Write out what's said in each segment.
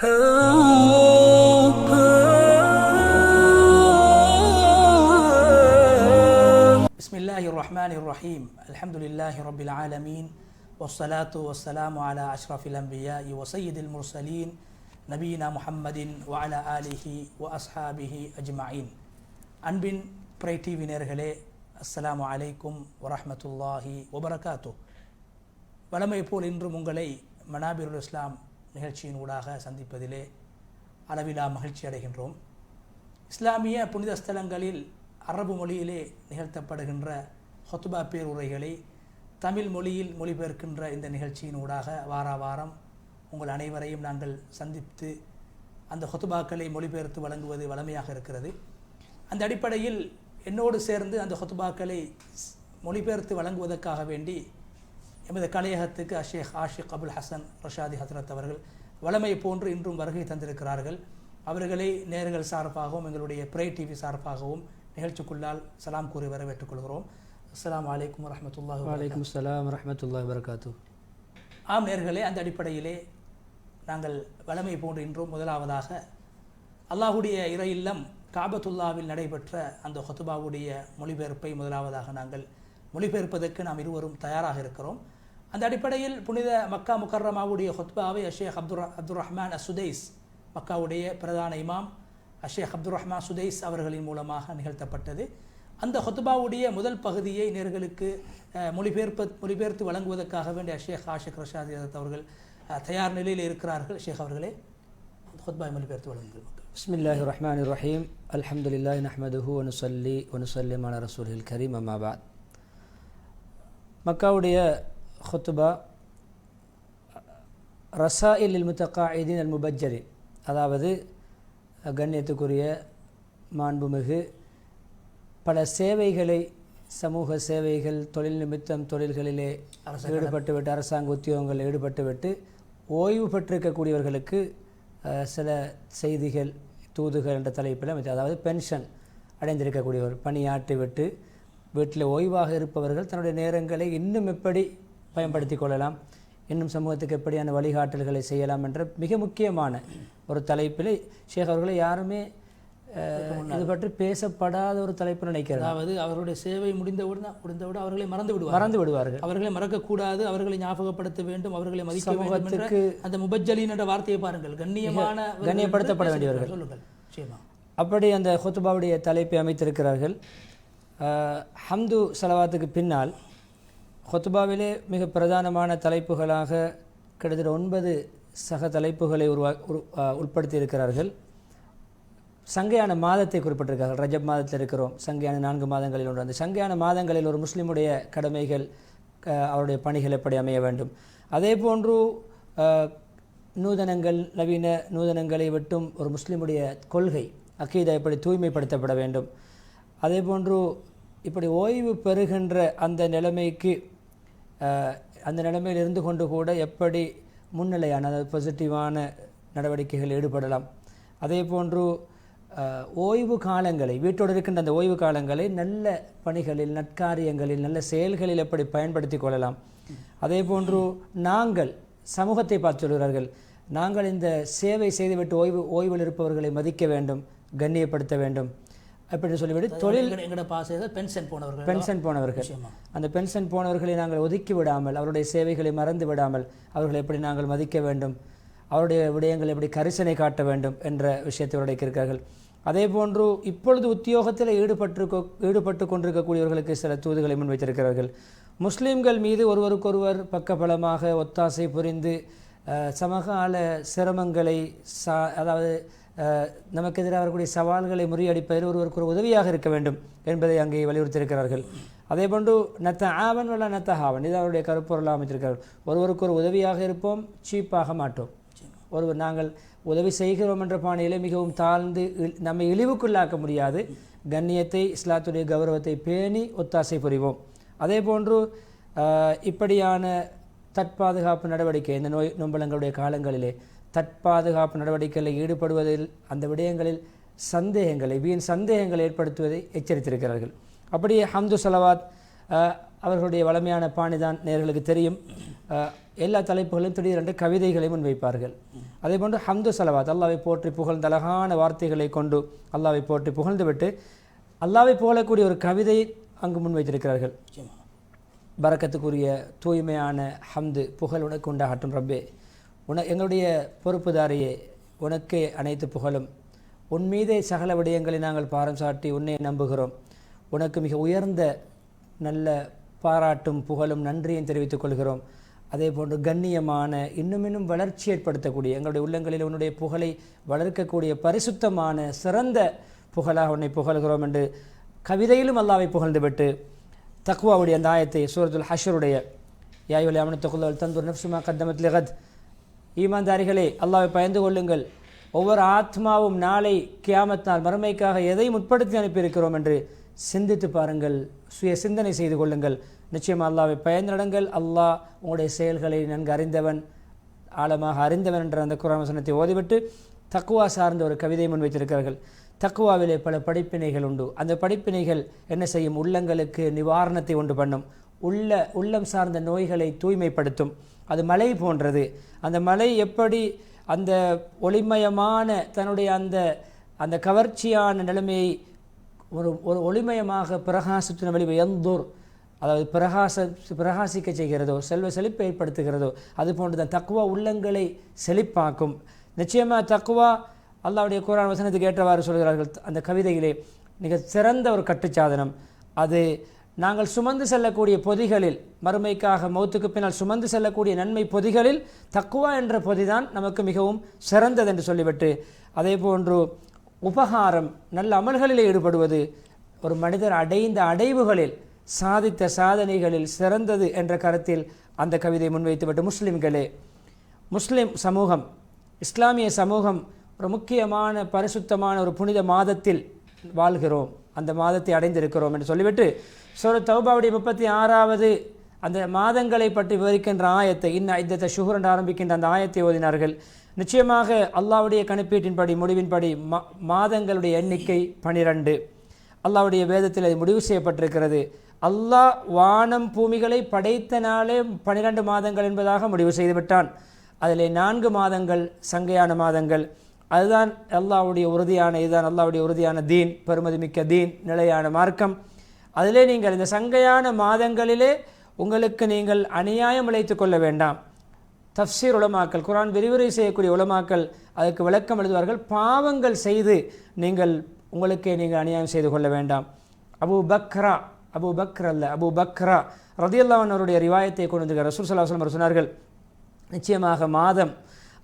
بسم الله الرحمن الرحيم الحمد لله رب العالمين والصلاة والسلام على أشرف الأنبياء وسيد المرسلين نبينا محمد وعلى آله وأصحابه أجمعين அன்பின் பிரை டிவி நேயர்களே, அஸ்ஸலாமு அலைக்கும் வரஹ்மத்துல்லாஹி வபரகாத்துஹ். வழமை போல் இன்றும் உங்களை மனாபிருல் இஸ்லாம் நிகழ்ச்சியின் ஊடாக சந்திப்பதிலே அளவிலா மகிழ்ச்சி அடைகின்றோம். இஸ்லாமிய புனித ஸ்தலங்களில் அரபு மொழியிலே நிகழ்த்தப்படுகின்ற ஹுத்பா பேருரைகளை தமிழ் மொழியில் மொழிபெயர்க்கின்ற இந்த நிகழ்ச்சியின் ஊடாக வாரம் உங்கள் அனைவரையும் நாங்கள் சந்தித்து அந்த ஹுத்பாக்களை மொழிபெயர்த்து வழங்குவது வழமையாக இருக்கிறது. அந்த அடிப்படையில் என்னோடு சேர்ந்து அந்த ஹுத்பாக்களை மொழிபெயர்த்து வழங்குவதற்காக வேண்டி எமது கலையகத்துக்கு ஷேக் ஆஷிக் அபுல் ஹசன் ரஷாதி ஹசரத் அவர்கள் வழமை போன்று இன்றும் வருகை தந்திருக்கிறார்கள். அவர்களை நேயர்கள் சார்பாகவும் எங்களுடைய பிரை டிவி சார்பாகவும் நிகழ்ச்சிக்குள்ளால் சலாம் கூறி வரவேற்றுக் கொள்கிறோம். அஸ்ஸலாமு அலைக்கும் வரஹ்மத்துல்லாஹி வபரகாத்துஹு. வலைக்கும் ஸலாம் வரஹ்மத்துல்லாஹி வபரகாத்துஹு. ஆம் நேயர்களே, அந்த அடிப்படையிலே நாங்கள் வழமை போன்று இன்றும் முதலாவதாக அல்லாஹுடைய இறை இல்லம் காபத்துல்லாவில் நடைபெற்ற அந்த ஹுத்பாவுடைய மொழிபெயர்ப்பை முதலாவதாக நாங்கள் மொழிபெயர்ப்பதற்கு நாம் இருவரும் தயாராக இருக்கிறோம். அந்த அடிப்படையில் புனித மக்கா முக்கர்ரமாவுடைய ஹுத்பாவை ஷேக் அப்துர் ரஹ்மான் சுதைஸ், மக்காவுடைய பிரதான இமாம் ஷேக் அப்துர் ரஹ்மான் சுதைஸ் அவர்களின் மூலமாக நிகழ்த்தப்பட்டது. அந்த ஹுத்பாவுடைய முதல் பகுதியை நேர்களுக்கு மொழிபெயர்த்து வழங்குவதற்காக வேண்டிய ஷேக் ஆஷிக் ரஷாதி அவர்கள் தயார் நிலையில் இருக்கிறார்கள். ஷேக் அவர்களே, ஹுத்பாவை மொழிபெயர்த்து வழங்குங்கள். பிஸ்மில்லாஹிர் ரஹ்மானிர் ரஹீம். அல்ஹம்துலில்லாஹி நஹ்மதுஹு வ நுஸல்லி வ நுஸல்லிமு அலா ரசூலில் கரீம். அம்மா பஅத். மக்காவுடைய ஹுத்பா ரஸாயிலில் முத்தகாயிதீன் அல் முபஜ்ஜரின், அதாவது கண்ணியத்துக்குரிய மாண்புமிகு பல சேவைகளை, சமூக சேவைகள், தொழில் நிமித்தம் தொழில்களிலே ஈடுபட்டுவிட்டு, அரசாங்க உத்தியோகங்களில் ஈடுபட்டுவிட்டு ஓய்வு பெற்றிருக்கக்கூடியவர்களுக்கு சில செய்திகள், தூதுகள் என்ற தலைப்பில், அதாவது பென்ஷன் அடைந்திருக்கக்கூடியவர், பணியாற்றிவிட்டு வீட்டில் ஓய்வாக இருப்பவர்கள் தன்னுடைய நேரங்களை இன்னும் எப்படி பயன்படுத்தி கொள்ளலாம், இன்னும் சமூகத்துக்கு எப்படியான வழிகாட்டல்களை செய்யலாம் என்ற மிக முக்கியமான ஒரு தலைப்பில் ஷேக் அவர்களை யாருமே இது பற்றி பேசப்படாத ஒரு தலைப்பு நினைக்கிறார். அதாவது அவர்களுடைய சேவை முடிந்தவுடன் அவர்களை மறந்து விடுவார்கள். அவர்களை மறக்கக்கூடாது, அவர்களை ஞாபகப்படுத்த வேண்டும், அவர்களை மதிக்க வேண்டும். அந்த முபஜ்ஜலின் என்ற வார்த்தையை பாருங்கள், கண்ணியப்படுத்தப்பட வேண்டியவர்கள். சொல்லுங்கள். அப்படி அந்த ஹுத்பாவுடைய தலைப்பை அமைத்திருக்கிறார்கள். ஹம்து சலவாத்துக்கு பின்னால் ஹுத்பாவிலே மிக பிரதானமான தலைப்புகளாக கிட்டத்தட்ட 9 சக தலைப்புகளை உட்படுத்தி இருக்கிறார்கள். சங்கையான மாதத்தை குறிப்பிட்டிருக்கார்கள். ரஜப் மாதத்தில் இருக்கிறோம், சங்கையான 4 மாதங்களில் ஒன்று. அந்த சங்கையான மாதங்களில் ஒரு முஸ்லீமுடைய கடமைகள், அவருடைய பணிகள் எப்படி அமைய வேண்டும், அதே போன்று நூதனங்கள், நவீன நூதனங்களை விட்டும் ஒரு முஸ்லீமுடைய கொள்கை அக்கீதா எப்படி தூய்மைப்படுத்தப்பட வேண்டும், அதே போன்று இப்படி ஓய்வு பெறுகின்ற அந்த நிலைமைக்கு, அந்த நிலைமையில் இருந்து கொண்டு கூட எப்படி முன்னிலையான, அதாவது பாசிட்டிவான நடவடிக்கைகள் ஈடுபடலாம், அதே போன்று ஓய்வு காலங்களை, வீட்டோடு இருக்கின்ற அந்த ஓய்வு காலங்களை நல்ல பணிகளில், நற்காரியங்களில், நல்ல செயல்களில் எப்படி பயன்படுத்தி கொள்ளலாம், அதே போன்று நாங்கள் சமூகத்தை பார்த்து சொல்கிறார்கள், நாங்கள் இந்த சேவை செய்துவிட்டு ஓய்வில் இருப்பவர்களை மதிக்க வேண்டும், கண்ணியப்படுத்த வேண்டும் அப்படின்னு சொல்லிவிட்டு தொழில் பென்ஷன் போனவர்கள் அந்த பென்ஷன் போனவர்களை நாங்கள் ஒதுக்கி விடாமல், அவருடைய சேவைகளை மறந்து விடாமல் அவர்களை எப்படி நாங்கள் மதிக்க வேண்டும், அவருடைய விடயங்களை எப்படி கரிசனை காட்ட வேண்டும் என்ற விஷயத்தை உரைக்கிறார்கள். அதே போன்று இப்பொழுது உத்தியோகத்தில் ஈடுபட்டு கொண்டிருக்கக்கூடியவர்களுக்கு சில தூதுகளை முன்வைத்திருக்கிறார்கள். முஸ்லீம்கள் மீது ஒருவருக்கொருவர் பக்கபலமாக ஒத்தாசை புரிந்து சமகால சிரமங்களை, அதாவது நமக்கு எதிராக வரக்கூடிய சவால்களை முறியடிப்பதில் ஒருவருக்கு உதவியாக இருக்க வேண்டும் என்பதை அங்கே வலியுறுத்தியிருக்கிறார்கள். அதே போன்று நத்த ஆவன் வல்ல நத்த ஹாவன், இது அவருடைய கருப்பொருளாக அமைத்திருக்கிறார்கள். ஒருவருக்கு ஒரு உதவியாக இருப்போம், சீப்பாக மாட்டோம். நாங்கள் உதவி செய்கிறோம் என்ற பாணியிலே மிகவும் தாழ்ந்து நம்மை இழிவுக்குள்ளாக்க முடியாது. கண்ணியத்தை, இஸ்லாத்துடைய கௌரவத்தை பேணி ஒத்தாசை புரிவோம். அதே போன்று இப்படியான தற்பாதுகாப்பு நடவடிக்கை, இந்த நோம்பலங்களுடைய காலங்களிலே தற்பாதுகாப்பு நடவடிக்கைகளில் ஈடுபடுவதில், அந்த விடயங்களில் சந்தேகங்களை, வீண் சந்தேகங்களை ஏற்படுத்துவதை எச்சரித்திருக்கிறார்கள். அப்படியே ஹம்து சலவாத் அவர்களுடைய வளமையான பாணிதான் நேயர்களுக்கு தெரியும். எல்லா தலைப்புகளும் திடீரென்று கவிதைகளை முன்வைப்பார்கள். அதே போன்று ஹம்து சலவாத், அல்லாஹ்வை போற்றி புகழ்ந்த அழகான வார்த்தைகளை கொண்டு அல்லாஹ்வை போற்றி புகழ்ந்துவிட்டு அல்லாஹ்வை புகழக்கூடிய ஒரு கவிதை அங்கு முன்வைத்திருக்கிறார்கள். பரக்கத்துக்குரிய தூய்மையான ஹம்து புகழ் உனக்கு உண்டாகட்டும் ரப்பே, எங்களுடைய பொறுப்புதாரியே, உனக்கே அனைத்து புகழும், உன் மீதே சகல விடயங்களை நாங்கள் பாரம் சாட்டி உன்னை நம்புகிறோம், உனக்கு மிக உயர்ந்த நல்ல பாராட்டும் புகழும் நன்றியும் தெரிவித்துக் கொள்கிறோம். அதே போன்று கண்ணியமான இன்னும் வளர்ச்சி ஏற்படுத்தக்கூடிய எங்களுடைய உள்ளங்களில் உன்னுடைய புகழை வளர்க்கக்கூடிய பரிசுத்தமான சிறந்த புகழாக உன்னை புகழ்கிறோம் என்று கவிதையிலும் அல்லாஹ்வை புகழ்ந்துவிட்டு தக்வாவுடைய அந்த ஆயத்தை சூரத்துல் ஹஷ்ருடைய யா அய்யுஹல் லதீன ஆமனு தகுல்லாஹ வல் தன்துர் நஃப்ஸு மா கத்தமத் லிகத், ஈமான்தாரிகளே அல்லாஹ்வை பயந்து கொள்ளுங்கள், ஒவ்வொரு ஆத்மாவும் நாளை கியாமத் நாள் மறுமைக்காக எதை முற்படுத்தி அனுப்பியிருக்கிறோம் என்று சிந்தித்து பாருங்கள், சுய சிந்தனை செய்து கொள்ளுங்கள். நிச்சயமாக அல்லாஹ்வை பயந்து நடங்கள், அல்லாஹ் உங்களுடைய செயல்களை நன்கு அறிந்தவன், ஆழமாக அறிந்தவன் என்ற அந்த குர்ஆன் வசனத்தை ஓதிவிட்டு தக்வா சார்ந்த ஒரு கவிதை முன்வைத்திருக்கிறார்கள். தக்வாவிலே பல படிப்பினைகள் உண்டு. அந்த படிப்பினைகள் என்ன செய்யும்? உள்ளங்களுக்கு நிவாரணத்தை உண்டு பண்ணும், உள்ளம் சார்ந்த நோய்களை தூய்மைப்படுத்தும். அது மலை போன்றது. அந்த மலை எப்படி அந்த ஒளிமயமான தன்னுடைய அந்த கவர்ச்சியான நிலைமையை ஒரு ஒளிமயமாக பிரகாசத்தின வழி எந்தோர், அதாவது பிரகாசிக்க செய்கிறதோ, செல்வ செழிப்பை ஏற்படுத்துகிறதோ, அது போன்று தான் தக்வா உள்ளங்களை செழிப்பாக்கும். நிச்சயமாக தக்வா அல்லாஹ்வுடைய குர்ஆன் வசனத்துக்கு ஏற்றவாறு சொல்கிறார்கள் அந்த கவிதையிலே, மிக சிறந்த ஒரு கட்டுச்சாதனம். அது நாங்கள் சுமந்து செல்லக்கூடிய பொதிகளில், மறுமைக்காக மௌத்துக்கு பின்னால் சுமந்து செல்லக்கூடிய நன்மை பொதிகளில் தக்வா என்ற பொதிதான் நமக்கு மிகவும் சிறந்தது என்று சொல்லிவிட்டு, அதே போன்று உபகாரம் நல்ல அமல்களில் ஈடுபடுவது ஒரு மனிதர் அடைந்த அடைவுகளில் சாதித்த சாதனைகளில் சிறந்தது என்ற கருத்தில் அந்த கவிதை முன்வைத்துவிட்டு, முஸ்லிம்களே, முஸ்லிம் சமூகம், இஸ்லாமிய சமூகம் ஒரு முக்கியமான பரிசுத்தமான ஒரு புனித மாதத்தில் வாழ்கிறோம், அந்த மாதத்தை அடைந்திருக்கிறோம் என்று சொல்லிவிட்டு சூரத் தௌபாவுடைய 36வது அந்த மாதங்களை பற்றி விவரிக்கின்ற ஆயத்தை, இன்ன இத்தத்த ஷுஹூர் என்று ஆரம்பிக்கின்ற அந்த ஆயத்தை ஓதினார்கள். நிச்சயமாக அல்லாஹ்வுடைய கணிப்பீட்டின்படி முடிவின்படி மாதங்களுடைய எண்ணிக்கை 12. அல்லாஹ்வுடைய வேதத்தில் அது முடிவு செய்யப்பட்டிருக்கிறது. அல்லாஹ் வானம் பூமிகளை படைத்த நாளே 12 மாதங்கள் என்பதாக முடிவு செய்துவிட்டான். அதிலே 4 மாதங்கள் சங்கையான மாதங்கள். அதுதான் அல்லாஹ்வுடைய உறுதியான, இதுதான் அல்லாஹ்வுடைய உறுதியான தீன், பெருமதிமிக்க தீன், நிலையான மார்க்கம். அதிலே நீங்கள் இந்த சங்கையான மாதங்களிலே உங்களுக்கு நீங்கள் அநியாயம் இழைத்து கொள்ள வேண்டாம். தஃப்சீர் உலமாக்கள், குர்ஆன் விரிவுரை செய்யக்கூடிய உலமாக்கள் அதற்கு விளக்கம் எழுதுவார்கள். பாவங்கள் செய்து நீங்கள் உங்களுக்கே நீங்கள் அநியாயம் செய்து கொள்ள வேண்டாம். அபூ பக்ரா ரலியல்லாஹு அன்ஹு அவருடைய ரிவாயத்தை கொண்டு வந்து ரசூல் ஸல்லல்லாஹு அலைஹி வஸல்லம் சொன்னார்கள், நிச்சயமாக மாதம்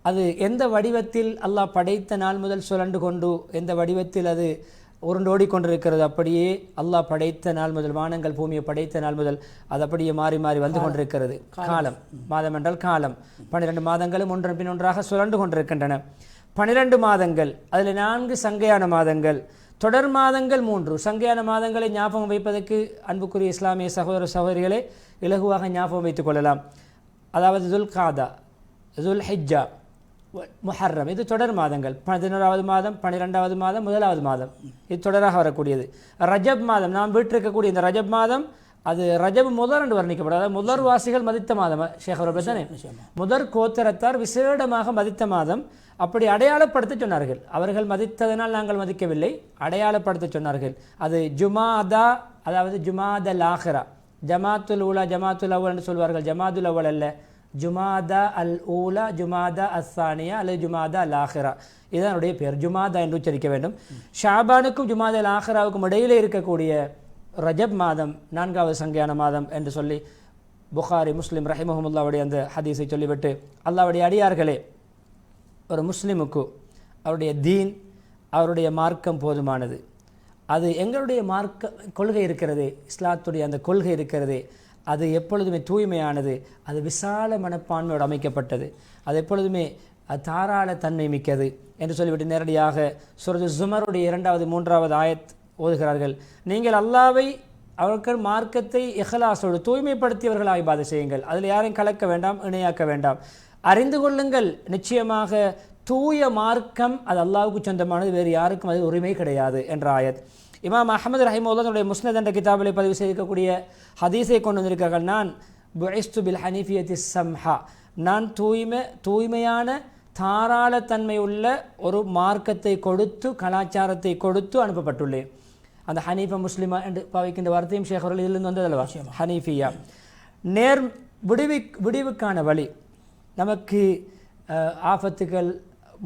அது எந்த வடிவத்தில் அல்லாஹ் படைத்த நாள் முதல் சுழண்டு கொண்டு எந்த வடிவத்தில் அது உருண்டோடி கொண்டிருக்கிறது, அப்படியே அல்லாஹ் படைத்த நாள் முதல், வானங்கள் பூமியை படைத்த நாள் முதல் அது அப்படியே மாறி மாறி வந்து கொண்டிருக்கிறது. காலம், மாதம் என்றால் காலம். 12 மாதங்களும் ஒன்றன் பின் ஒன்றாக சுழண்டு கொண்டிருக்கின்றன. 12 மாதங்கள், அதில் 4 சங்கையான மாதங்கள், தொடர் மாதங்கள் 3. சங்கையான மாதங்களை ஞாபகம் வைப்பதற்கு அன்புக்குரிய இஸ்லாமிய சகோதர சகோதரிகளை இலகுவாக ஞாபகம் வைத்துக் கொள்ளலாம். அதாவது துல் காதா, துல் ஹிஜ்ஜா, முஹர்ரம், இது தொடர் மாதங்கள். 11வது மாதம், 12வது மாதம், 1வது மாதம், இது தொடராக வரக்கூடியது. ரஜப் மாதம், நாம் வீட்டிருக்கக்கூடிய இந்த ரஜப் மாதம், அது ரஜப் முதல் என்று வர்ணிக்கப்படும். அதாவது முதல் வாசிகள் மதித்த மாதம். ஷேக் அவர்கள் தானே முதற் கோத்திரத்தார் விசேடமாக மதித்த மாதம். அப்படி அடையாளப்படுத்த சொன்னார்கள். அவர்கள் மதித்ததனால் நாங்கள் மதிக்கவில்லை, அடையாளப்படுத்த சொன்னார்கள். அது ஜுமாதா, அதாவது ஜுமாதல் ஆஹிரா, ஜமாத்துல் ஊலா ஜமாத்துல் அவ்வல் என்று சொல்வார்கள். ஜமாதுல் அவ்வல் அல்ல, ஜுமாதா அல் ஊலா, ஜுமாதா அஸ்ஸானியா அல்லது ஜுமாதா அல் ஆஹிரா, இதுதான் என்னுடைய பேர். ஜுமாதா என்று உச்சரிக்க வேண்டும். ஷாபானுக்கும் ஜுமாதா அல் ஆஹிராவுக்கும் இடையிலே இருக்கக்கூடிய ரஜப் மாதம் 4வது சங்கையான மாதம் என்று சொல்லி புகாரி, முஸ்லிம் ரஹிமஹுமுல்லாவுடைய அந்த ஹதீஸை சொல்லிவிட்டு, அல்லாஹ்வுடைய அடியார்களே, ஒரு முஸ்லிமுக்கு அவருடைய தீன், அவருடைய மார்க்கம் போதுமானது. அது எங்களுடைய மார்க்க கொள்கை இருக்கிறது, இஸ்லாத்துடைய அந்த கொள்கை இருக்கிறது, அது எப்பொழுதுமே தூய்மையானது, அது விசால மனப்பான்மையோடு அமைக்கப்பட்டது, அது எப்பொழுதுமே தாராள தன்மை மிக்கது என்று சொல்லிவிட்டு நேரடியாக சூரத்து ஜுமருடைய 2வது 3வது ஆயத் ஓதுகிறார்கள். நீங்கள் அல்லாஹ்வை, அவர்கள் மார்க்கத்தை இஹ்லாஸோடு தூய்மைப்படுத்தியவர்களாக இபாதத் செய்யுங்கள், அதில் யாரையும் கலக்க வேண்டாம், இணையாக்க வேண்டாம். அறிந்து கொள்ளுங்கள், நிச்சயமாக தூய மார்க்கம் அது அல்லாஹ்வுக்கு சொந்தமானது, வேறு யாருக்கும் அது உரிமை கிடையாது என்ற ஆயத். இமாம் அஹ்மது ரஹிமஹுல்லாஹ் தன்னுடைய முஸ்னத் என்ற கிதாபிலே பதிவு செய்திருக்கக்கூடிய ஹதீஸை கொண்டு வந்திருக்கிறார்கள். நான் புஇஸ்து பில் ஹனீஃபியத்தி சம்ஹா, நான் தூய்மையான தாராளத்தன்மை உள்ள ஒரு மார்க்கத்தை கொடுத்து கலாச்சாரத்தை கொடுத்து அனுப்பப்பட்டுள்ளேன். அந்த ஹனீஃபா முஸ்லிமா என்று பாவிக்கின்ற வார்த்தையும் ஷேக் அவர்கள் இதிலிருந்து வந்ததல்லவா, ஹனீஃபியா. நேர் விடிவுக்கான வழி, நமக்கு ஆபத்துகள்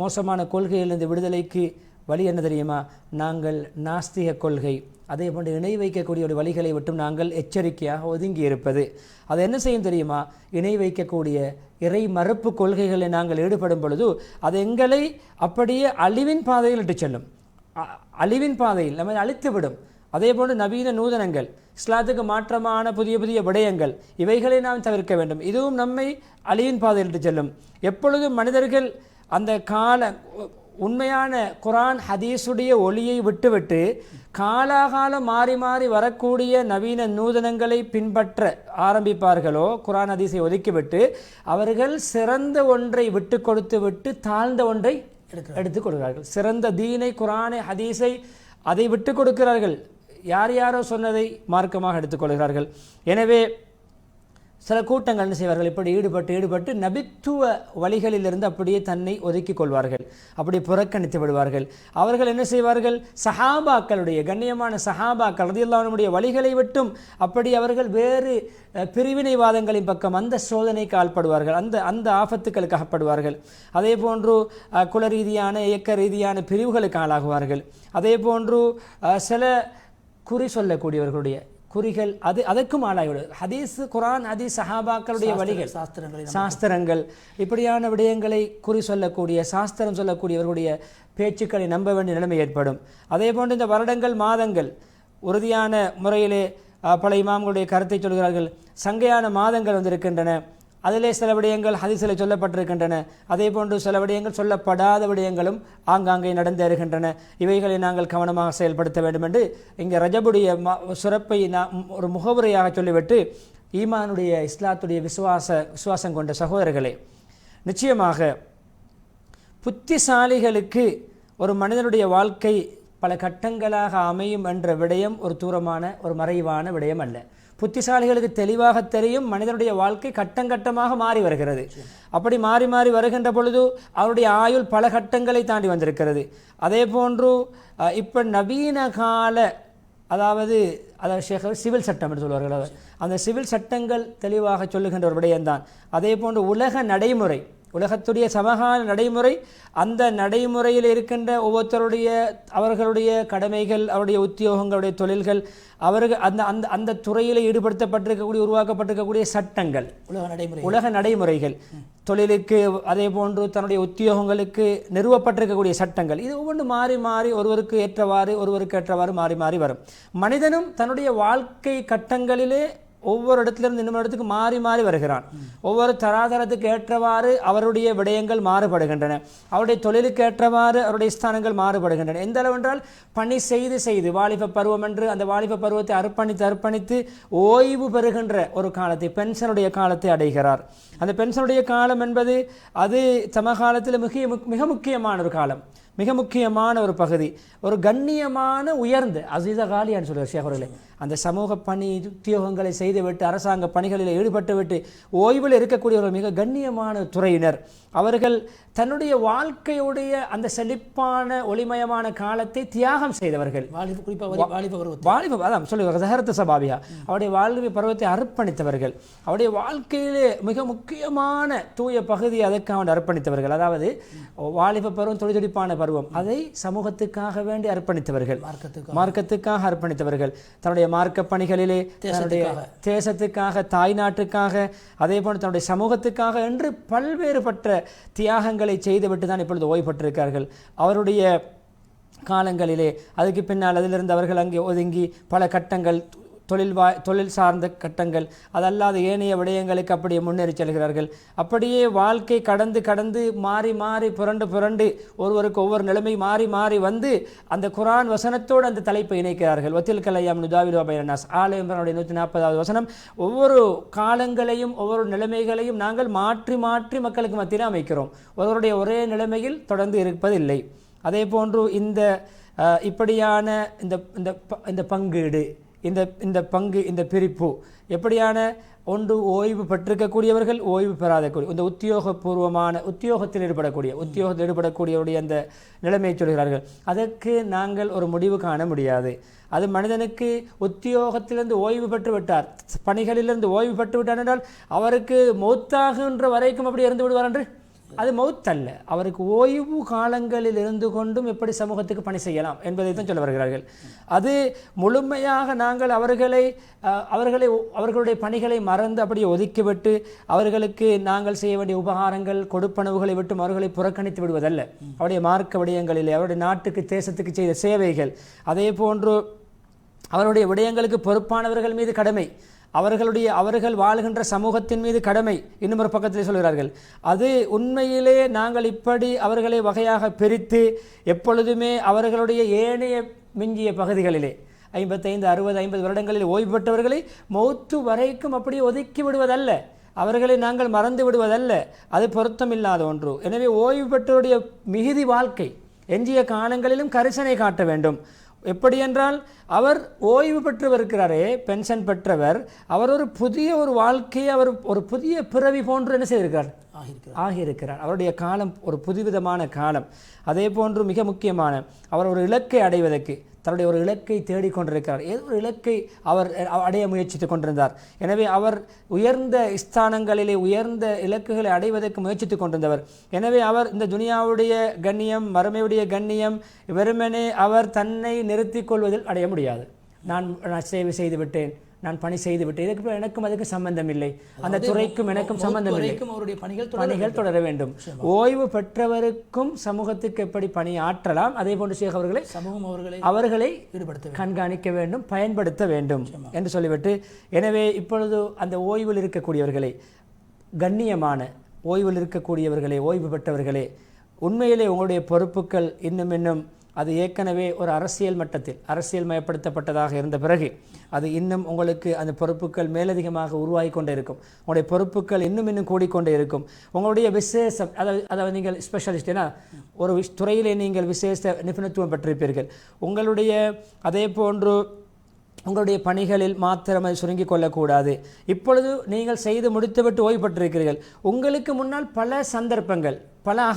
மோசமான கொள்கையிலிருந்து விடுதலைக்கு வழி என்ன தெரியுமா? நாங்கள் நாஸ்திக கொள்கை, அதே போன்று இணை வைக்கக்கூடிய ஒரு வழிகளை விட்டும் நாங்கள் எச்சரிக்கையாக ஒதுங்கி இருப்பது. அது என்ன செய்யும் தெரியுமா? இணை வைக்கக்கூடிய இறை மறுப்பு கொள்கைகளை நாங்கள் ஈடுபடும் பொழுது அது எங்களை அப்படியே அழிவின் பாதையில் இட்டு செல்லும். அழிவின் பாதையில் நம்மை அழித்துவிடும். அதே போன்று நவீன நூதனங்கள், இஸ்லாத்துக்கு மாற்றமான புதிய புதிய விடயங்கள், இவைகளை நாம் தவிர்க்க வேண்டும். இதுவும் நம்மை அழிவின் பாதையில் இட்டு செல்லும். எப்பொழுதும் மனிதர்கள் அந்த உண்மையான குரான் ஹதீஸுடைய ஒளியை விட்டுவிட்டு காலாகாலம் மாறி மாறி வரக்கூடிய நவீன நூதனங்களை பின்பற்ற ஆரம்பிப்பார்களோ, குரான் ஹதீஸை ஒதுக்கிவிட்டு அவர்கள் சிறந்த ஒன்றை விட்டு கொடுத்து விட்டு தாழ்ந்த ஒன்றை எடுத்துக் கொடுக்கிறார்கள். சிறந்த தீனை, குரானை, ஹதீஸை அதை விட்டு கொடுக்கிறார்கள். யாரோ சொன்னதை மார்க்கமாக எடுத்துக்கொள்கிறார்கள். எனவே சில கூட்டங்கள் என்ன செய்வார்கள்? இப்படி ஈடுபட்டு நபித்துவ வழிகளிலிருந்து அப்படியே தன்னை ஒதுக்கிக் கொள்வார்கள், அப்படி புறக்கணித்து விடுவார்கள். அவர்கள் என்ன செய்வார்கள்? சஹாபாக்களுடைய கண்ணியமான சஹாபாக்கள் ரலியல்லாஹு அன்ஹுடைய வழிகளை விட்டும் அப்படி அவர்கள் வேறு பிரிவினைவாதங்களின் பக்கம் அந்த சோதனைக்கு ஆள்படுவார்கள், அந்த ஆபத்துக்களுக்கு அகப்படுவார்கள். அதே போன்று குல ரீதியான இயக்க ரீதியான பிரிவுகளுக்கு ஆளாகுவார்கள். அதே போன்று சில குறி சொல்லக்கூடியவர்களுடைய குறிகள் அதற்கும் ஆளாகிவிடும். ஹதீஸ், குரான், ஹதீஸ், சஹாபாக்களுடைய வழிகள், சாஸ்திரங்கள், இப்படியான விடயங்களை குறி சொல்லக்கூடிய, சாஸ்திரம் சொல்லக்கூடியவர்களுடைய பேச்சுக்களை நம்ப வேண்டிய நிலைமை ஏற்படும். அதே போன்று இந்த வருடங்கள், மாதங்கள் உறுதியான முறையிலே பல இமாம்களுடைய கருத்தை சொல்கிறார்கள். சங்கையான மாதங்கள் வந்திருக்கின்றன, அதிலே சில விடயங்கள் ஹதீஸில் சொல்லப்பட்டிருக்கின்றன. அதே போன்று சில விடயங்கள் சொல்லப்படாத விடயங்களும் ஆங்காங்கே நடந்தேறுகின்றன. இவைகளை நாங்கள் கவனமாக செயல்படுத்த வேண்டும் என்று இங்கே ரஜபுடைய சிறப்பை ஒரு முகவுரையாக சொல்லிவிட்டு, ஈமானுடைய இஸ்லாத்துடைய விசுவாசம் கொண்ட சகோதரர்களே, நிச்சயமாக புத்திசாலிகளுக்கு ஒரு மனிதனுடைய வாழ்க்கை பல கட்டங்களாக அமையும் என்ற விடயம் ஒரு தூரமான ஒரு மறைவான விடயம் அல்ல. புத்திசாலிகளுக்கு தெளிவாக தெரியும் மனிதனுடைய வாழ்க்கை கட்டங்கட்டமாக மாறி வருகிறது. அப்படி மாறி மாறி வருகின்ற பொழுது அவருடைய ஆயுள் பல கட்டங்களை தாண்டி வந்திருக்கிறது. அதே போன்று இப்போ நவீன கால அதாவது சிவில் சட்டம் என்று சொல்வார்கள், அந்த சிவில் சட்டங்கள் தெளிவாக சொல்லுகின்ற ஒரு விடயம்தான். அதே போன்று உலக நடைமுறை, உலகத்துடைய சமகால நடைமுறை, அந்த நடைமுறையில் இருக்கின்ற ஒவ்வொருத்தருடைய அவர்களுடைய கடமைகள், அவருடைய உத்தியோகங்களுடைய தொழில்கள், அவர்கள் அந்த துறையில் ஈடுபடுத்தப்பட்டிருக்கக்கூடிய உருவாக்கப்பட்டிருக்கக்கூடிய சட்டங்கள், உலக நடைமுறைகள், தொழிலுக்கு அதே போன்று தன்னுடைய உத்தியோகங்களுக்கு நிறுவப்பட்டிருக்கக்கூடிய சட்டங்கள், இது ஒவ்வொன்று மாறி மாறி ஒருவருக்கு ஏற்றவாறு மாறி மாறி வரும். மனிதனும் தன்னுடைய வாழ்க்கை கட்டங்களிலே ஒவ்வொரு இடத்திலிருந்து இன்னொரு இடத்துக்கு மாறி மாறி வருகிறான். ஒவ்வொரு தராதரத்துக்கு ஏற்றவாறு அவருடைய விடயங்கள் மாறுபடுகின்றன, அவருடைய தொழிலுக்கு ஏற்றவாறு அவருடைய ஸ்தானங்கள் மாறுபடுகின்றன. எந்த அளவு என்றால் பணி செய்து வாலிப பருவம் என்று அந்த வாலிப பருவத்தை அர்ப்பணித்து ஓய்வு பெறுகின்ற ஒரு காலத்தை, பென்ஷனுடைய காலத்தை அடைகிறார். அந்த பென்ஷனுடைய காலம் என்பது அது சமகாலத்தில் மிக முக்கியமான ஒரு காலம், மிக முக்கியமான ஒரு பகுதி, ஒரு கண்ணியமான உயர்ந்த அசீத காலியான்னு சொல்லுவார் ஷேக் அவர்களே. அந்த சமூக பணி உத்தியோகங்களை செய்துவிட்டு அரசாங்க பணிகளில் ஈடுபட்டுவிட்டு ஓய்வில் இருக்கக்கூடிய ஒரு மிக கண்ணியமான துறையினர், அவர்கள் தன்னுடைய வாழ்க்கையுடைய அந்த செழிப்பான ஒளிமயமான காலத்தை தியாகம் செய்தவர்கள். சபாபியா அவருடைய வாழ்க்கை பருவத்தை அர்ப்பணித்தவர்கள், அவருடைய வாழ்க்கையிலே மிக முக்கியமான தூய பகுதி அதற்காக அர்ப்பணித்தவர்கள். அதாவது வாலிப பருவம், துடிதுடிப்பான பருவம், அதை சமூகத்துக்காக வேண்டி அர்ப்பணித்தவர்கள், மார்க்கத்துக்காக அர்ப்பணித்தவர்கள். தன்னுடைய மார்க்க பணிகளிலே, தன்னுடைய தேசத்துக்காக, தாய் நாட்டுக்காக, அதே போன்று தன்னுடைய சமூகத்துக்காக என்று பல்வேறுபட்ட தியாகங்களை செய்துவிட்டு தான் இப்பொழுது ஓய்வு பெற்றிருக்கிறார்கள். அவருடைய காலங்களிலே அதுக்கு பின்னால் அதிலிருந்து அவர்கள் அங்கே ஒதுங்கி பல கட்டங்கள், தொழில் சார்ந்த கட்டங்கள், அதல்லாத ஏனைய விடயங்களுக்கு அப்படியே முன்னேறி செல்கிறார்கள். அப்படியே வாழ்க்கை கடந்து மாறி புரண்டு ஒருவருக்கு ஒவ்வொரு நிலைமை மாறி வந்து அந்த குர்ஆன் வசனத்தோடு அந்த தலைப்பை இணைக்கிறார்கள். வத்தில் கலையாம் நுதாவிலோ பைரனாஸ் ஆல இம்ரானுடைய 140வது வசனம். ஒவ்வொரு காலங்களையும் ஒவ்வொரு நிலைமைகளையும் நாங்கள் மாற்றி மக்களுக்கு மத்தியில் அமைக்கிறோம். ஒருவருடைய ஒரே நிலைமையில் தொடர்ந்து இருப்பதில்லை. அதே போன்று இப்படியான இந்த பங்கீடு, இந்த பிரிப்பு, எப்படியான ஒன்று ஓய்வு பெற்றிருக்கக்கூடியவர்கள், ஓய்வு பெறாதக்கூடிய இந்த உத்தியோகபூர்வமான உத்தியோகத்தில் ஈடுபடக்கூடியவருடைய அந்த நிலைமையை சொல்கிறார்கள். அதற்கு நாங்கள் ஒரு முடிவு காண முடியாது. அது மனிதனுக்கு உத்தியோகத்திலிருந்து ஓய்வு பெற்று விட்டார், பணிகளிலிருந்து ஓய்வு பெற்று விட்டார் என்றால் அவருக்கு மௌத்தாகுன்ற வரைக்கும் அப்படி இருந்து விடுவார் என்று அது மௌத்தல்ல. அவருக்கு ஓய்வு காலங்களில் இருந்து கொண்டும் எப்படி சமூகத்துக்கு பணி செய்யலாம் என்பதை தான் சொல்ல வருகிறார்கள். அது முழுமையாக நாங்கள் அவர்களுடைய பணிகளை மறந்து அப்படியே ஒதுக்கிவிட்டு அவர்களுக்கு நாங்கள் செய்ய வேண்டிய உபகாரங்கள் கொடுப்பனவுகளை விட்டு அவர்களை புறக்கணித்து விடுவதல்ல. அவருடைய மார்க்க விடயங்களிலே அவருடைய நாட்டுக்கு தேசத்துக்கு செய்த சேவைகள், அதே போன்று அவருடைய விடயங்களுக்கு பொறுப்பானவர்கள் மீது கடமை, அவர்கள் வாழ்கின்ற சமூகத்தின் மீது கடமை. இன்னும் ஒரு பக்கத்தில் சொல்கிறார்கள், அது உண்மையிலே நாங்கள் இப்படி அவர்களை வகையாக பிரித்து எப்பொழுதுமே அவர்களுடைய ஏனைய மிஞ்சிய பகுதிகளிலே 55, 60, 50 வருடங்களில் ஓய்வு பெற்றவர்களை மௌத்து வரைக்கும் அப்படியே ஒதுக்கி விடுவதல்ல, அவர்களை நாங்கள் மறந்து விடுவதல்ல, அது பொருத்தமில்லாத ஒன்று. எனவே ஓய்வு பெற்றவருடைய மிகுதி வாழ்க்கை எஞ்சிய காலங்களிலும் கரிசனை காட்ட வேண்டும். எப்படி என்றால் அவர் ஓய்வு பெற்றவர் இருக்கிறாரே, பென்ஷன் பெற்றவர், அவர் ஒரு புதிய ஒரு வாழ்க்கையை அவர் ஒரு புதிய பிறவி போன்று என்ன செய்திருக்கிறார், ஆகியிருக்கிறார். அவருடைய காலம் ஒரு புதுவிதமான காலம். அதே போன்று மிக முக்கியமான அவர் ஒரு இலக்கை அடைவதற்கு தன்னுடைய ஒரு இலக்கை தேடிக்கொண்டிருக்கிறார். ஏதோ ஒரு இலக்கை அவர் அடைய முயற்சித்து கொண்டிருந்தார். எனவே அவர் உயர்ந்த ஸ்தானங்களிலே உயர்ந்த இலக்குகளை அடைவதற்கு முயற்சித்து கொண்டிருந்தவர். எனவே அவர் இந்த துனியாவுடைய கண்ணியம், மறுமையுடைய கண்ணியம் வெறுமனே அவர் தன்னை நிறுத்திக் கொள்வதில் அடைய முடியாது. நான் சேவை செய்து விட்டேன், நான் பணி செய்து விட்டேன், இதுக்கு எனக்கும் அதுக்கு சம்பந்தம் இல்லை, அந்த துறைக்கும் எனக்கும் சம்பந்தம் இல்லை, அவருடைய பணிகள் தொடர வேண்டும். ஓய்வு பெற்றவருக்கும் சமூகத்துக்கு எப்படி பணி ஆற்றலாம், அதே போன்று ஷேக் அவர்களை கண்காணிக்க வேண்டும், பயன்படுத்த வேண்டும் என்று சொல்லிவிட்டு, எனவே இப்பொழுது அந்த ஓய்வில் இருக்கக்கூடியவர்களை, கண்ணியமான ஓய்வில் இருக்கக்கூடியவர்களே, ஓய்வு பெற்றவர்களே, உண்மையிலே உங்களுடைய பொறுப்புகள் இன்னும் அது ஏற்கனவே ஒரு அரசியல் மட்டத்தில் அரசியல் மயப்படுத்தப்பட்டதாக இருந்த பிறகு அது இன்னும் உங்களுக்கு அந்த பொறுப்புகள் மேலதிகமாக உருவாகி கொண்டே இருக்கும். உங்களுடைய பொறுப்புகள் இன்னும் கூடிக்கொண்டே இருக்கும். உங்களுடைய விசேஷம், அதாவது நீங்கள் ஸ்பெஷலிஸ்ட், ஏன்னா ஒரு துறையிலே நீங்கள் விசேஷ நிபுணத்துவம் பெற்றிருப்பீர்கள். உங்களுடைய அதே போன்று உங்களுடைய பணிகளில் மாத்திரம் அதை சுருங்கிக் கொள்ளக்கூடாது. இப்பொழுது நீங்கள் செய்து முடித்துவிட்டு ஓய்வு பெற்றிருக்கிறீர்கள். உங்களுக்கு முன்னால் பல சந்தர்ப்பங்கள், பல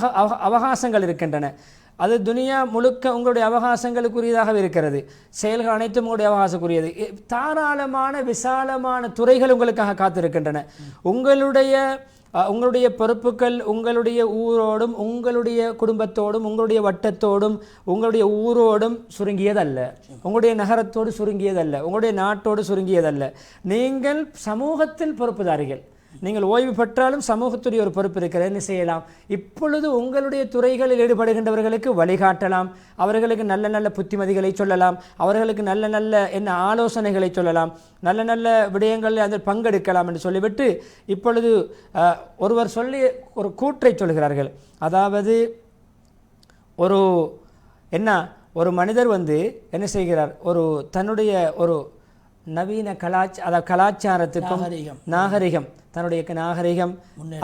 அவகாசங்கள் இருக்கின்றன. அது துனியா முழுக்க உங்களுடைய அவகாசங்களுக்குரியதாக இருக்கிறது. செயல்கள் அனைத்தும் உங்களுடைய அவகாசக்குரியது. தாராளமான விசாலமான துறைகள் உங்களுக்காக காத்திருக்கின்றன. உங்களுடைய பொறுப்புகள் உங்களுடைய ஊரோடும் உங்களுடைய குடும்பத்தோடும் உங்களுடைய வட்டத்தோடும் உங்களுடைய ஊரோடும் சுருங்கியதல்ல, உங்களுடைய நகரத்தோடு சுருங்கியதல்ல, உங்களுடைய நாட்டோடு சுருங்கியதல்ல. நீங்கள் சமூகத்தின் பொறுப்புதாரிகள். நீங்கள் ஓய்வு பெற்றாலும் சமூகத்துடைய ஒரு பொறுப்பு இருக்கிறது. என்ன செய்யலாம்? இப்பொழுது உங்களுடைய துறைகளில் ஈடுபடுகின்றவர்களுக்கு வழிகாட்டலாம், அவர்களுக்கு நல்ல நல்ல புத்திமதிகளை சொல்லலாம், அவர்களுக்கு நல்ல நல்ல ஆலோசனைகளை சொல்லலாம், நல்ல நல்ல விடயங்களில் அதில் பங்கெடுக்கலாம் என்று சொல்லிவிட்டு இப்பொழுது ஒருவர் சொல்லி ஒரு கூற்றை சொல்கிறார்கள். அதாவது ஒரு மனிதர் என்ன செய்கிறார், தன்னுடைய ஒரு நவீன கலாச்சாரத்துக்கும் நாகரிகம், தன்னுடைய நாகரிகம்,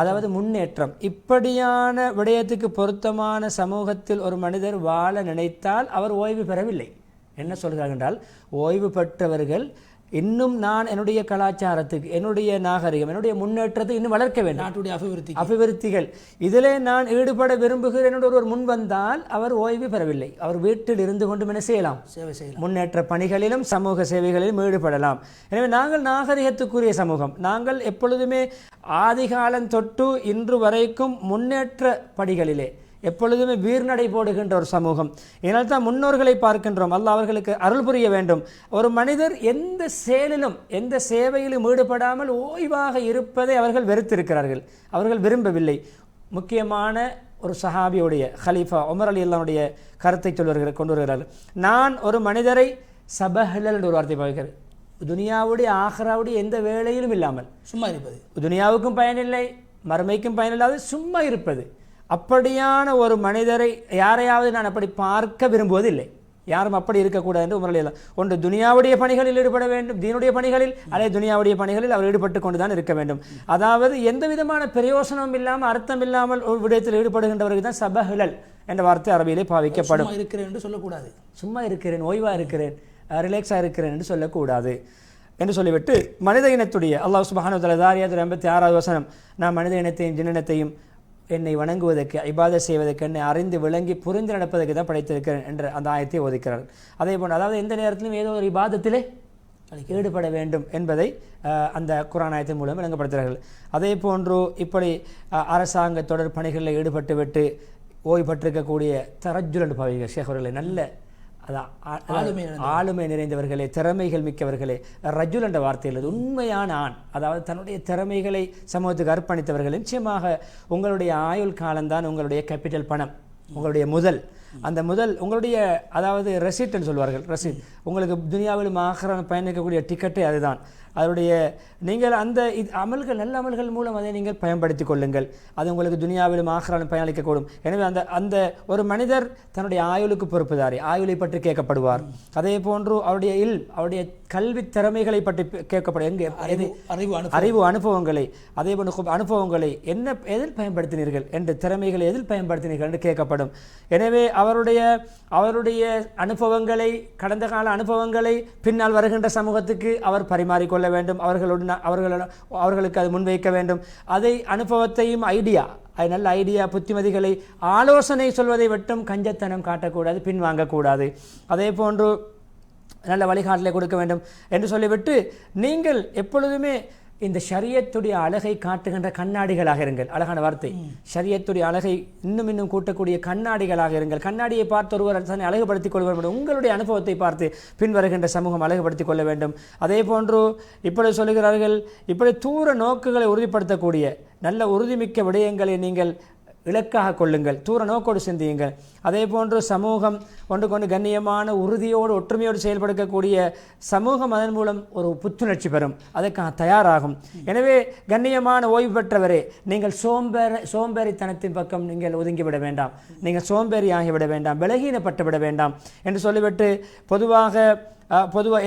அதாவது முன்னேற்றம், இப்படியான விடயத்துக்கு பொருத்தமான சமூகத்தில் ஒரு மனிதர் வாழ நினைத்தால் அவர் ஓய்வு பெறவில்லை. என்ன சொல்கிறார்கள் என்றால், ஓய்வு பெற்றவர்கள் இன்னும் நான் என்னுடைய கலாச்சாரத்துக்கு, என்னுடைய நாகரிகம், என்னுடைய முன்னேற்றத்தை இன்னும் வளர்க்க வேண்டும், நாட்டுடைய அபிவிருத்திகள் இதிலே நான் ஈடுபட விரும்புகிறேன் என்று ஒருவர் முன் வந்தால் அவர் ஓய்வு பெறவில்லை. அவர் வீட்டில் இருந்து கொண்டு என்ன செய்யலாம்? சேவை செய்யலாம். முன்னேற்ற பணிகளிலும் சமூக சேவைகளிலும் ஈடுபடலாம். எனவே நாங்கள் நாகரிகத்துக்குரிய சமூகம். நாங்கள் எப்பொழுதுமே ஆதிகாலம் தொட்டு இன்று வரைக்கும் முன்னேற்ற படிகளிலே எப்பொழுதுமே வீர்நடை போடுகின்ற ஒரு சமூகம். இதனால் தான் முன்னோர்களை பார்க்கின்றோம். அல்லாஹ் அவர்களுக்கு அருள் புரிய வேண்டும். ஒரு மனிதர் எந்த செயலிலும் எந்த சேவையிலும் ஈடுபடாமல் ஓய்வாக இருப்பதை அவர்கள் வெறுத்திருக்கிறார்கள், அவர்கள் விரும்பவில்லை. முக்கியமான ஒரு சஹாபியுடைய ஹலீஃபா உமர் ரலியல்லாஹு அன்ஹுடைய கருத்தை கொண்டு வருகிறார்கள். நான் ஒரு மனிதரை சபஹலல் என்ற ஒரு வார்த்தை பாவிக்கிறேன், துனியாவுடைய ஆஹ்ராவுடைய எந்த வேலையிலும் இல்லாமல் சும்மா இருப்பது, துனியாவுக்கும் பயனில்லை மறுமைக்கும் பயனில்லாது சும்மா இருப்பது, அப்படியான ஒரு மனிதரை யாரையாவது நான் அப்படி பார்க்க விரும்புவதில்லை. யாரும் அப்படி இருக்கக்கூடாது என்று உமர் ஒன்று துனியாவுடைய பணிகளில் ஈடுபட வேண்டும், தீனுடைய பணிகளில் அல்லது துனியாவுடைய பணிகளில் அவர் ஈடுபட்டு கொண்டுதான் இருக்க வேண்டும். அதாவது எந்த விதமான பிரயோசனமும் இல்லாமல் அர்த்தம் இல்லாமல் ஒரு விடயத்தில் ஈடுபடுகின்றவர்கள் தான் சபஹலல் என்ற வார்த்தை அரபியிலே பாவிக்கப்படும். இருக்கிறேன் என்று சொல்லக்கூடாது, சும்மா இருக்கிறேன், ஓய்வாக இருக்கிறேன், ரிலாக்ஸாக இருக்கிறேன் என்று சொல்லக்கூடாது. என்று சொல்லிவிட்டு மனித இனத்துடைய அல்லாஹ் சுப்ஹானஹு வ தஆலா தாரியாத் 86வது வசனம், நான் மனித இனத்தையும் ஜின்னினத்தையும் என்னை வணங்குவதற்கு இபாதத் செய்வதற்கு என்னை அறிந்து விளங்கி புரிந்து நடப்பதற்கு தான் படைத்திருக்கிறேன் என்ற அந்த ஆயத்தை ஒதுக்கிறார். அதே போன்று அதாவது எந்த நேரத்திலும் ஏதோ ஒரு இபாதத்திலே ஈடுபட வேண்டும் என்பதை அந்த குர்ஆன் ஆயத்தின் மூலம் விளங்கப்படுத்துகிறார்கள். அதே போன்று இப்படி அரசாங்க தொடர் பணிகளில் ஈடுபட்டுவிட்டு ஓய்வு பெற்றிருக்கக்கூடிய தரஜுல் என்று பாவிகள் ஷேக் அவர்களை நல்ல ஆளுமை நிறைந்தவர்களே, திறமைகள் மிக்கவர்களே, ரஜுல் என்ற வார்த்தையில் உண்மையான ஆண், அதாவது தன்னுடைய திறமைகளை சமூகத்துக்கு அர்ப்பணித்தவர்கள். நிச்சயமாக உங்களுடைய ஆயுள் காலம்தான் உங்களுடைய கேபிட்டல் பணம், உங்களுடைய முதல். அந்த முதல் உங்களுடைய அதாவது ரெசிப்ட்னு சொல்வார்கள், ரெசிப்ட் உங்களுக்கு துனியாவிலும் ஆகிரம் பயணிக்கக்கூடிய டிக்கெட்டே அதுதான். அதனுடைய நீங்கள் அந்த அமல்கள் நல்ல அமல்கள் மூலம் அதை நீங்கள் பயன்படுத்திக் கொள்ளுங்கள். அது உங்களுக்கு துனியாவிலும் ஆகிராலும் பயனளிக்கக்கூடும். எனவே அந்த ஒரு மனிதர் தன்னுடைய ஆயுளுக்கு பொறுப்புதாரி, ஆயுளை பற்றி கேட்கப்படுவார். அதே போன்று அவருடைய கல்வி திறமைகளை பற்றி கேட்கப்படும். எங்கே அறிவு அனுபவங்களை, அதே போன்று அனுபவங்களை எதில் பயன்படுத்தினீர்கள் என்று, திறமைகளை எதில் பயன்படுத்தினீர்கள் என்று கேட்கப்படும். எனவே அவருடைய அனுபவங்களை, கடந்த கால அனுபவங்களை பின்னால் வருகின்ற சமூகத்துக்கு அவர் பரிமாறிக்கொள்ள வேண்டும். அவர்களுக்கு அது முன்வைக்க வேண்டும். அதை அனுபவத்தையும் நல்ல ஐடியா புத்திமதிகளை ஆலோசனை சொல்வதை விட்டும் கஞ்சத்தனம் காட்டக்கூடாது, பின்வாங்கக்கூடாது. அதே போன்று நல்ல வழிகாட்டலை கொடுக்க வேண்டும் என்று சொல்லிவிட்டு நீங்கள் எப்பொழுதுமே இந்த ஷரியத்துடைய அழகை காட்டுகின்ற கண்ணாடிகளாக இருங்கள். அழகான வார்த்தை, ஷரியத்துடைய அழகை இன்னும் கூட்டக்கூடிய கண்ணாடிகளாக இருங்கள். கண்ணாடியை பார்த்து ஒருவர் தன்னை அழகுபடுத்திக் கொள்ள வேண்டும். உங்களுடைய அனுபவத்தை பார்த்து பின்வருகின்ற சமூகம் அழகுபடுத்திக் கொள்ள வேண்டும். அதே போன்று இப்படி சொல்லுகிறார்கள், இப்படி தூர நோக்குகளை உறுதிப்படுத்தக்கூடிய நல்ல உறுதிமிக்க விடயங்களை நீங்கள் இலக்காக கொள்ளுங்கள், தூர நோக்கோடு சிந்தியுங்கள். அதே போன்று சமூகம் கொண்டு கண்ணியமான உறுதியோடு ஒற்றுமையோடு செயல்படுத்தக்கூடிய சமூகம் அதன் மூலம் ஒரு புத்துணர்ச்சி பெறும், அதற்காக தயாராகும். எனவே கண்ணியமான ஓய்வு பெற்றவரே, நீங்கள் சோம்பேறித்தனத்தின் பக்கம் நீங்கள் ஒதுங்கிவிட வேண்டாம், நீங்கள் சோம்பேறி ஆகிவிட வேண்டாம், பலகீனப்பட்டு விட வேண்டாம் என்று சொல்லிவிட்டு பொதுவாக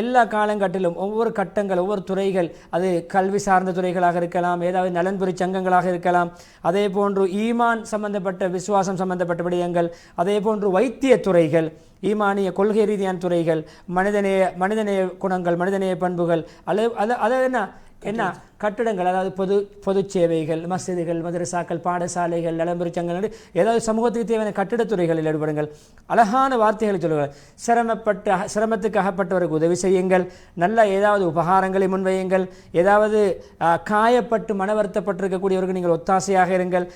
எல்லா காலங்கட்டிலும் ஒவ்வொரு கட்டங்கள், ஒவ்வொரு துறைகள், அது கல்வி சார்ந்த துறைகளாக இருக்கலாம், ஏதாவது நலன்புரி சங்கங்களாக இருக்கலாம், அதே போன்று ஈமான் சம்பந்தப்பட்ட விசுவாசம் சம்பந்தப்பட்ட விடயங்கள், அதே போன்று வைத்திய துறைகள், ஈமானிய கொள்கை ரீதியான துறைகள், மனிதநேய குணங்கள், மனிதநேய பண்புகள், அது என்ன கட்டிடங்கள், அதாவது பொது சேவைகள், மஸ்ஜிதுகள், மதரசாக்கள், பாடசாலைகள், நலம்புரி சங்கங்கள், ஏதாவது சமூகத்துக்கு தேவையான கட்டிடத்துறைகளில் ஈடுபடுங்கள். அழகான வார்த்தைகளை சொல்லுங்கள். சிரமத்துக்கு அகப்பட்டவருக்கு உதவி செய்யுங்கள். நல்ல ஏதாவது உபகாரங்களை முன்வையுங்கள். ஏதாவது காயப்பட்டு மனவருத்தப்பட்டிருக்கக்கூடியவருக்கு நீங்கள் ஒத்தாசையாக இருங்கள்.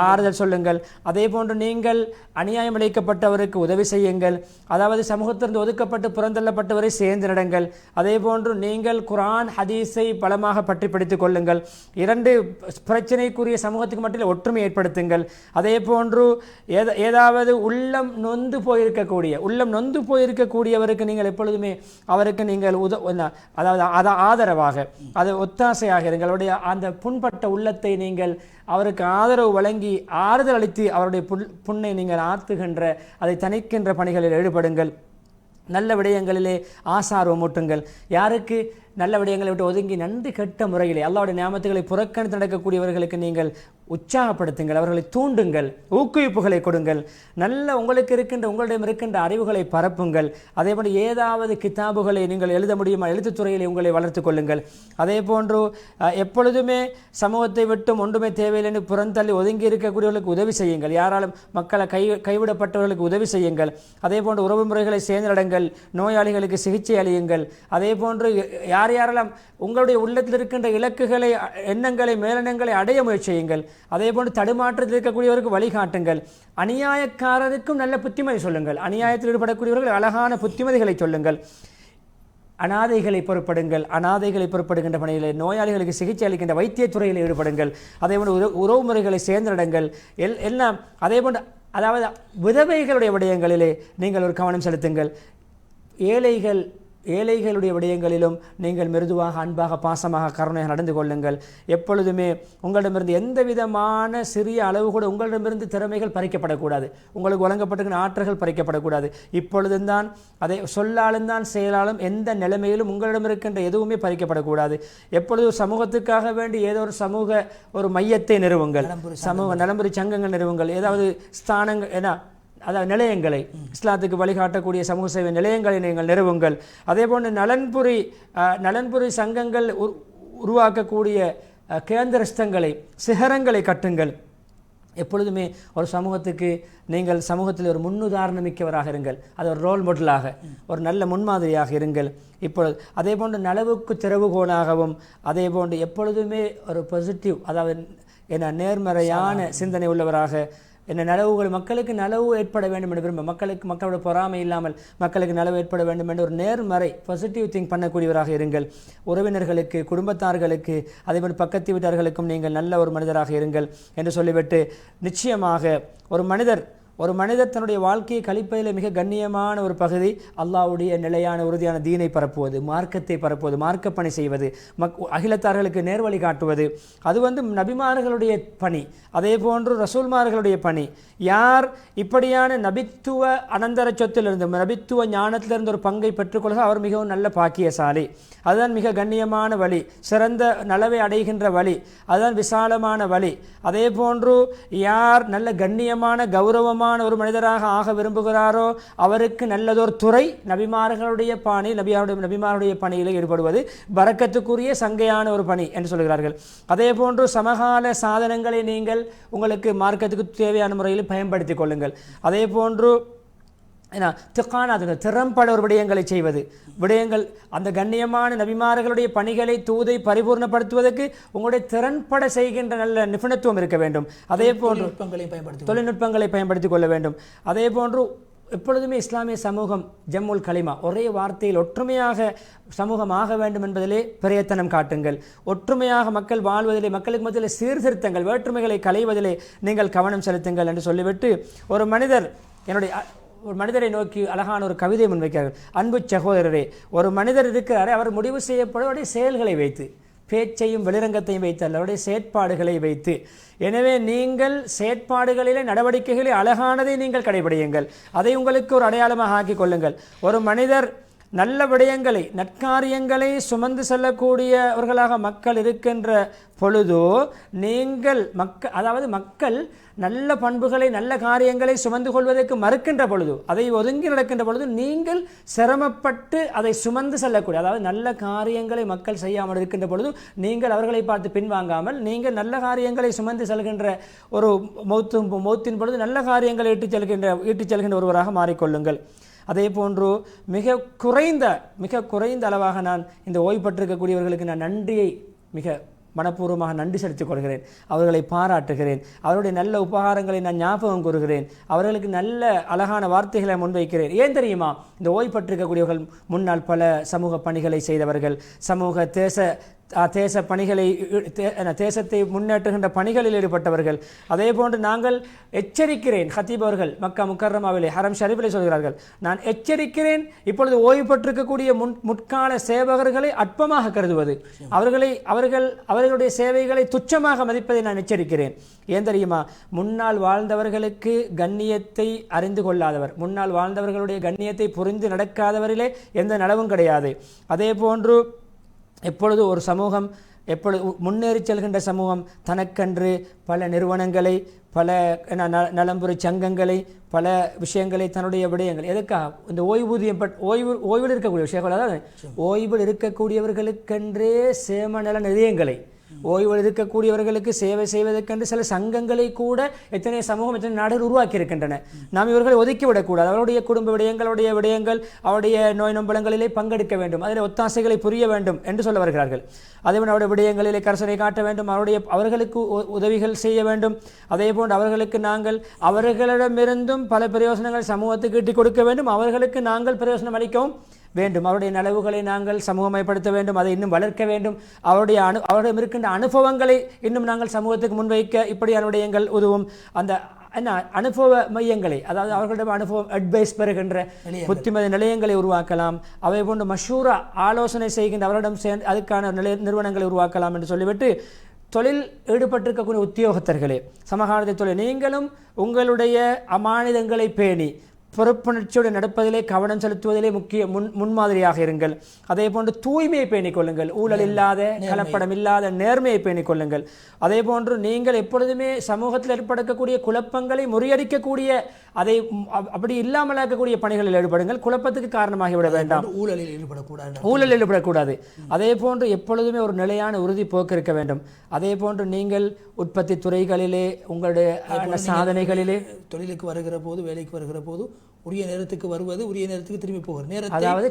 ஆறுதல் சொல்லுங்கள். அதே போன்று நீங்கள் அநியாயம் இழைக்கப்பட்டவருக்கு உதவி செய்யுங்கள். அதாவது சமூகத்திலிருந்து ஒதுக்கப்பட்டு புறந்தள்ளப்பட்டவரை சேர்ந்து நடங்கள். அதே போன்று நீங்கள் குர்ஆன் ஹதீஸை பற்றி படித்துக் கொள்ளுங்கள். 2 பிரச்சனைக்குரிய சமூகத்துக்கு மட்டும் ஒற்றுமை ஏற்படுத்துங்கள். அதே போன்று ஏதாவது உள்ளம் நொந்து போயிருக்கக்கூடியவருக்கு நீங்கள் எப்பொழுதுமே அவருக்கு நீங்கள் அதாவது ஆதரவாக, அது ஒத்தாசையாக இருங்கள். அவருடைய அந்த புண்பட்ட உள்ளத்தை நீங்கள் அவருக்கு ஆதரவு வழங்கி ஆறுதல் அளித்து அவருடைய புண்ணை நீங்கள் ஆற்றுகின்ற, அதை தணிக்கின்ற பணிகளில் ஈடுபடுங்கள். நல்ல விடயங்களிலே ஆசார்வம் ஊட்டுங்கள். யாருக்கு நல்ல விடயங்களை விட்டு ஒதுங்கி நன்றி கெட்ட முறையிலே அல்லாஹ்வுடைய நியாமத்துகளை புறக்கணித்து நடக்கக்கூடியவர்களுக்கு நீங்கள் உற்சாகப்படுத்துங்கள், அவர்களை தூண்டுங்கள், ஊக்குவிப்புகளை கொடுங்கள். நல்ல உங்களிடம் இருக்கின்ற அறிவுகளை பரப்புங்கள். அதே போன்று ஏதாவது கிதாபுகளை நீங்கள் எழுத முடியுமா, எழுத்துத்துறையிலே உங்களை வளர்த்து கொள்ளுங்கள். அதே போன்று எப்பொழுதுமே சமூகத்தை விட்டும் ஒன்றுமே தேவையில்லை புறந்தள்ளி ஒதுங்கி இருக்கக்கூடியவர்களுக்கு உதவி செய்யுங்கள். யாராலும் மக்களை கைவிடப்பட்டவர்களுக்கு உதவி செய்யுங்கள். அதே போன்று உறவு முறைகளை சேர்ந்திடங்கள், நோயாளிகளுக்கு சிகிச்சை அளியுங்கள். அதே போன்று யாரெல்லாம் உங்களுடைய உள்ளத்தில் இருக்கின்ற இலக்குகளை, எண்ணங்களை, மேலெண்ணங்களை அடைய முயற்சி செய்யுங்கள். அதே போன்று தடுமாற்றத்தில் இருக்கக்கூடியவருக்கு வழிகாட்டுங்கள். அநியாயக்காரருக்கும் நல்ல புத்திமதி சொல்லுங்கள். அநியாயத்தில் ஈடுபடக்கூடியவர்கள் அழகான புத்திமதிகளை சொல்லுங்கள். அனாதைகளை பொறுப்படுகின்ற பணியில், நோயாளிகளுக்கு சிகிச்சை அளிக்கின்ற வைத்தியத்துறையில் ஈடுபடுங்கள். அதே போன்று உறவு முறைகளை சேர்ந்திடங்கள் எல்லாம். அதே போன்று அதாவது விதவைகளுடைய விடயங்களிலே நீங்கள் ஒரு கவனம் செலுத்துங்கள். ஏழைகளுடைய விடயங்களிலும் நீங்கள் மிருதுவாக, அன்பாக, பாசமாக, கருணையாக நடந்து கொள்ளுங்கள். எப்பொழுதுமே உங்களிடமிருந்து எந்த விதமான சிறிய அளவு கூட உங்களிடமிருந்து திறமைகள் பறிக்கப்படக்கூடாது, உங்களுக்கு வழங்கப்பட்டிருக்கிற ஆற்றல்கள் பறிக்கப்படக்கூடாது. இப்பொழுதும் தான் அதை சொல்லாலும் தான் செயலாலும் எந்த நிலைமையிலும் உங்களிடம் இருக்கின்ற எதுவுமே பறிக்கப்படக்கூடாது. எப்பொழுது சமூகத்துக்காக வேண்டி ஏதோ ஒரு மையத்தை நிறுவுங்கள், சமூக நலம்புரி சங்கங்கள் நிறுவுங்கள். ஏதாவது ஸ்தானங்கள் அதாவது நிலையங்களை, இஸ்லாத்துக்கு வழிகாட்டக்கூடிய சமூக சேவை நிலையங்களை நீங்கள் நிறுவுங்கள். அதே போன்று நலன்புரி சங்கங்கள் உருவாக்கக்கூடிய கேந்திரஸ்தங்களை, சிகரங்களை கட்டுங்கள். எப்பொழுதுமே ஒரு சமூகத்துக்கு நீங்கள் சமூகத்தில் ஒரு முன்னுதாரணமிக்கவராக இருங்கள். அது ஒரு ரோல் மாடலாக, ஒரு நல்ல முன்மாதிரியாக இருங்கள். இப்பொழுது அதே போன்று நலவுக்கு திறவுகோலாகவும், அதே போன்று எப்பொழுதுமே ஒரு பாசிட்டிவ், அதாவது என்ன நேர்மறையான சிந்தனை உள்ளவராக, என்ன நலவுகள் மக்களுக்கு நலவு ஏற்பட வேண்டும் என்று விரும்ப, மக்களோட பொறாமை இல்லாமல் மக்களுக்கு நலவு ஏற்பட வேண்டும் என்று ஒரு நேர்மறை பாசிட்டிவ் திங்க் பண்ணக்கூடியவராக இருங்கள். உறவினர்களுக்கு, குடும்பத்தார்களுக்கு, அதேபோல் பக்கத்து வீட்டார்களுக்கும் நீங்கள் நல்ல ஒரு மனிதராக இருங்கள் என்று சொல்லிவிட்டு, நிச்சயமாக ஒரு மனிதர் தன்னுடைய வாழ்க்கையை கழிப்பதில் மிக கண்ணியமான ஒரு பகுதி அல்லாஹ்வுடைய நிலையான உறுதியான தீனை பரப்புவது, மார்க்கத்தை பரப்புவது, மார்க்கப்பணி செய்வது, அகிலத்தார்களுக்கு நேர்வழி காட்டுவது. அது நபிமார்களுடைய பணி, அதே போன்று ரசூல்மார்களுடைய பணி. யார் இப்படியான நபித்துவ அனந்தர சொத்திலிருந்து, நபித்துவ ஞானத்திலிருந்து ஒரு பங்கை பெற்றுக்கொள்க, அவர் மிகவும் நல்ல பாக்கியசாலி. அதுதான் மிக கண்ணியமான வழி, சிறந்த நலவை அடைகின்ற வழி, அதுதான் விசாலமான வழி. அதே போன்று யார் நல்ல கண்ணியமான கௌரவமான ஒரு மனிதராக ஆக விரும்புகிறாரோ அவருக்கு நல்லதொரு துறை நபிமார்களுடைய பணி, நபிமாருடைய பணியில் ஈடுபடுவது பரக்கத்துக்குரிய சங்கையான ஒரு பணி என்று சொல்கிறார்கள். அதே போன்று சமகால சாதனங்களை நீங்கள் உங்களுக்கு மார்க்கத்துக்கு தேவையான முறையில் பயன்படுத்திக் கொள்ளுங்கள். அதே போன்று திறம்பட ஒரு விடயங்களை செய்வது, அந்த கண்ணியமான நபிமார்களுடைய பணிகளை, தூதை பரிபூர்ணப்படுத்துவதற்கு உங்களுடைய திறன்பட செய்கின்ற நல்ல நிபுணத்துவம் இருக்க வேண்டும். அதே போன்று தொழில்நுட்பங்களை பயன்படுத்திக் கொள்ள வேண்டும். அதே போன்று எப்பொழுதுமே இஸ்லாமிய சமூகம் ஜம்முல் கலிமா, ஒரே வார்த்தையில் ஒற்றுமையாக சமூகமாக வேண்டும் என்பதிலே பிரயத்தனம் காட்டுங்கள். ஒற்றுமையாக மக்கள் வாழ்வதிலே, மக்களுக்கு மத்தியிலே சீர்திருத்தங்கள், வேற்றுமைகளை களைவதிலே நீங்கள் கவனம் செலுத்துங்கள் என்று சொல்லிவிட்டு, ஒரு மனிதரை நோக்கி அழகான ஒரு கவிதை முன்வைக்கிறார்கள். அன்பு சகோதரரே, ஒரு மனிதர் இருக்கிறாரே, அவர் முடிவு செய்யப்படுவதை செயல்களை வைத்து, பேச்சையும் வெளிரங்கத்தையும் வைத்து அல்ல, அவருடைய செயற்பாடுகளை வைத்து. எனவே நீங்கள் செயற்பாடுகளிலே, நடவடிக்கைகளில் அழகானதை நீங்கள் கடைபிடியுங்கள். அதை உங்களுக்கு ஒரு அடையாளமாக ஆக்கிக் கொள்ளுங்கள். ஒரு மனிதர் நல்ல விடயங்களை, நற்காரியங்களை சுமந்து செல்லக்கூடியவர்களாக மக்கள் இருக்கின்ற பொழுதோ, நீங்கள் மக்கள் நல்ல பண்புகளை, நல்ல காரியங்களை சுமந்து கொள்வதற்கு மறுக்கின்ற பொழுது, அதை ஒதுங்கி நடக்கின்ற பொழுது, நீங்கள் சிரமப்பட்டு அதை சுமந்து செல்லக்கூடிய, அதாவது நல்ல காரியங்களை மக்கள் செய்யாமல் இருக்கின்ற பொழுது நீங்கள் அவர்களை பார்த்து பின்வாங்காமல், நீங்கள் நல்ல காரியங்களை சுமந்து செல்கின்ற ஒரு மௌத்தின் பொழுது நல்ல காரியங்களை ஈட்டுச் செல்கின்ற ஒருவராக மாறிக்கொள்ளுங்கள். அதே போன்று மிக குறைந்த அளவாக நான் இந்த ஓய்வு பெற்றிருக்கக்கூடியவர்களுக்கு நான் நன்றியை மிக மனப்பூர்வமாக நன்றி செலுத்திக் கொள்கிறேன். அவர்களை பாராட்டுகிறேன். அவருடைய நல்ல உபகாரங்களை நான் ஞாபகம் கூறுகிறேன். அவர்களுக்கு நல்ல அழகான வார்த்தைகளை முன்வைக்கிறேன். ஏன் தெரியுமா? இந்த ஓய்வு பெற்றிருக்கக்கூடியவர்கள் முன்னால் பல சமூக பணிகளை செய்தவர்கள், சமூக தேச பணிகளை, தேசத்தை முன்னேற்றுகின்ற பணிகளில் ஈடுபட்டவர்கள். அதே போன்று நாங்கள் எச்சரிக்கிறேன், ஹத்தீப் அவர்கள் மக்கா முக்கர்ரமாவிலே ஹரம் ஷரீஃபிலே சொல்கிறார்கள், நான் எச்சரிக்கிறேன், இப்பொழுது ஓய்வு பெற்றிருக்கக்கூடிய முற்கால சேவகர்களை அற்பமாக கருதுவது, அவர்களுடைய சேவைகளை துச்சமாக மதிப்பதை நான் எச்சரிக்கிறேன். ஏன் தெரியுமா? முன்னால் வாழ்ந்தவர்களுக்கு கண்ணியத்தை அறிந்து கொள்ளாதவர், முன்னால் வாழ்ந்தவர்களுடைய கண்ணியத்தை புரிந்து நடக்காதவரிலே எந்த நலவும் கிடையாது. அதே போன்று எப்பொழுது ஒரு சமூகம் முன்னேறி செல்கின்ற சமூகம் தனக்கென்று பல நிறுவனங்களை, பல நலம்புரி சங்கங்களை, பல விஷயங்களை, தன்னுடைய விடயங்கள், எதற்காக இந்த ஓய்வில் இருக்கக்கூடிய விஷயங்கள், அதாவது ஓய்வில் இருக்கக்கூடியவர்களுக்கென்றே சேம நல நிலையங்களை, ஓய்வில் இருக்கக்கூடியவர்களுக்கு சேவை செய்வதற்கென்று சில சங்கங்களை கூட எத்தனை சமூகம், எத்தனை நாடுகள் உருவாக்கி இருக்கின்றன. நாம் இவர்களை ஒதுக்கிவிடக்கூடாது. அவருடைய குடும்ப விடயங்கள், அவருடைய நோய் நொம்பலங்களிலே பங்கெடுக்க வேண்டும், அதில் ஒத்தாசைகளை புரிய வேண்டும் என்று சொல்ல வருகிறார்கள். அதேபோல் அவருடைய விடயங்களிலே கரிசனை காட்ட வேண்டும், அவர்களுக்கு உதவிகள் செய்ய வேண்டும். அதே போன்று அவர்களுக்கு நாங்கள் அவர்களிடமிருந்தும் பல பிரயோசனங்கள் சமூகத்துக்கு ஈட்டிக் கொடுக்க வேண்டும், அவர்களுக்கு நாங்கள் பிரயோசனம் அளிக்கவும் வேண்டும். அவருடைய நலவுகளை நாங்கள் சமூகமயப்படுத்த வேண்டும், அதை இன்னும் வளர்க்க வேண்டும். அவரிடம் இருக்கின்ற அனுபவங்களை இன்னும் நாங்கள் சமூகத்துக்கு முன்வைக்க இப்படியான விடயங்கள் உதவும். அந்த அனுபவ மையங்களை, அதாவது அவர்களிடம் அனுபவம் அட்வைஸ் பெறுகின்ற புத்திமதி நிலையங்களை உருவாக்கலாம். அவை போன்று மஷூரா ஆலோசனை செய்கின்ற அவரிடம் சேர்ந்து அதுக்கான நிறுவனங்களை உருவாக்கலாம் என்று சொல்லிவிட்டு, தொழில் ஈடுபட்டிருக்கக்கூடிய உத்தியோகத்தர்களே, சமகாலத்தை தொழில், நீங்களும் உங்களுடைய அமானிதங்களை பேணி பொறுப்புணர்ச்சியோடு நடப்பதிலே கவனம் செலுத்துவதிலே முக்கிய முன்மாதிரியாக இருங்கள். அதே போன்று தூய்மையை பேணிக் கொள்ளுங்கள். ஊழல் இல்லாத, கலப்படம் இல்லாத நேர்மையை பேணிக் கொள்ளுங்கள். அதே போன்று நீங்கள் எப்பொழுதுமே சமூகத்தில் ஏற்படக்கூடிய குழப்பங்களை முறியடிக்கக்கூடிய, அதை அப்படி இல்லாமலாக்கக்கூடிய பணிகளில் ஈடுபடுங்கள். குழப்பத்துக்கு காரணமாகிவிட வேண்டாம், ஊழலில் ஈடுபடக்கூடாது. அதே போன்று எப்பொழுதுமே ஒரு நிலையான உறுதி போக்கு இருக்க வேண்டும். அதே போன்று நீங்கள் உற்பத்தி துறைகளிலே, உங்களுடைய சாதனைகளிலே, தொழிலுக்கு வருகிற போது, வேலைக்கு வருகிற போது உரிய நேரத்துக்கு வருவது, உரிய நேரத்துக்கு திரும்பி போகிறது. அதாவது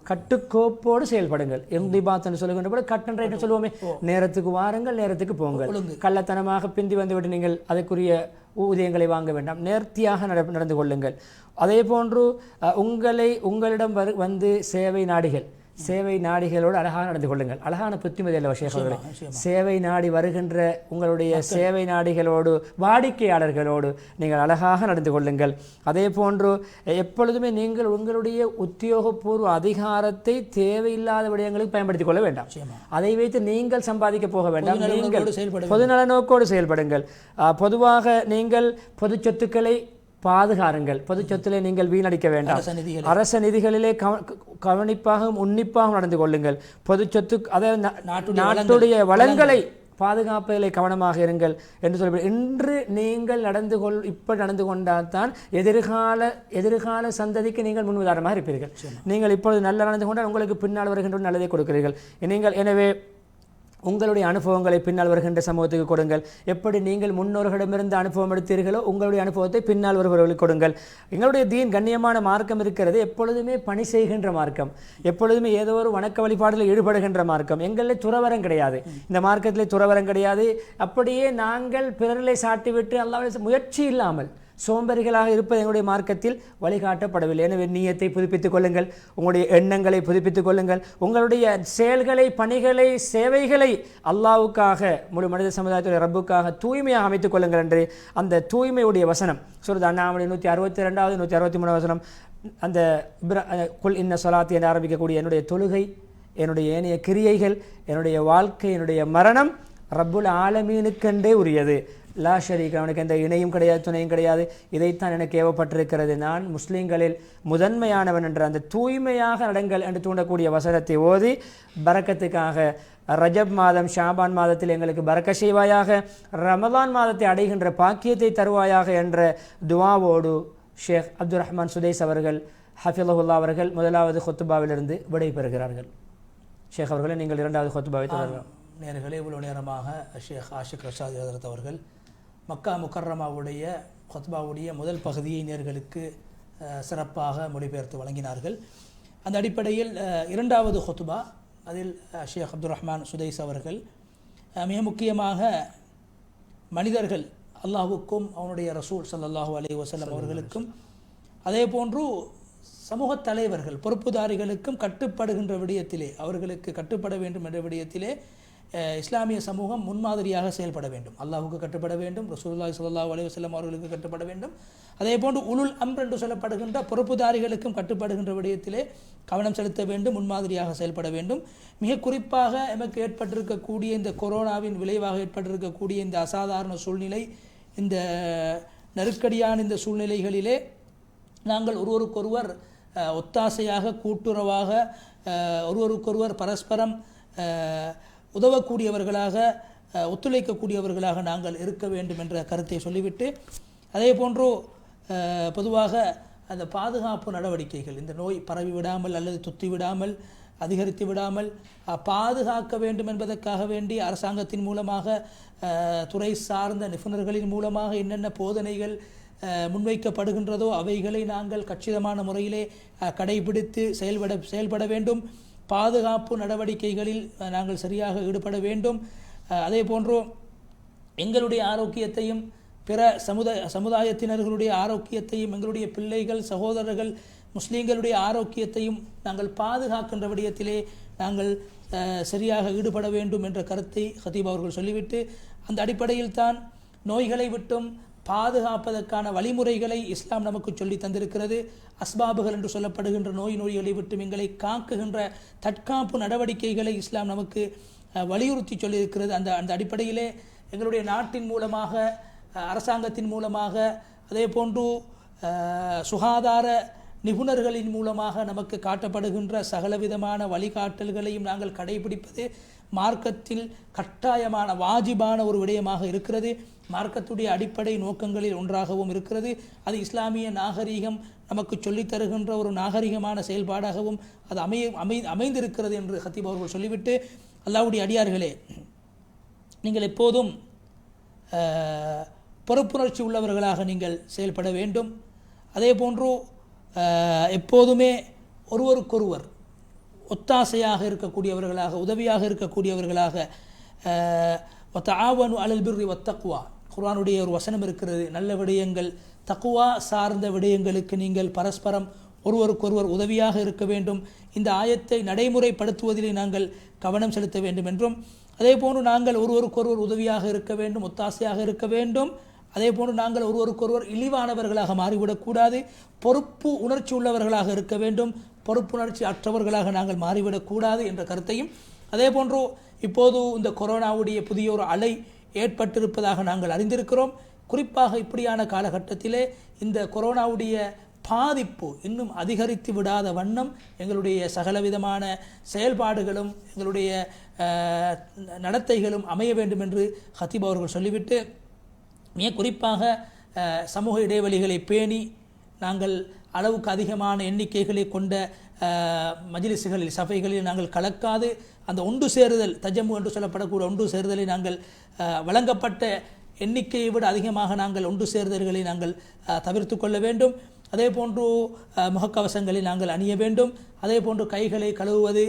கட்டுக்கோப்போடு செயல்படுங்கள். எந்திபாத்னு சொல்லுகின்ற போது கட்டன் ரைட்னு சொல்லுவோமே, நேரத்துக்கு வாருங்கள், நேரத்துக்கு போங்கள். கள்ளத்தனமாக பிந்தி வந்துவிட்டு நீங்கள் அதற்குரிய ஊதியங்களை வாங்க வேண்டாம். நேர்த்தியாக நடந்து கொள்ளுங்கள். அதே போன்று உங்களிடம் வந்து சேவை நாடிகளோடு அழகாக நடந்து கொள்ளுங்கள். அழகான புத்திமதி அல்ல ஷேக் அவர்களே. சேவை நாடி வருகின்ற உங்களுடைய சேவை நாடிகளோடு, வாடிக்கையாளர்களோடு நீங்கள் அழகாக நடந்து கொள்ளுங்கள். அதே போன்று எப்பொழுதுமே நீங்கள் உங்களுடைய உத்தியோகபூர்வ அதிகாரத்தை தேவையில்லாத விடயங்களுக்கு பயன்படுத்திக் கொள்ள வேண்டாம். அதை வைத்து நீங்கள் சம்பாதிக்க போக வேண்டாம். நீங்கள் பொதுநல நோக்கோடு செயல்படுங்கள். பொதுவாக நீங்கள் பொது சொத்துக்களை பாதுகாருங்கள். பொது சொத்திலே நீங்கள் வீணடிக்க வேண்டாம். அரச நிதிகளிலே கவனிப்பாகவும் உன்னிப்பாகவும் நடந்து கொள்ளுங்கள். பொது சொத்து, அதாவது நாட்டுடைய வளங்களை பாதுகாப்பதிலே கவனமாக இருங்கள் என்று சொல்லி, இன்று நீங்கள் இப்படி நடந்து கொண்டால்தான் எதிர்கால சந்ததிக்கு நீங்கள் முன்னுதாரணமாக இருப்பீர்கள். நீங்கள் இப்பொழுது நல்ல நடந்து கொண்டால் உங்களுக்கு பின்னால் வருகின்ற நல்லதை கொடுக்கிறீர்கள். எனவே உங்களுடைய அனுபவங்களை பின்னால் வருகின்ற சமூகத்துக்கு கொடுங்கள். எப்படி நீங்கள் முன்னோர்களிடமிருந்து அனுபவம் எடுத்தீர்களோ உங்களுடைய அனுபவத்தை பின்னால் வருபவர்களுக்கு கொடுங்கள். எங்களுடைய தீன் கண்ணியமான மார்க்கம் இருக்கிறது. எப்பொழுதுமே பணி செய்கின்ற மார்க்கம், எப்பொழுதுமே ஏதோ ஒரு வணக்க வழிபாடுகளில் ஈடுபடுகின்ற மார்க்கம். எங்களில் துறவரம் கிடையாது, இந்த மார்க்கத்திலே துறவரம் கிடையாது. அப்படியே நாங்கள் பிறரை சாட்டிவிட்டு அல்லாஹ்வுடைய முயற்சி இல்லாமல் சோம்பேறிகளாக இருப்பது எங்களுடைய மார்க்கத்தில் வழிகாட்டப்படவில்லை. எனவே நீயத்தை புதுப்பித்துக் கொள்ளுங்கள், உங்களுடைய எண்ணங்களை புதுப்பித்துக் கொள்ளுங்கள், உங்களுடைய செயல்களை, பணிகளை, சேவைகளை அல்லாஹ்வுக்காக, முழு மனித சமுதாயத்துடைய ரப்புக்காக தூய்மையாக அமைத்துக் கொள்ளுங்கள் என்று அந்த தூய்மையுடைய வசனம் சூரத் அன்ஆம் 162 163 வசனம், அந்த குல் இன்ன ஸலாத்தி என்று ஆரம்பிக்கக்கூடிய என்னுடைய தொழுகை, என்னுடைய ஏனைய கிரியைகள், என்னுடைய வாழ்க்கை, என்னுடைய மரணம் ரப்புல் ஆலமீனுக்கென்றே உரியது. லா ஷரீக், அவனுக்கு எந்த இணையும் கிடையாது, துணையும் கிடையாது. இதைத்தான் எனக்கு ஏவப்பட்டிருக்கிறது. நான் முஸ்லீம்களில் முதன்மையானவன் என்ற அந்த தூய்மையாக நடங்கள் என்று தூண்டக்கூடிய வசனத்தை ஓதி பரக்கத்துக்காக ரஜப் மாதம், ஷாபான் மாதத்தில் எங்களுக்கு பரக்க செய்வாயாக, ரமலான் மாதத்தை அடைகின்ற பாக்கியத்தை தருவாயாக என்ற துவாவோடு ஷேக் அப்துல் ரஹ்மான் சுதைஸ் அவர்கள் ஹஃபிலஹுல்லா அவர்கள் முதலாவது ஹுத்துபாவிலிருந்து விடைபெறுகிறார்கள். ஷேக் அவர்களை நீங்கள் இரண்டாவது ஹுத்துபாவை தொடரலாம். நேர்களே, இவ்வளவு நேரமாக ஷேக் ஆஷிக் ரஷாதி ஹதரத் அவர்கள் மக்கா முக்கர்ரமாவுடைய ஹுத்பாவுடைய முதல் பகுதியை நேர்களுக்கு சிறப்பாக மொழிபெயர்த்து வழங்கினார்கள். அந்த அடிப்படையில் இரண்டாவது ஹுத்பா, அதில் ஷேக் அப்துல் ரஹ்மான் சுதைஸ் அவர்கள் மிக முக்கியமாக மனிதர்கள் அல்லாஹ்வுக்கும் அவனுடைய ரசூல் ஸல்லல்லாஹு அலைஹி வஸல்லம் அவர்களுக்கும், அதே போன்று சமூக தலைவர்கள் பொறுப்புதாரிகளுக்கும் கட்டுப்படுகின்ற விடயத்திலே, அவர்களுக்கு கட்டுப்பட வேண்டும் என்ற விடயத்திலே இஸ்லாமிய சமூகம் முன்மாதிரியாக செயல்பட வேண்டும். அல்லாஹ்வுக்கு கட்டுப்பட வேண்டும், ரசூலுல்லாஹி ஸல்லல்லாஹு அலைஹி வஸல்லம் அவர்களுக்கு கட்டுப்பட வேண்டும். அதே போன்று உலுல் அம்ர் என்று சொல்லப்படுகின்ற பொறுப்புதாரிகளுக்கும் கட்டுப்படுகின்ற விடயத்திலே கவனம் செலுத்த வேண்டும், முன்மாதிரியாக செயல்பட வேண்டும். மிக குறிப்பாக எமக்கு ஏற்பட்டிருக்கக்கூடிய இந்த கொரோனாவின் விளைவாக ஏற்பட்டிருக்கக்கூடிய இந்த அசாதாரண சூழ்நிலை, இந்த நெருக்கடியான இந்த சூழ்நிலைகளிலே நாங்கள் ஒருவருக்கொருவர் ஒத்தாசையாக, கூட்டுறவாக, ஒருவருக்கொருவர் பரஸ்பரம் உதவக்கூடியவர்களாக, ஒத்துழைக்கக்கூடியவர்களாக நாங்கள் இருக்க வேண்டும் என்ற கருத்தை சொல்லிவிட்டு, அதே போன்று பொதுவாக அந்த பாதுகாப்பு நடவடிக்கைகள், இந்த நோய் பரவி விடாமல் அல்லது துத்தி விடாமல், அதிகரித்து விடாமல் பாதுகாக்க வேண்டும் என்பதற்காக வேண்டி அரசாங்கத்தின் மூலமாக, துறை சார்ந்த நிபுணர்களின் மூலமாக என்னென்ன போதனைகள் முன்வைக்கப்படுகின்றதோ அவைகளை நாங்கள் கச்சிதமான முறையிலே கடைபிடித்து செயல்பட வேண்டும். பாதுகாப்பு நடவடிக்கைகளில் நாங்கள் சரியாக ஈடுபட வேண்டும். அதே போன்று எங்களுடைய ஆரோக்கியத்தையும், பிற சமுதாயத்தினர்களுடைய ஆரோக்கியத்தையும், எங்களுடைய பிள்ளைகள், சகோதரர்கள், முஸ்லீம்களுடைய ஆரோக்கியத்தையும் நாங்கள் பாதுகாக்கின்ற விடயத்திலே நாங்கள் சரியாக ஈடுபட வேண்டும் என்ற கருத்தை ஹதீப் அவர்கள் சொல்லிவிட்டு, அந்த அடிப்படையில் தான் நோய்களை விட்டும் பாதுகாப்பதற்கான வழிமுறைகளை இஸ்லாம் நமக்கு சொல்லி தந்திருக்கிறது. அஸ்பாபுகள் என்று சொல்லப்படுகின்ற நோய்களை விட்டும் எங்களை காக்குகின்ற தற்காப்பு நடவடிக்கைகளை இஸ்லாம் நமக்கு வலியுறுத்தி சொல்லியிருக்கிறது. அந்த அடிப்படையிலே எங்களுடைய நாட்டின் மூலமாக, அரசாங்கத்தின் மூலமாக, அதே போன்று சுகாதார நிபுணர்களின் மூலமாக நமக்கு காட்டப்படுகின்ற சகலவிதமான வழிகாட்டல்களையும் நாங்கள் கடைபிடிப்பது மார்க்கத்தில் கட்டாயமான வாஜிபான ஒரு விடயமாக இருக்கிறது. மார்க்கத்துடைய அடிப்படை நோக்கங்களில் ஒன்றாகவும் இருக்கிறது. அது இஸ்லாமிய நாகரீகம் நமக்கு சொல்லித் தருகின்ற ஒரு நாகரிகமான செயல்பாடாகவும் அது அமைந்திருக்கிறது என்று ஹத்தீப் அவர்கள் சொல்லிவிட்டு, அல்லாஹ்வுடைய அடியார்களே, நீங்கள் எப்போதும் பொறுப்புணர்ச்சி உள்ளவர்களாக நீங்கள் செயல்பட வேண்டும். அதே போன்று எப்போதுமே ஒருவருக்கொருவர் ஒத்தாசையாக இருக்கக்கூடியவர்களாக, உதவியாக இருக்கக்கூடியவர்களாக, வதஆவனு அலல் பிர்ரி வத்தக்வா, குர்ஆனுடைய ஒரு வசனம் இருக்கிறது. நல்ல விடயங்கள், தக்வா சார்ந்த விடயங்களுக்கு நீங்கள் பரஸ்பரம் ஒருவருக்கொருவர் உதவியாக இருக்க வேண்டும். இந்த ஆயத்தை நடைமுறைப்படுத்துவதிலே நாங்கள் கவனம் செலுத்த வேண்டும் என்றும், அதே போன்று நாங்கள் ஒருவருக்கொருவர் உதவியாக இருக்க வேண்டும், ஒத்தாசையாக இருக்க வேண்டும். அதே போன்று நாங்கள் ஒருவருக்கொருவர் இழிவானவர்களாக மாறிவிடக்கூடாது. பொறுப்பு உணர்ச்சி உள்ளவர்களாக இருக்க வேண்டும், பொறுப்புணர்ச்சி அற்றவர்களாக நாங்கள் மாறிவிடக்கூடாது என்ற கருத்தையும், அதே போன்று இப்போது இந்த கொரோனாவுடைய புதிய ஒரு அலை ஏற்பட்டிருப்பதாக நாங்கள் அறிந்திருக்கிறோம். குறிப்பாக இப்படியான காலகட்டத்திலே இந்த கொரோனாவுடைய பாதிப்பு இன்னும் அதிகரித்து விடாத வண்ணம் எங்களுடைய சகலவிதமான செயல்பாடுகளும் எங்களுடைய நடத்தைகளும் அமைய வேண்டும் என்று ஹத்தீப் அவர்கள் சொல்லிவிட்டு, மிக குறிப்பாக சமூக இடைவெளிகளை பேணி நாங்கள் அளவுக்கு அதிகமான எண்ணிக்கைகளை கொண்ட மஜ்லிஸ்களில், சபைகளில் நாங்கள் கலக்காது அந்த ஒன்று சேருதல், தஜம்மு என்று சொல்லப்படக்கூடிய ஒன்று சேருதலை நாங்கள் வழங்கப்பட்ட எண்ணிக்கையை விட அதிகமாக நாங்கள் ஒன்று சேருதல்களை நாங்கள் தவிர்த்து கொள்ள வேண்டும். அதே போன்று முகக்கவசங்களை நாங்கள் அணிய வேண்டும். அதே போன்று கைகளை கழுவுவது,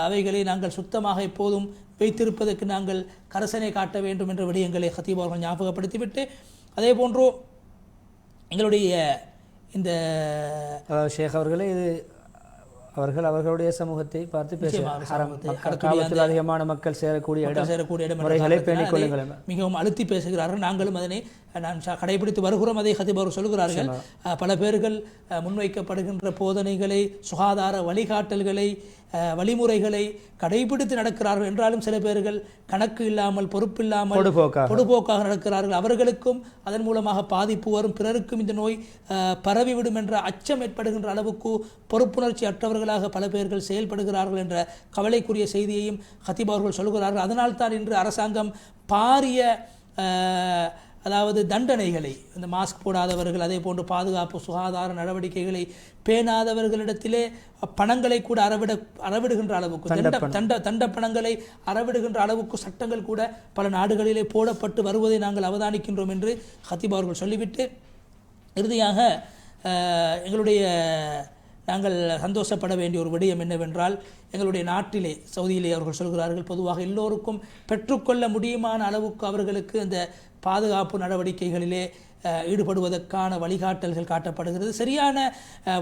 அவைகளை நாங்கள் சுத்தமாக எப்போதும் வைத்திருப்பதற்கு நாங்கள் கரசனை காட்ட வேண்டும் என்ற விடயங்களை ஹத்தீப் அவர்கள் ஞாபகப்படுத்திவிட்டு, அதே போன்று எங்களுடைய இந்த ஷேக் அவர்களே, இது அவர்களுடைய சமூகத்தை பார்த்து பேசுகிறார்கள். அதிகமான மக்கள் சேரக்கூடிய இடம் மிகவும் அழுத்தி பேசுகிறார்கள். நாங்களும் அதனை கடைபிடித்து வருகிறோம். அதை ஹத்தீப் அவர்கள் சொல்கிறார்கள், பல பேர்கள் முன்வைக்கப்படுகின்ற போதனைகளை, சுகாதார வழிகாட்டல்களை, வழிமுறைகளை கடைபிடித்து நடக்கிறார்கள் என்றாலும் சில பேர்கள் கணக்கு இல்லாமல், பொறுப்பில்லாமல், பொடுபோக்காக நடக்கிறார்கள். அவர்களுக்கும் அதன் மூலமாக பாதிப்பு வரும், பிறருக்கும் இந்த நோய் பரவிவிடும் என்ற அச்சம் ஏற்படுகின்ற அளவுக்கு பொறுப்புணர்ச்சி அற்றவர்களாக பல பேர்கள் செயல்படுகிறார்கள் என்ற கவலைக்குரிய செய்தியையும் ஹத்தீப் அவர்கள் சொல்கிறார்கள். அதனால்தான் இன்று அரசாங்கம் பாரிய அதாவது தண்டனைகளை, இந்த மாஸ்க் போடாதவர்கள், அதே போன்று பாதுகாப்பு சுகாதார நடவடிக்கைகளை பேணாதவர்களிடத்திலே பணங்களை கூட அறவிடுகின்ற அளவுக்கு, தண்ட பணங்களை அறவிடுகின்ற அளவுக்கு சட்டங்கள் கூட பல நாடுகளிலே போடப்பட்டு வருவதை நாங்கள் அவதானிக்கின்றோம் என்று ஹத்தீப் அவர்கள் சொல்லிவிட்டு, இறுதியாக எங்களுடைய நாங்கள் சந்தோஷப்பட வேண்டிய ஒரு விடயம் என்னவென்றால், எங்களுடைய நாட்டிலே, சவுதியிலே அவர்கள் சொல்கிறார்கள், பொதுவாக எல்லோருக்கும் பெற்றுக்கொள்ள முடியுமான அளவுக்கு அவர்களுக்கு அந்த பாதுகாப்பு நடவடிக்கைகளிலே ஈடுபடுவதற்கான வழிகாட்டல்கள் காட்டப்படுகிறது. சரியான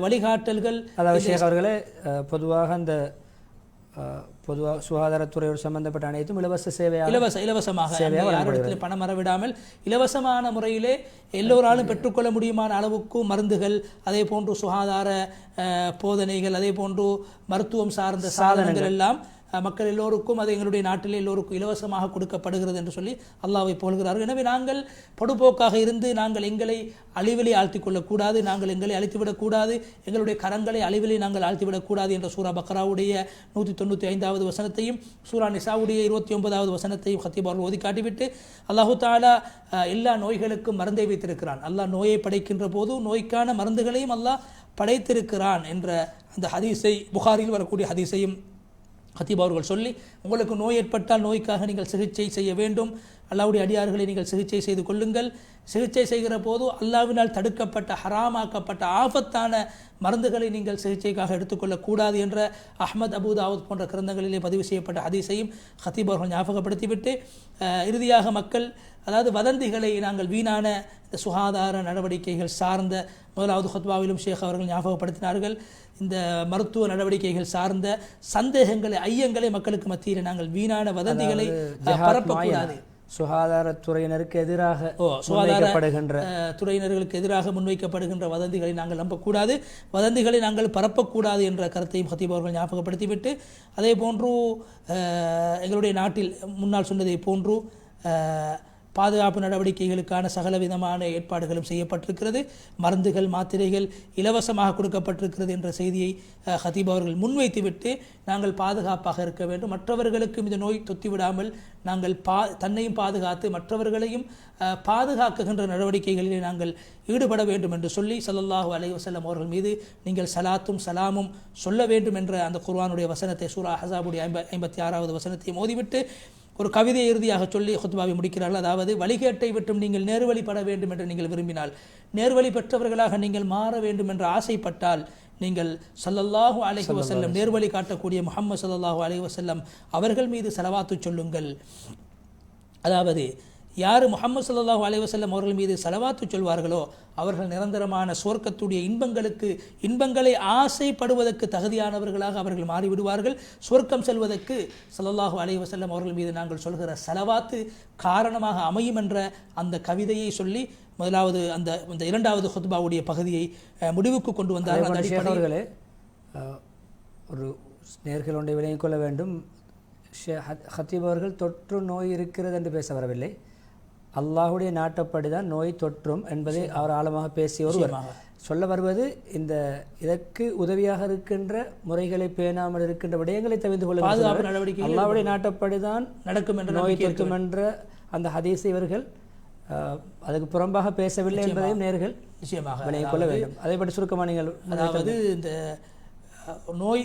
வழிகாட்டல்கள், அதாவது அவர்களே, பொதுவாக சுகாதாரத்துறையோடு சம்பந்தப்பட்ட அனைத்தும் இலவச இலவசமாக யாரிடத்தில் பணம் மறவிடாமல் இலவசமான முறையிலே எல்லோராலும் பெற்றுக்கொள்ள முடியுமான அளவுக்கு மருந்துகள், அதே போன்று சுகாதார போதனைகள், அதே போன்று மருத்துவம் சார்ந்த சாதனங்கள் எல்லாம் மக்கள் எல்லோருக்கும், அது எங்களுடைய நாட்டில் எல்லோருக்கும் இலவசமாக கொடுக்கப்படுகிறது என்று சொல்லி அல்லாஹ்வை புகழ்கிறார்கள். எனவே நாங்கள் பொடுபோக்காக இருந்து நாங்கள் எங்களை அழிவிலே ஆழ்த்திக் கொள்ளக்கூடாது, நாங்கள் எங்களை அழித்துவிடக்கூடாது, எங்களுடைய கரங்களை அழிவிலே நாங்கள் ஆழ்த்திவிடக்கூடாது என்ற சூரா பக்ராவுடைய 195வது வசனத்தையும் சூரா நிசாவுடைய 29வது வசனத்தையும் ஹத்தீப் அவர்கள் ஓதி காட்டிவிட்டு, அல்லாஹு தஆலா எல்லா நோய்களுக்கும் மருந்தை வைத்திருக்கிறான். அல்லாஹ் நோயை படைக்கின்ற போது நோய்க்கான மருந்துகளையும் அல்லாஹ் படைத்திருக்கிறான் என்ற அந்த ஹதீஸை, புகாரில் வரக்கூடிய ஹதீஸையும் ஹத்தீப் அவர்கள் சொல்லி, உங்களுக்கு நோய் ஏற்பட்டால் நோய்க்காக நீங்கள் சிகிச்சை செய்ய வேண்டும். அல்லாஹ்வுடைய அடியார்களை நீங்கள் சிகிச்சை செய்து கொள்ளுங்கள். சிகிச்சை செய்கிற போது அல்லாஹ்வினால் தடுக்கப்பட்ட, ஹராமாக்கப்பட்ட, ஆபத்தான மருந்துகளை நீங்கள் சிகிச்சைக்காக எடுத்துக்கொள்ளக்கூடாது என்ற அஹ்மத், அபூ தாவூத் போன்ற கிரந்தங்களிலே பதிவு செய்யப்பட்ட ஹதீஸையும் ஹத்தீப் அவர்கள் ஞாபகப்படுத்திவிட்டு, இறுதியாக மக்கள், அதாவது வதந்திகளை, நாங்கள் வீணான இந்த சுகாதார நடவடிக்கைகள் சார்ந்த, முதலாவது ஹுத்பாவிலும் ஷேக் அவர்கள் ஞாபகப்படுத்தினார்கள், இந்த மருத்துவ நடவடிக்கைகள் சார்ந்த சந்தேகங்களை, ஐயங்களை மக்களுக்கு மத்தியில் நாங்கள் வீணான வதந்திகளை பரப்பக்கூடாது. சுகாதாரத்துறையினருக்கு எதிராக துறையினர்களுக்கு எதிராக முன்வைக்கப்படுகின்ற வதந்திகளை நாங்கள் நம்பக்கூடாது, வதந்திகளை நாங்கள் பரப்பக்கூடாது என்ற கருத்தையும் ஹத்தீப் அவர்கள் ஞாபகப்படுத்திவிட்டு, அதே போன்று எங்களுடைய நாட்டில் முன்னால் சொன்னதை போன்று பாதுகாப்பு நடவடிக்கைகளுக்கான சகல விதமான ஏற்பாடுகளும் செய்யப்பட்டிருக்கிறது. மருந்துகள் மாத்திரைகள் இலவசமாக கொடுக்கப்பட்டிருக்கிறது என்ற செய்தியை ஹதீப் அவர்கள் முன்வைத்துவிட்டு நாங்கள் பாதுகாப்பாக இருக்க வேண்டும், மற்றவர்களுக்கும் இந்த நோய் தொத்திவிடாமல் நாங்கள் தன்னையும் பாதுகாத்து மற்றவர்களையும் பாதுகாக்குகின்ற நடவடிக்கைகளிலே நாங்கள் ஈடுபட வேண்டும் என்று சொல்லி ஸல்லல்லாஹு அலைஹி வஸல்லம் அவர்கள் மீது நீங்கள் சலாத்தும் சலாமும் சொல்ல வேண்டும் என்ற அந்த குர்ஆனுடைய வசனத்தை சூரா அஹ்ஸாபுடைய 56வது வசனத்தை மோதிவிட்டு ஒரு கவிதையை இறுதியாக சொல்லி ஹுத்பாவை முடிக்கிறார்கள். அதாவது, வழிகேட்டை விட்டும் நீங்கள் நேர்வழிப்பட வேண்டும் என்று நீங்கள் விரும்பினால், நேர்வழி பெற்றவர்களாக நீங்கள் மாற வேண்டும் என்று ஆசைப்பட்டால், நீங்கள் ஸல்லல்லாஹு அலைஹி வஸல்லம் நேர்வழி காட்டக்கூடிய முஹம்மது ஸல்லல்லாஹு அலைஹி வஸல்லம் அவர்கள் மீது ஸலவாத்து சொல்லுங்கள். அதாவது, யார் முஹம்மது ஸல்லல்லாஹு அலைஹி வஸல்லம் அவர்கள் மீது ஸலவாத்து சொல்வார்களோ அவர்கள் நிரந்தரமான சுவர்க்கத்துடைய இன்பங்களை ஆசைப்படுவதற்கு தகுதியானவர்களாக அவர்கள் மாறிவிடுவார்கள். சுவர்க்கம் செல்வதற்கு ஸல்லல்லாஹு அலைஹி வஸல்லம் அவர்கள் மீது நாங்கள் சொல்கிற ஸலவாத்து காரணமாக அமையும் என்ற அந்த கவிதையை சொல்லி முதலாவது அந்த இரண்டாவது ஹுத்பாவுடைய பகுதியை முடிவுக்கு கொண்டு வந்தார்கள். ஒரு நேர்கள் ஒன்றை விளங்கிக் கொள்ள வேண்டும். ஹத்தீப் அவர்கள் தொற்று நோய் இருக்கிறது என்று பேச வரவில்லை, அல்லாஹுடைய நாட்டப்படிதான் நோய் தொற்றும் என்பதை அவர் ஆழமாக பேசிய ஒருவர். சொல்ல வருவது, இதற்கு உதவியாக இருக்கின்ற முறைகளை பேணாமல் இருக்கின்ற விடயங்களை தவிர்த்து கொள்ள அல்லாஹுடைய நாட்டப்படிதான் நடக்கும் என்ற நோய் தொற்றும் என்ற அந்த ஹதீஸை இவர்கள் அதுக்கு புறம்பாக பேசவில்லை என்பதையும் நேர்கள் நிச்சயமாக விளங்கிக் கொள்ள வேண்டும். அதைப்பற்றி சுருக்கமாக நீங்கள், அதாவது இந்த நோய்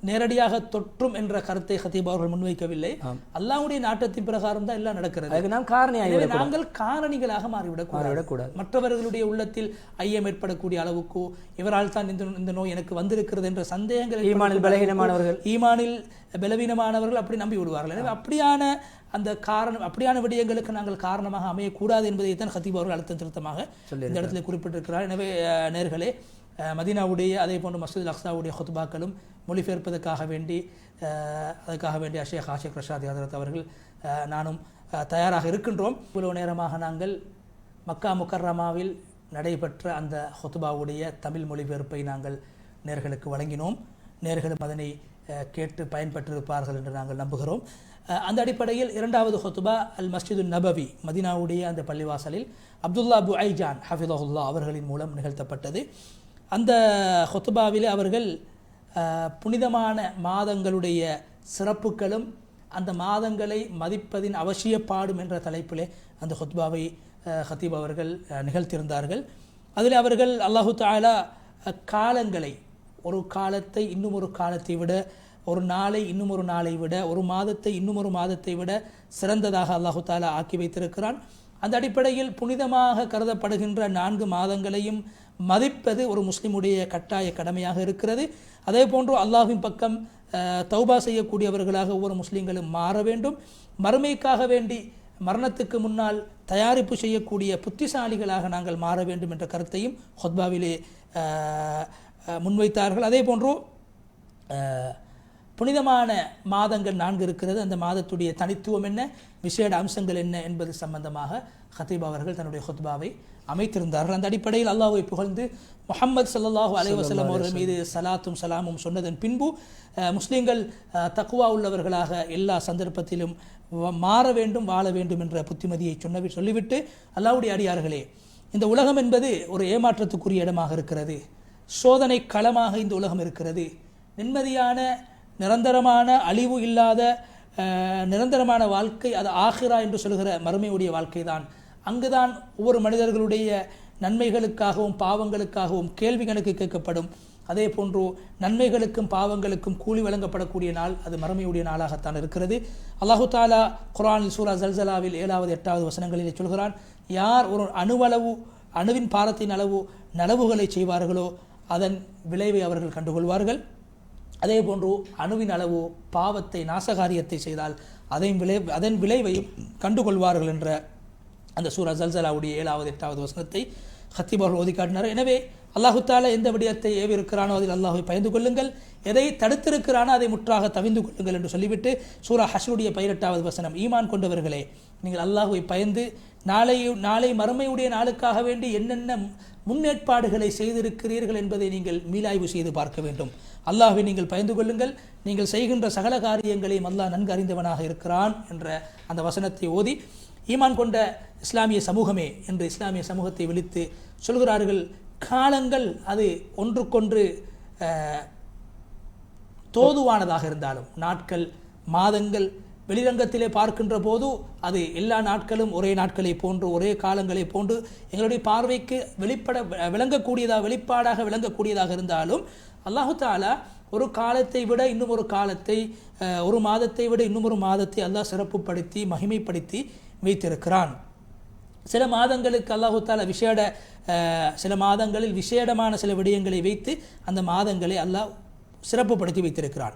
நேரடியாக தொற்றும் என்ற கருத்தை ஹதீப் அவர்கள் முன்வைக்கவில்லை. அல்லாஹ்வுடைய நாட்டத்தின் பிரகாரம் தான் எல்லாம் நடக்கிறது. நாங்கள் காரணிகளாக மாறிவிடக்கூடாது. மற்றவர்களுடைய உள்ளத்தில் ஐயம் ஏற்படக்கூடிய அளவுக்கு இவரால் தான் இந்த நோய் எனக்கு வந்திருக்கிறது என்ற சந்தேகங்கள், ஈமானில் பலவீனமானவர்கள் அப்படி நம்பி விடுவார்கள். எனவே அப்படியான விடயங்களுக்கு நாங்கள் காரணமாக அமையக்கூடாது என்பதை தான் ஹதீப் அவர்கள் அழுத்தம் திருத்தமாக இந்த இடத்துல குறிப்பிட்டிருக்கிறார். எனவே நேர்களே, மதீனாவுடைய அதே போன்று மஸ்ஜிதுல் அக்ஸாவுடைய ஹுத்பாக்களும் மொழிபெயர்ப்பதற்காக வேண்டி ஷேக் ஆஷிக் ரஷாதி ஹதரத் அவர்கள் நானும் தயாராக இருக்கின்றோம். இவ்வளவு நேரமாக நாங்கள் மக்கா முக்கர்ரமாவில் நடைபெற்ற அந்த ஹுத்பாவுடைய தமிழ் மொழிபெயர்ப்பை நாங்கள் நேர்களுக்கு வழங்கினோம். நேர்களும் அதனை கேட்டு பயன்பெற்றிருப்பார்கள் என்று நாங்கள் நம்புகிறோம். அந்த அடிப்படையில் இரண்டாவது ஹுத்பா அல் மஸ்ஜிது நபவி மதீனாவுடைய அந்த பள்ளிவாசலில் அப்துல்லா புஐஜான் ஹஃபிதஹுல்லா அவர்களின் மூலம் நிகழ்த்தப்பட்டது. அந்த ஹுத்பாவிலே அவர்கள் புனிதமான மாதங்களுடைய சிறப்புகளும் அந்த மாதங்களை மதிப்பதின் அவசியப்பாடும் என்ற தலைப்பிலே அந்த ஹுத்பாவை ஹத்தீப் அவர்கள் நிகழ்த்தியிருந்தார்கள். அதில் அவர்கள் அல்லாஹு தஆலா காலங்களை, ஒரு காலத்தை இன்னும் ஒரு காலத்தை விட, ஒரு நாளை இன்னும் ஒரு நாளை விட, ஒரு மாதத்தை இன்னும் ஒரு மாதத்தை விட சிறந்ததாக அல்லாஹு தஆலா ஆக்கி வைத்திருக்கிறான். அந்த அடிப்படையில் புனிதமாக கருதப்படுகின்ற 4 மாதங்களையும் மதிப்பது ஒரு முஸ்லிமுடைய கட்டாய கடமையாக இருக்கிறது. அதே போன்று அல்லாஹ்வின் பக்கம் தௌபா செய்யக்கூடியவர்களாக ஒவ்வொரு முஸ்லிம்களும் மாற வேண்டும். மறுமைக்காக வேண்டி மரணத்துக்கு முன்னால் தயாரிப்பு செய்யக்கூடிய புத்திசாலிகளாக நாங்கள் மாற வேண்டும் என்ற கருத்தையும் ஹுத்பாவிலே முன்வைத்தார்கள். அதே போன்று புனிதமான மாதங்கள் 4 இருக்கிறது. அந்த மாதத்துடைய தனித்துவம் என்ன, விசேட அம்சங்கள் என்ன என்பது சம்பந்தமாக ஹத்தீப் அவர்கள் தன்னுடைய ஹுத்பாவை அமைத்திருந்தார்கள். அந்த அடிப்படையில் அல்லாஹ்வை புகழ்ந்து முஹம்மது ஸல்லல்லாஹு அலைஹி வஸல்லம் அவர்கள் மீது சலாத்தும் சலாமும் சொன்னதன் பின்பு முஸ்லீம்கள் தக்வா உள்ளவர்களாக எல்லா சந்தர்ப்பத்திலும் மாற வேண்டும், வாழ வேண்டும் என்ற புத்திமதியை சொல்லிவிட்டு, அல்லாஹ்வுடைய அடியார்களே, இந்த உலகம் என்பது ஒரு ஏமாற்றத்துக்குரிய இடமாக இருக்கிறது. சோதனை களமாக இந்த உலகம் இருக்கிறது. நிம்மதியான நிரந்தரமான அழிவு இல்லாத நிரந்தரமான வாழ்க்கை அது ஆகிரா என்று சொல்கிற மறுமையுடைய வாழ்க்கை தான். அங்குதான் ஒவ்வொரு மனிதர்களுடைய நன்மைகளுக்காகவும் பாவங்களுக்காகவும் கேள்வி கணக்கு கேட்கப்படும். அதே போன்று நன்மைகளுக்கும் பாவங்களுக்கும் கூலி வழங்கப்படக்கூடிய நாள் அது மறுமையுடைய நாளாகத்தான் இருக்கிறது. அல்லாஹு தாலா குர்ஆனில் சூரா ஜல்சலாவில் 7வது 8வது வசனங்களிலே சொல்கிறான், யார் ஒரு அணுவின் பாரத்தின் அளவு நலவுகளை செய்வார்களோ அதன் விளைவை அவர்கள் கண்டுகொள்வார்கள். அதே போன்று அணுவின் அளவு பாவத்தை நாசகாரியத்தை செய்தால் அதன் விளைவையும் கண்டுகொள்வார்கள் என்ற அந்த சூரா ஜல்சலாவுடைய 7வது 8வது வசனத்தை ஹத்தீப் அவர்கள் ஓதி காட்டினார். எனவே அல்லாஹு தஆலா எந்த விடயத்தை ஏவி இருக்கிறானோ அதில் அல்லாஹ்வை பயந்து கொள்ளுங்கள், எதை தடுத்திருக்கிறானோ அதை முற்றாக தவிந்து கொள்ளுங்கள் என்று சொல்லிவிட்டு சூரா ஹஷ்ருடைய 18வது வசனம், ஈமான் கொண்டவர்களே, நீங்கள் அல்லாஹ்வை பயந்து நாளை மறுமையுடைய நாளுக்காக வேண்டி என்னென்ன முன்னேற்பாடுகளை செய்திருக்கிறீர்கள் என்பதை நீங்கள் மீளாய்வு செய்து பார்க்க வேண்டும். அல்லாஹ்வை நீங்கள் பயந்து கொள்ளுங்கள், நீங்கள் செய்கின்ற சகல காரியங்களையும் அல்லாஹ் நன்கு அறிந்தவனாக இருக்கிறான் என்ற அந்த வசனத்தை ஓதி ஈமான் கொண்ட இஸ்லாமிய சமூகமே என்று இஸ்லாமிய சமூகத்தை விழித்து சொல்கிறார்கள், காலங்கள் அது ஒன்றுக்கொன்று தோதுவானதாக இருந்தாலும், நாட்கள் மாதங்கள் வெளிரங்கத்திலே பார்க்கின்ற போது அது எல்லா நாட்களும் ஒரே நாட்களை போன்று ஒரே காலங்களை போன்று எங்களுடைய பார்வைக்கு வெளிப்பாடாக விளங்கக்கூடியதாக இருந்தாலும், அல்லாஹு தஆலா ஒரு காலத்தை விட இன்னும் ஒரு காலத்தை, ஒரு மாதத்தை விட இன்னும் ஒரு மாதத்தை அல்லாஹ் சிறப்புப்படுத்தி மகிமைப்படுத்தி வைத்திருக்கிறான். சில மாதங்களுக்கு அல்லாஹு தஆலா சில மாதங்களில் விசேடமான சில விடயங்களை வைத்து அந்த மாதங்களை அல்லாஹ் சிறப்புப்படுத்தி வைத்திருக்கிறான்.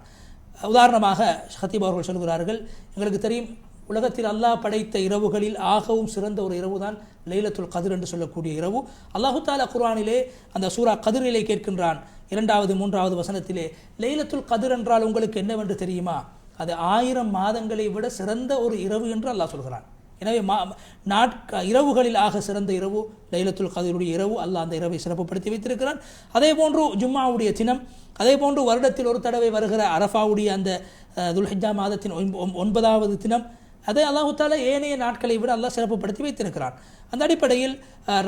உதாரணமாக ஹத்தீப் அவர்கள் சொல்கிறார்கள், எங்களுக்கு தெரியும் உலகத்தில் அல்லாஹ் படைத்த இரவுகளில் ஆகவும் சிறந்த ஒரு இரவு தான் லைலத்துல் கத்ர் என்று சொல்லக்கூடிய இரவு. அல்லாஹு தஆலா குர்ஆனிலே அந்த சூரா கத்ரிலே கேட்கின்றான் 2வது 3வது வசனத்திலே, லைலத்துல் கத்ர் என்றால் உங்களுக்கு என்னவென்று தெரியுமா? அது 1000 மாதங்களை விட சிறந்த ஒரு இரவு என்று அல்லாஹ் சொல்கிறான். எனவே இரவுகளில் ஆக சிறந்த இரவு லைலத்துல் கத்ருடைய இரவு. அல்லாஹ் அந்த இரவை சிறப்புப்படுத்தி வைத்திருக்கிறான். அதே போன்று ஜும்மாவுடைய தினம், அதே போன்று வருடத்தில் ஒரு தடவை வருகிற அரஃபாவுடைய அந்த துல்ஹிஜ்ஜா மாதத்தின் 9வது தினம், அதை அல்லாஹு தஆலா ஏனைய நாட்களை விட அல்லாஹ் சிறப்புப்படுத்தி வைத்திருக்கிறான். அந்த அடிப்படையில்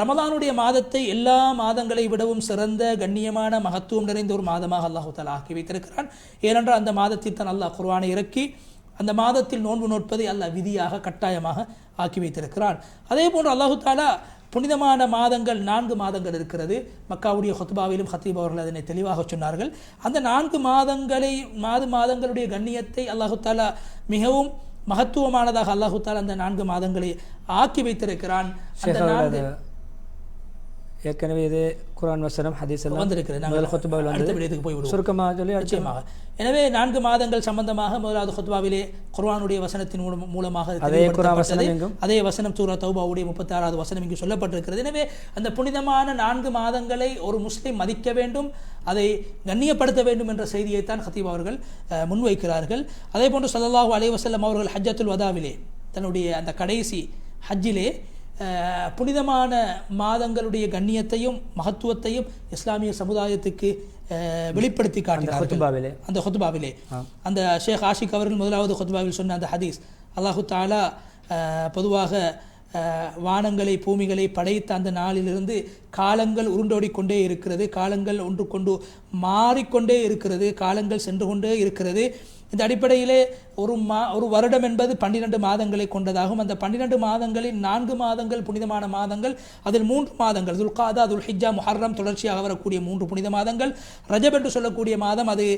ரமலானுடைய மாதத்தை எல்லா மாதங்களை விடவும் சிறந்த கண்ணியமான மகத்துவம் நிறைந்த ஒரு மாதமாக அல்லாஹு தஆலா ஆக்கி வைத்திருக்கிறான். ஏனென்றால் அந்த மாதத்தில் தான் அல்லாஹ் குர்ஆனை இறக்கி அந்த மாதத்தில் நோன்பு நோட்பதை அல்லாஹ் விதியாக கட்டாயமாக ஆக்கி வைத்திருக்கிறான். அதே போன்று அல்லாஹு தஆலா புனிதமான மாதங்கள் 4 மாதங்கள் இருக்கிறது. மக்காவுடைய ஹுத்பாவிலும் ஹத்தீப் அவர்கள் அதனை தெளிவாக சொன்னார்கள். அந்த 4 மாதங்களுடைய கண்ணியத்தை அல்லாஹு தஆலா மிகவும் மகத்துவமானதாக அல்லாஹு தஆலா அந்த 4 மாதங்களை ஆக்கி வைத்திருக்கிறான். ஏற்கனவே இது குர்ஆன் வசனம் ஹதீஸ் எல்லாம் வந்திருக்கிறது. நாங்கள் ஹுத்பாவில் அடுத்த விடயத்துக்கு போய் விடுவோம் சுருக்கமாக சொல்லி நிச்சயமாக. எனவே 4 மாதங்கள் சம்பந்தமாக முதலாவது ஹுத்பாவிலே குர்ஆனுடைய வசனத்தின் மூலமாக அதே வசனம் சூரா தௌபாவுடைய 36வது வசனம் இங்கு சொல்லப்பட்டிருக்கிறது. எனவே அந்த புனிதமான 4 மாதங்களை ஒரு முஸ்லிம் மதிக்க வேண்டும், அதை கண்ணியப்படுத்த வேண்டும் என்ற செய்தியைத்தான் ஹத்தீப் அவர்கள் முன்வைக்கிறார்கள். அதே போன்று ஸல்லல்லாஹு அலைஹி வஸல்லம் அவர்கள் ஹஜ்ஜத்துல் வதாவிலே தன்னுடைய அந்த கடைசி ஹஜ்ஜிலே புனிதமான மாதங்களுடைய கண்ணியத்தையும் மகத்துவத்தையும் இஸ்லாமிய சமுதாயத்துக்கு வெளிப்படுத்தி காட்டினார்கள். அந்த ஹுத்பாவிலே அந்த ஷேக் ஆஷிக் அவர்கள் முதலாவது ஹுத்பாவில் சொன்ன அந்த ஹதீஸ், அல்லாஹு தஆலா பொதுவாக வானங்களை பூமிகளை படைத்த அந்த நாளிலிருந்து காலங்கள் உருண்டோடிக்கொண்டே இருக்கிறது, காலங்கள் ஒன்றுக்கொண்டு மாறிக்கொண்டே இருக்கிறது, காலங்கள் சென்று கொண்டே இருக்கிறது. இந்த அடிப்படையிலே ஒரு வருடம் என்பது 12 மாதங்களை கொண்டதாகும். அந்த 12 மாதங்களில் 4 மாதங்கள் புனிதமான மாதங்கள், அதில் 3 மாதங்கள் துல்காதா, துல்ஹிஜ்ஜா, முஹர்ரம் தொடர்ச்சியாக வரக்கூடிய 3 புனித மாதங்கள். ரஜப் என்று சொல்லக்கூடிய மாதம் அது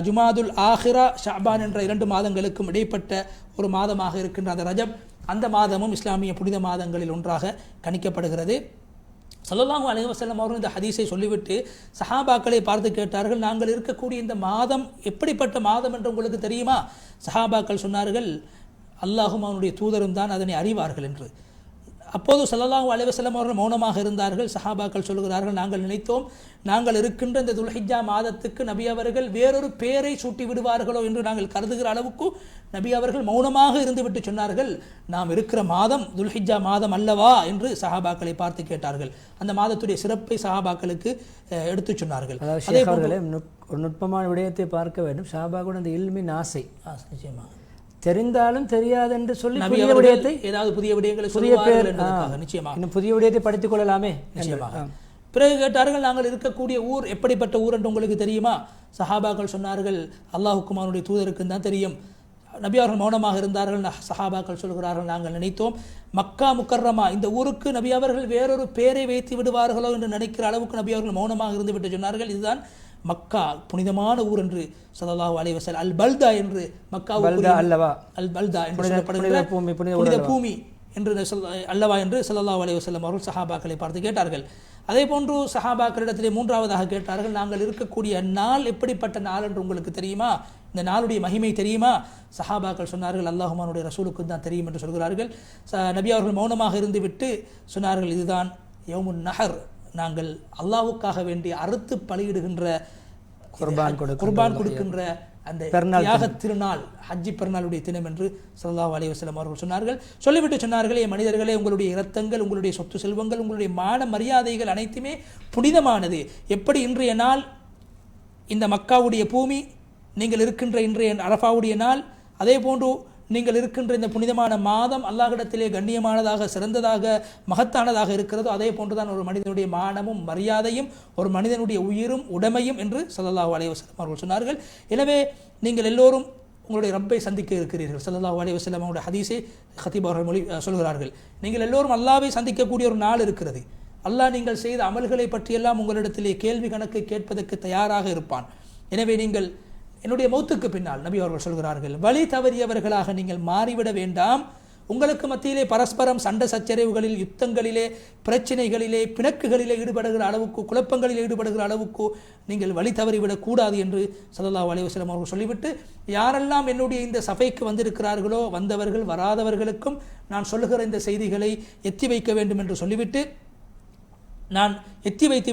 ஜுமாதுல் ஆஹிரா, ஷஅபான் என்ற 2 மாதங்களுக்கும் இடைப்பட்ட ஒரு மாதமாக இருக்கின்ற அந்த ரஜப், அந்த மாதமும் இஸ்லாமிய புனித மாதங்களில் ஒன்றாக கணிக்கப்படுகிறது. ஸல்லல்லாஹு அலைஹி வஸல்லம் அவர்கள் இந்த ஹதீஸை சொல்லிவிட்டு சஹாபாக்களை பார்த்து கேட்டார்கள், நாங்கள் இருக்கக்கூடிய இந்த மாதம் எப்படிப்பட்ட மாதம் என்று உங்களுக்கு தெரியுமா? சஹாபாக்கள் சொன்னார்கள், அல்லாஹும் அவனுடைய தூதரும் தான் அதனை அறிவார்கள் என்று. அப்போது ஸல்லல்லாஹு அலைஹி வஸல்லம் அவர்கள் மௌனமாக இருந்தார்கள். சஹாபாக்கள் சொல்கிறார்கள், நாங்கள் நினைத்தோம் நாங்கள் இருக்கின்ற இந்த துல்ஹிஜ்ஜா மாதத்துக்கு நபி அவர்கள் வேறொரு பெயரை சூட்டி விடுவார்களோ என்று நாங்கள் கருதுகிற அளவுக்கு நபி அவர்கள் மௌனமாக இருந்துவிட்டு சொன்னார்கள், நாம் இருக்கிற மாதம் துல்ஹிஜ்ஜா மாதம் அல்லவா என்று சஹாபாக்களை பார்த்து கேட்டார்கள். அந்த மாதத்துடைய சிறப்பை சஹாபாக்களுக்கு எடுத்து சொன்னார்கள். ஒரு நுட்பமான விடயத்தை பார்க்க வேண்டும். சஹாபாக்களோட அந்த இல்மின் ஆசை நிச்சயமாக தெரிந்தாலும் தெரியாது என்று சொல்லி ஏதாவது புதிய விடயங்களை நிச்சயமாக இன்னும் புதிய விடயத்தை படித்துக் கொள்ளலாமே. நிச்சயமாக. பிறகு கேட்டார்கள், நாங்கள் இருக்கக்கூடிய ஊர் எப்படிப்பட்ட ஊர் என்று உங்களுக்கு தெரியுமா? சஹாபாக்கள் சொன்னார்கள், அல்லாஹுக்கும் அவனுடைய தூதருக்கும் தான் தெரியும். நபி அவர்கள் மௌனமாக இருந்தார்கள். சஹாபாக்கள் சொல்கிறார்கள், நாங்கள் நினைத்தோம் மக்கா முக்கர்ரமா இந்த ஊருக்கு நபி அவர்கள் வேறொரு பேரை வைத்து விடுவார்களோ என்று நினைக்கிற அளவுக்கு நபி அவர்கள் மௌனமாக இருந்து விட்டு சொன்னார்கள், இதுதான் மக்கா புனிதமான ஊர் என்று ஸல்லல்லாஹு அலைஹி வஸல்லம் அல் பல்தா என்று மக்கா அல் பல்தா என்று சொல்லப்படுகிற புனித பூமி என்று அல்லவா என்று ஸல்லல்லாஹு அலைஹி வஸல்லம் அவர்கள் சஹாபாக்களை பார்த்து கேட்டார்கள். அதே போன்று சஹாபாக்களிடத்திலே 3வதாக கேட்டார்கள், நாங்கள் இருக்கக்கூடிய நாள் எப்படிப்பட்ட நாள் என்று உங்களுக்கு தெரியுமா? இந்த நாளுடைய மகிமை தெரியுமா? சஹாபாக்கள் சொன்னார்கள், அல்லாஹும் அவனுடைய ரசூலுக்கு தான் தெரியும் என்று சொல்கிறார்கள். நபி அவர்கள் மௌனமாக இருந்து விட்டு சொன்னார்கள், இதுதான் யௌமுன் நஹர், நாங்கள் அல்லாஹ்வுக்காக வேண்டி அறுத்து பலியிடுகின்ற குர்பான் கொடுக்கின்ற அந்த தியாக திருநாள், ஹஜ்ஜி பெருநாளுடைய தினம் என்று ஸல்லல்லாஹு அலைஹி வஸல்லம் அவர்கள் சொன்னார்கள். சொல்லிவிட்டு சொன்னார்கள், மனிதர்களே, உங்களுடைய இரத்தங்கள், உங்களுடைய சொத்து செல்வங்கள், உங்களுடைய மான மரியாதைகள் அனைத்துமே புனிதமானது. எப்படி இன்றைய நாள் இந்த மக்காவுடைய பூமி, நீங்கள் இருக்கின்ற இன்றைய அரஃபாவுடைய நாள், அதே போன்று நீங்கள் இருக்கின்ற இந்த புனிதமான மாதம் அல்லாஹ்விடத்திலே கண்ணியமானதாக, சிறந்ததாக, மகத்தானதாக இருக்கிறதோ அதே போன்றுதான் ஒரு மனிதனுடைய மானமும் மரியாதையும் ஒரு மனிதனுடைய உயிரும் உடைமையும் என்று ஸல்லல்லாஹு அலைஹி வஸல்லம் அவர்கள் சொன்னார்கள். எனவே நீங்கள் எல்லோரும் உங்களுடைய ரப்பை சந்திக்க இருக்கிறீர்கள். ஸல்லல்லாஹு அலைஹி வஸல்லம் அவருடைய ஹதீஸை ஹதீப் அவர்கள் சொல்கிறார்கள். நீங்கள் எல்லோரும் அல்லாஹ்வை சந்திக்கக்கூடிய ஒரு நாள் இருக்கிறது. அல்லாஹ் நீங்கள் செய்த அமல்களை பற்றியெல்லாம் உங்களிடத்திலே கேள்வி கணக்கு கேட்பதற்கு தயாராக இருப்பான். எனவே நீங்கள் என்னுடைய மௌத்துக்கு பின்னால் நபி அவர்கள் சொல்கிறார்கள், வழி தவறியவர்களாக நீங்கள் மாறிவிட வேண்டாம். உங்களுக்கு மத்தியிலே பரஸ்பரம் சண்டை சச்சரவுகளில், யுத்தங்களிலே, பிரச்சனைகளிலே, பிணக்குகளிலே ஈடுபடுகிற அளவுக்கு, குழப்பங்களில் ஈடுபடுகிற அளவுக்கு நீங்கள் வழி தவறிவிடக் கூடாது என்று ஸல்லல்லாஹு அலைஹி வஸல்லம் அவர்கள் சொல்லிவிட்டு, யாரெல்லாம் என்னுடைய இந்த சபைக்கு வந்திருக்கிறார்களோ, வந்தவர்கள் வராதவர்களுக்கும் நான் சொல்லுகிற இந்த செய்திகளை எத்தி வைக்க வேண்டும் என்று சொல்லிவிட்டு, நான் எத்தி வைத்து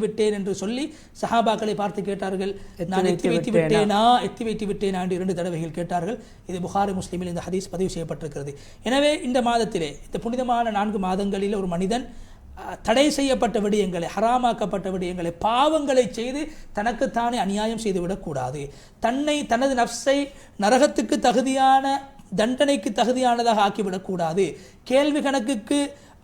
விட்டேன் என்று சொல்லி சஹாபாக்களை பார்த்து கேட்டார்கள், நான் எத்தி வைத்து விட்டேனா என்று 2 தடவைகள் கேட்டார்கள். இது புகாரி முஸ்லிமில் இந்த ஹதீஸ் பதிவு செய்யப்பட்டிருக்கிறது. எனவே இந்த மாதத்திலே, இந்த புனிதமான 4 மாதங்களில் ஒரு மனிதன் தடை செய்யப்பட்ட விடயங்களை, ஹராமாக்கப்பட்ட விடயங்களை, பாவங்களை செய்து தனக்குத்தானே அநியாயம் செய்துவிடக்கூடாது. தனது நஃப்ஸை நரகத்துக்கு தகுதியான, தண்டனைக்கு தகுதியானதாக ஆக்கிவிடக்கூடாது. கேள்வி கணக்குக்கு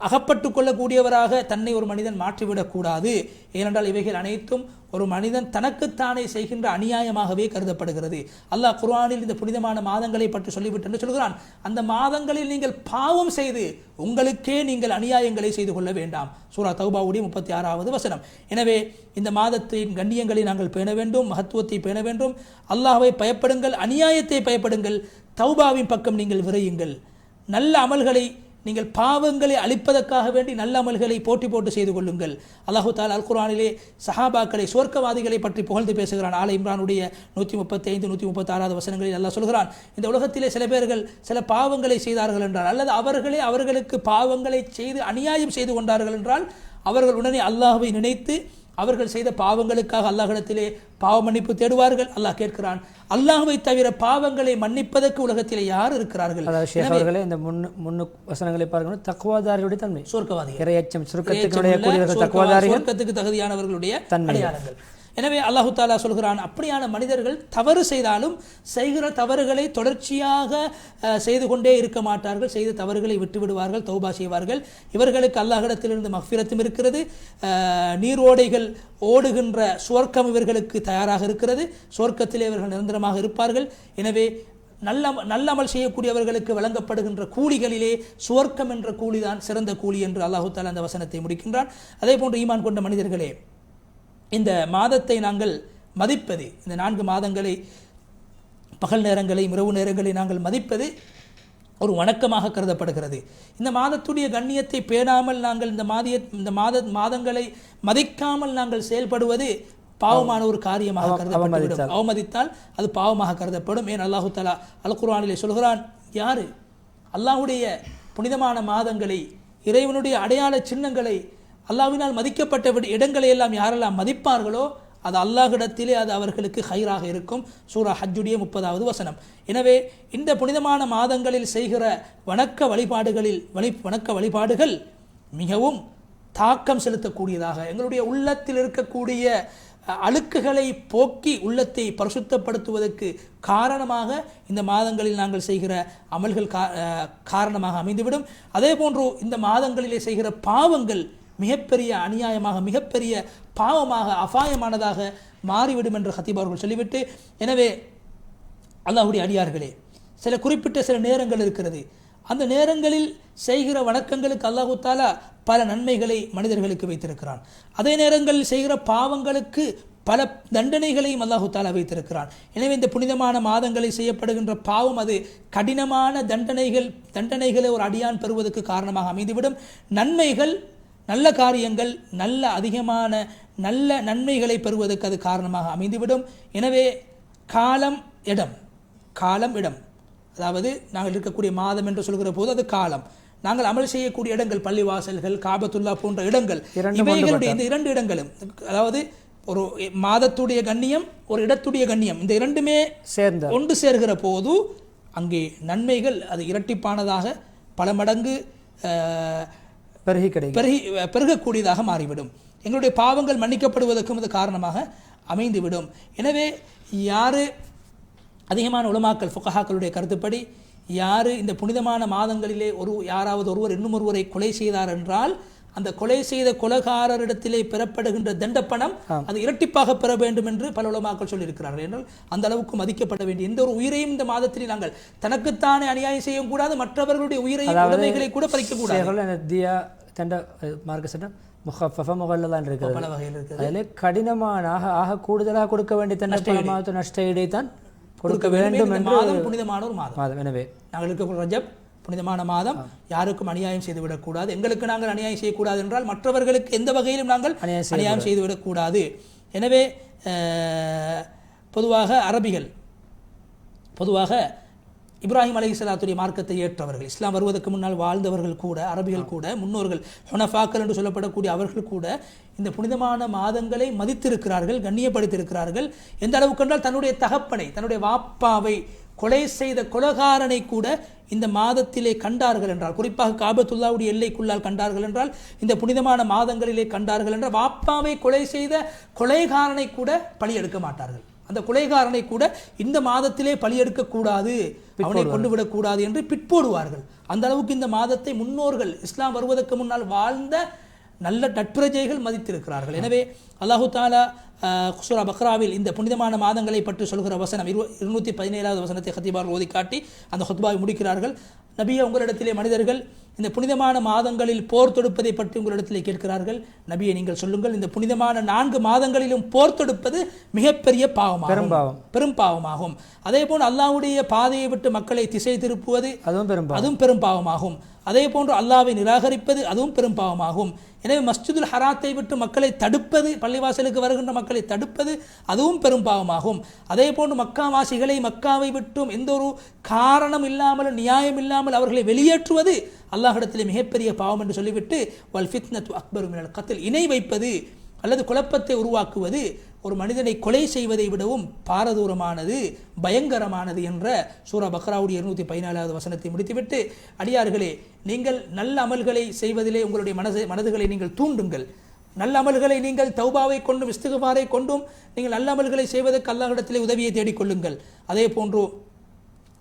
அகப்பட்டு கொள்ளக்கூடியவராக தன்னை ஒரு மனிதன் மாற்றிவிடக்கூடாது. ஏனென்றால் இவைகள் அனைத்தும் ஒரு மனிதன் தனக்குத்தானே செய்கின்ற அநியாயமாகவே கருதப்படுகிறது. அல்லாஹ் குர்ஆனில் இந்த புனிதமான மாதங்களை பற்றி சொல்லிவிட்டு சொல்கிறான், அந்த மாதங்களில் நீங்கள் பாவம் செய்து உங்களுக்கே நீங்கள் அநியாயங்களை செய்து கொள்ள வேண்டாம். சூரா தௌபாவுடைய 36வது வசனம். எனவே இந்த மாதத்தின் கண்ணியங்களை நாங்கள் பேண வேண்டும், மகத்துவத்தை பேண வேண்டும். அல்லாஹ்வை பயப்படுங்கள், அநியாயத்தை பயப்படுங்கள், தௌபாவின் பக்கம் நீங்கள் விரையுங்கள். நல்ல அமல்களை, நீங்கள் பாவங்களை அழிப்பதற்காக வேண்டி நல்ல அமல்களை போட்டு செய்து கொள்ளுங்கள். அல்லாஹு தஆலா அல் குர்ஆனிலே சஹாபாக்களை, சுவர்க்கவாதிகளை பற்றி புகழ்ந்து பேசுகிறான். ஆல இம்ரானுடைய 135, 136 வசனங்களில் அல்லாஹ் சொல்கிறான், இந்த உலகத்திலே சில பேர்கள் சில பாவங்களை செய்தார்கள் என்றால், அல்லது அவர்களுக்கு பாவங்களை செய்து அநியாயம் செய்து கொண்டார்கள் என்றால், அவர்கள் உடனே அல்லாஹ்வை நினைத்து அவர்கள் செய்த பாவங்களுக்காக அல்லாஹ்விடத்திலே பாவ மன்னிப்பு தேடுவார்கள். அல்லாஹ் கேட்கிறான், அல்லாஹ்வை தவிர பாவங்களை மன்னிப்பதற்கு உலகத்திலே யார் இருக்கிறார்கள்? இந்த முன்னு வசனங்களை பாருங்கள். தக்வாதாரிகளுடைய தன்மை, சொர்க்கவாதிகள், இறையச்சம், சொர்க்கத்துக்கு தகுதியானவர்களுடைய அடையாளங்கள். எனவே அல்லாஹு தாலா சொல்கிறான், அப்படியான மனிதர்கள் தவறு செய்தாலும் செய்கிற தவறுகளை தொடர்ச்சியாக செய்து கொண்டே இருக்க மாட்டார்கள். செய்த தவறுகளை விட்டுவிடுவார்கள், தௌபா செய்வார்கள். இவர்களுக்கு அல்லாஹ்விடத்திலிருந்து மக்ஃபிரத்தும் இருக்கிறது. நீரோடைகள் ஓடுகின்ற சுவர்க்கம் இவர்களுக்கு தயாராக இருக்கிறது. சுவர்க்கத்திலே இவர்கள் நிரந்தரமாக இருப்பார்கள். எனவே நல்ல அமல் செய்யக்கூடியவர்களுக்கு வழங்கப்படுகின்ற கூலிகளிலே சுவர்க்கம் என்ற கூலிதான் சிறந்த கூலி என்று அல்லாஹு தாலா அந்த வசனத்தை முடிக்கின்றான். அதே போன்று ஈமான் கொண்ட மனிதர்களே, இந்த மாதத்தை நாங்கள் மதிப்பது, இந்த 4 மாதங்களை, பகல் நேரங்களை, இரவு நேரங்களை நாங்கள் மதிப்பது ஒரு வணக்கமாக கருதப்படுகிறது. இந்த மாதத்துடைய கண்ணியத்தை பேணாமல் நாங்கள் இந்த மாதங்களை மதிக்காமல் நாங்கள் செயல்படுவது பாவமான ஒரு காரியமாக கருதப்படும். அவமதித்தால் அது பாவமாக கருதப்படும். ஏன் அல்லாஹு தஆலா அல் குர்ஆனிலே சொல்கிறான், யாரு அல்லாஹ்வுடைய புனிதமான மாதங்களை, இறைவனுடைய அடையாள சின்னங்களை, அல்லாஹ்வினால் மதிக்கப்பட்ட இடங்களை எல்லாம் யாரெல்லாம் மதிப்பார்களோ அது அல்லாஹ்விடத்திலே அது அவர்களுக்கு ஹைராக இருக்கும். சூரா ஹஜ்ஜுடைய 30வது வசனம். எனவே இந்த புனிதமான மாதங்களில் செய்கிற வணக்க வழிபாடுகள் மிகவும் தாக்கம் செலுத்தக்கூடியதாக, எங்களுடைய உள்ளத்தில் இருக்கக்கூடிய அழுக்குகளை போக்கி உள்ளத்தை பரிசுத்தப்படுத்துவதற்கு காரணமாக இந்த மாதங்களில் நாங்கள் செய்கிற அமல்கள் காரணமாக அமைந்துவிடும். அதே போன்று இந்த மாதங்களிலே செய்கிற பாவங்கள் மிகப்பெரிய அநியாயமாக, மிகப்பெரிய பாவமாக, அபாயமானதாக மாறிவிடும் என்று ஹத்தீப் அவர்கள் சொல்லிவிட்டு, எனவே அல்லாஹ்வுடைய அடியார்களே, சில நேரங்கள் இருக்கிறது. அந்த நேரங்களில் செய்கிற வணக்கங்களுக்கு அல்லாஹு தாலா பல நன்மைகளை மனிதர்களுக்கு வைத்திருக்கிறான். அதே நேரங்களில் செய்கிற பாவங்களுக்கு பல தண்டனைகளையும் அல்லாஹு தாலா வைத்திருக்கிறான். எனவே இந்த புனிதமான மாதங்களில் செய்யப்படுகின்ற பாவம் அது கடினமான தண்டனைகளை ஒரு அடியான் பெறுவதற்கு காரணமாக அமைந்துவிடும். நன்மைகள், நல்ல காரியங்கள், அதிகமான நல்ல நன்மைகளை பெறுவதற்கு அது காரணமாக அமைந்துவிடும். எனவே காலம் இடம், அதாவது நாங்கள் இருக்கக்கூடிய மாதம் என்று சொல்கிற போது அது காலம், நாங்கள் அமல் செய்யக்கூடிய இடங்கள், பள்ளிவாசல்கள், காபத்துல்லா போன்ற இடங்கள், இவைகளுடைய இந்த 2 இடங்களும், அதாவது ஒரு மாதத்துடைய கண்ணியம், ஒரு இடத்துடைய கண்ணியம், இந்த 2மே ஒன்று சேர்கிற போது அங்கே நன்மைகள் அது இரட்டிப்பானதாக, பல மடங்கு பெருகக்கூடியதாக மாறிவிடும். எங்களுடைய பாவங்கள் மன்னிக்கப்படுவதற்கும் அது காரணமாக அமைந்துவிடும். எனவே யாரு அதிகமான உலமாக்கள் ஃபுகஹாக்களுடைய கருத்துப்படி யார் இந்த புனிதமான மாதங்களிலே யாராவது ஒருவர் இன்னும் ஒருவரை கொலை செய்தார் என்றால் அந்த கொலை செய்த கொலைகாரரிடத்திலே பெறப்படுகின்ற தண்டப்பணம் அது இரட்டிப்பாக பெற வேண்டும் என்று பல உலமாக்கள் சொல்லியிருக்கிறார்கள். என்றால் அந்த அளவுக்கு மதிக்கப்பட வேண்டிய எந்த ஒரு உயிரையும் இந்த மாதத்திலே நாங்கள் தனக்குத்தானே அநியாயம் செய்யக்கூடாது, மற்றவர்களுடைய உயிரையும் உடைமைகளை கூட பறிக்கக்கூடாது. கடினமான ஆக கூடுதலாக கொடுக்க வேண்டிய தண்டனை நஷ்ட இடைத்தான் கொடுக்க வேண்டும் என்று புனிதமான ஒரு மாதம். எனவே நாங்களுக்கு ரஜப் புனிதமான மாதம், யாருக்கும் அநியாயம் செய்துவிடக்கூடாது. எங்களுக்கு நாங்கள் அநியாயம் செய்யக்கூடாது என்றால் மற்றவர்களுக்கு எந்த வகையிலும் நாங்கள் அநியாயம் செய்துவிடக்கூடாது. எனவே பொதுவாக இப்ராஹிம் அலைஹிஸ்ஸலாத்துடைய மார்க்கத்தை ஏற்றவர்கள், இஸ்லாம் வருவதற்கு முன்னால் வாழ்ந்தவர்கள் கூட, அரபிகள் கூட, முன்னோர்கள் ஹுனஃபாக்கள் என்று சொல்லப்படக்கூடிய அவர்கள் கூட இந்த புனிதமான மாதங்களை மதித்திருக்கிறார்கள், கண்ணியப்படுத்தியிருக்கிறார்கள். எந்த அளவுக்கு என்றால் தன்னுடைய தகப்பனை, தன்னுடைய வாப்பாவை கொலை செய்த கொலைகாரனை கூட இந்த மாதத்திலே கண்டார்கள் என்றால், குறிப்பாக காபத்துல்லாவுடைய எல்லைக்குள்ளால் கண்டார்கள் என்றால், இந்த புனிதமான மாதங்களிலே கண்டார்கள் என்றால், வாப்பாவை கொலை செய்த கொலைகாரனை கூட பழி எடுக்க மாட்டார்கள். அந்த கொலைகாரனை கூட இந்த மாதத்திலே பழி எடுக்கக்கூடாது, அவனை கொண்டு விடக்கூடாது என்று பிற்போடுவார்கள். அந்த அளவுக்கு இந்த மாதத்தை முன்னோர்கள், இஸ்லாம் வருவதற்கு முன்னால் வாழ்ந்த நல்ல நட்பிரஜைகள் மதித்திருக்கிறார்கள். எனவே அல்லாஹு தாலா சூரா பக்ராவில் இந்த புனிதமான மாதங்களை பற்றி சொல்கிற வசனம் 217வது வசனத்தை ஹத்தீபார்கள் ஓதி காட்டி அந்த ஹுத்பாவை முடிக்கிறார்கள். நபியே, உங்களிடத்திலே மனிதர்கள் இந்த புனிதமான மாதங்களில் போர் தொடுப்பதை பற்றி உங்களிடத்திலே கேட்கிறார்கள். நபியை நீங்கள் சொல்லுங்கள், இந்த புனிதமான 4 மாதங்களிலும் போர் தொடுப்பது மிகப்பெரிய பெரும் பாவமாகும். அதே போன்று அல்லாஹ்வுடைய பாதையை விட்டு மக்களை திசை திருப்புவது அதுவும் பெரும் பாவமாகும். அதே போன்று அல்லாஹ்வை நிராகரிப்பது அதுவும் பெரும் பாவமாகும். எனவே மஸ்ஜிதுல் ஹராத்தை விட்டு மக்களை தடுப்பது, பள்ளிவாசலுக்கு வருகின்ற மக்களை தடுப்பது அதுவும் பெரும் பாவமாகும். அதே போன்று மக்காவாசிகளை மக்காவை விட்டும் எந்த ஒரு காரணம் இல்லாமல், நியாயம் இல்லாமல் அவர்களை வெளியேற்றுவது அல்லாஹ்விடத்திலே மிகப்பெரிய பாவம் என்று சொல்லிவிட்டு வல் ஃபித்னத்து அக்பரு மினல் கத்ல், இணை வைப்பது அல்லது குழப்பத்தை உருவாக்குவது ஒரு மனிதனை கொலை செய்வதை விடவும் பாரதூரமானது, பயங்கரமானது என்ற சூரா பக்ராவுடைய 214வது வசனத்தை முடித்துவிட்டு, அடியார்களே, நீங்கள் நல்ல அமல்களை செய்வதிலே உங்களுடைய மனதுகளை நீங்கள் தூண்டுங்கள். நல்ல அமல்களை நீங்கள் தௌபாவை கொண்டும் இஸ்திக்ஃபாரை கொண்டும் நீங்கள் நல்ல அமல்களை செய்வதற்கு அல்லாஹ்விடத்திலே உதவியை தேடிக்கொள்ளுங்கள். அதே போன்று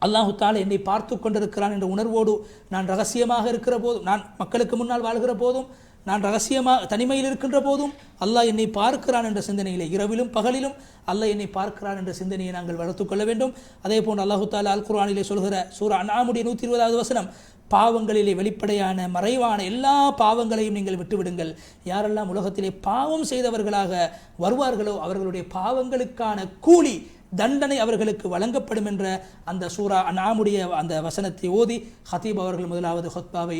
அல்லாஹு தாலா என்னை பார்த்து கொண்டிருக்கிறான் என்ற உணர்வோடு நான் ரகசியமாக இருக்கிற போதும், நான் மக்களுக்கு முன்னால் வாழ்கிற போதும், நான் ரகசியமாக தனிமையில் இருக்கின்ற போதும் அல்லாஹ் என்னை பார்க்கிறான் என்ற சிந்தனையிலே, இரவிலும் பகலிலும் அல்லாஹ் என்னை பார்க்கிறான் என்ற சிந்தனையை நாங்கள் வளர்த்துக் கொள்ள வேண்டும். அதே போன்று அல்லாஹு தாலா அல் குர்ஆனிலே சொல்கிற சூரா அன்ஆமுடைய 120வது வசனம், பாவங்களிலே வெளிப்படையான மறைவான எல்லா பாவங்களையும் நீங்கள் விட்டுவிடுங்கள். யாரெல்லாம் உலகத்திலே பாவம் செய்தவர்களாக வருவார்களோ அவர்களுடைய பாவங்களுக்கான கூலி, தண்டனை அவர்களுக்கு வழங்கப்படும் என்ற அந்த சூரா அன்ஆமுடைய அந்த வசனத்தை ஓதி ஹத்தீப் அவர்கள் முதலாவது ஹுத்பாவை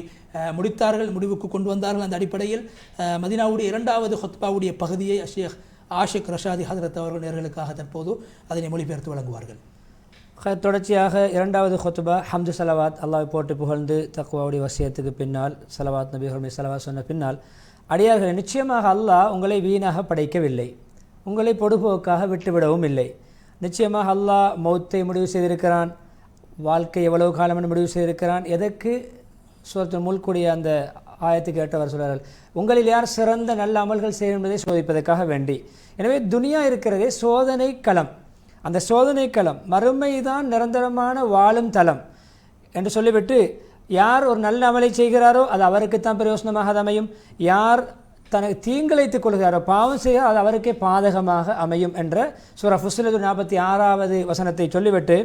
முடித்தார்கள், முடிவுக்கு கொண்டு வந்தார்கள். அந்த அடிப்படையில் மதீனாவுடைய 2வது ஹுத்பாவுடைய பகுதியை ஷேக் ஆஷிக் ரஷாதி ஹதரத் அவர்கள் நேர்களுக்காக தற்போது அதனை மொழிபெயர்த்து வழங்குவார்கள். தொடர்ச்சியாக 2வது ஹுத்பா ஹம்து சலவாத், அல்லாஹ்வை போட்டு புகழ்ந்து தக்வாவுடைய வசியத்துக்கு பின்னால் சலவாத் நபிகள் சலவாத் சொன்ன பின்னால், அடியார்கள், நிச்சயமாக அல்லாஹ் உங்களை வீணாக படைக்கவில்லை, உங்களை பொடுபோக்காக விட்டுவிடவும் இல்லை. நிச்சயமாக அல்லாஹ் மௌத்தை முடிவு செய்திருக்கிறான், வாழ்க்கை எவ்வளவு காலம் என்று முடிவு செய்திருக்கிறான். எதற்கு? சூரத்துல் முல்குடைய அந்த ஆயத்துக்கு ஏற்றவர் சொல்கிறார்கள், உங்களில் யார் சிறந்த நல்ல அமல்கள் செய்யும் என்பதை சோதிப்பதற்காக வேண்டி. எனவே துனியா இருக்கிறதே சோதனை களம். அந்த சோதனை களம் மறுமை தான் நிரந்தரமான வாழும் தளம் என்று சொல்லிவிட்டு, யார் ஒரு நல்ல அமலை செய்கிறாரோ அது அவருக்குத்தான் பிரயோசனமாக அமையும், யார் தனக்கு தீங்கிழைத்துக் கொள்கிறாரோ, பாவம் செய்ய அது அவருக்கே பாதகமாக அமையும் என்ற சூரா ஃபுஸ்ஸிலத் 46வது வசனத்தை சொல்லிவிட்டு,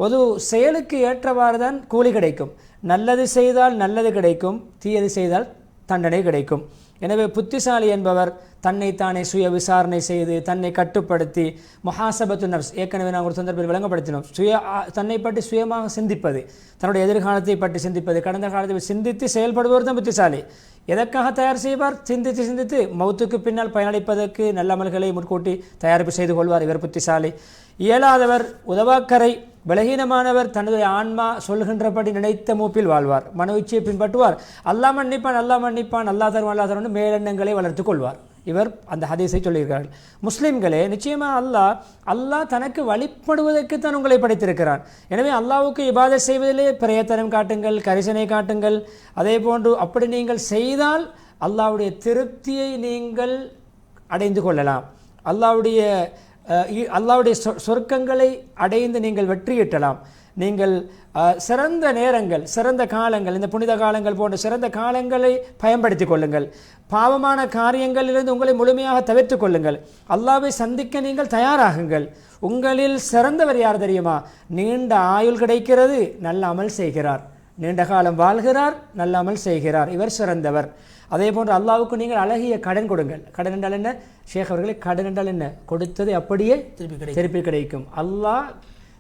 ஒரு செயலுக்கு ஏற்றவாறு தான் கூலி கிடைக்கும். நல்லது செய்தால் நல்லது கிடைக்கும், தீயது செய்தால் தண்டனை கிடைக்கும். எனவே புத்திசாலி என்பவர் தன்னைத்தானே சுய விசாரணை செய்து தன்னை கட்டுப்படுத்தி முஹாசபத்து நஃப்ஸ், ஏற்கனவே நான் ஒரு சந்தர்ப்பத்தில் விளங்கப்படுத்தினோம், தன்னை பற்றி சுயமாக சிந்திப்பது, தன்னுடைய எதிர்காலத்தை பற்றி சிந்திப்பது, கடந்த காலத்தை சிந்தித்து செயல்படுபவர் தான் புத்திசாலி. எதற்காக தயார் செய்வார்? சிந்தித்து மௌத்துக்கு பின்னால் பயனளிப்பதற்கு நல்ல அமல்களை முன்கூட்டி தயாரிப்பு செய்து கொள்வார். இவர் புத்திசாலி. இயலாதவர், உதவாக்கரை, பலகீனமானவர் தனது ஆன்மா சொல்கின்றபடி நினைத்த மூப்பில் வாழ்வார், மன இச்சையை பின்பற்றுவார். அல்லாஹ் மன்னிப்பான், அல்லாஹ் மன்னிப்பான், அல்லாஹ் தரும், அல்லாஹ் தரும் மேலெண்ணங்களை வளர்த்து கொள்வார். இவர் அந்த ஹதீஸை சொல்லியிருக்கிறார்கள். முஸ்லிம்களே, நிச்சயமாக அல்லாஹ் தனக்கு வழிபடுவதற்கு தான் உங்களை படைத்திருக்கிறான். எனவே அல்லாஹ்வுக்கு இபாதத் செய்வதிலே பிரயத்தனம் காட்டுங்கள், கரிசனை காட்டுங்கள். அதே போன்று அப்படி நீங்கள் செய்தால் அல்லாஹ்வுடைய திருப்தியை நீங்கள் அடைந்து கொள்ளலாம். அல்லாஹ்வுடைய அல்லாஹ்வுடைய சொர்க்கங்களை அடைந்து நீங்கள் வெற்றியிட்டலாம். நீங்கள் சிறந்த நேரங்கள், சிறந்த காலங்கள், இந்த புனித காலங்கள் போன்ற சிறந்த காலங்களை பயன்படுத்தி கொள்ளுங்கள். பாவமான காரியங்களிலிருந்து உங்களை முழுமையாக தவிர்த்து கொள்ளுங்கள். அல்லாஹ்வை சந்திக்க நீங்கள் தயாராகுங்கள். உங்களில் சிறந்தவர் யார் தெரியுமா? நீண்ட ஆயுள் கிடைக்கிறது, நல்ல அமல் செய்கிறார், நீண்ட காலம் வாழ்கிறார், நல்ல அமல் செய்கிறார், இவர் சிறந்தவர். அதே போன்று அல்லாஹ்வுக்கு நீங்கள் அழகிய கடன் கொடுங்கள். கடன் என்றால் என்ன ஷேக் அவர்களே? கடன் என்றால் என்ன? கொடுத்தது அப்படியே திருப்பி கிடைக்கும். அல்லாஹ்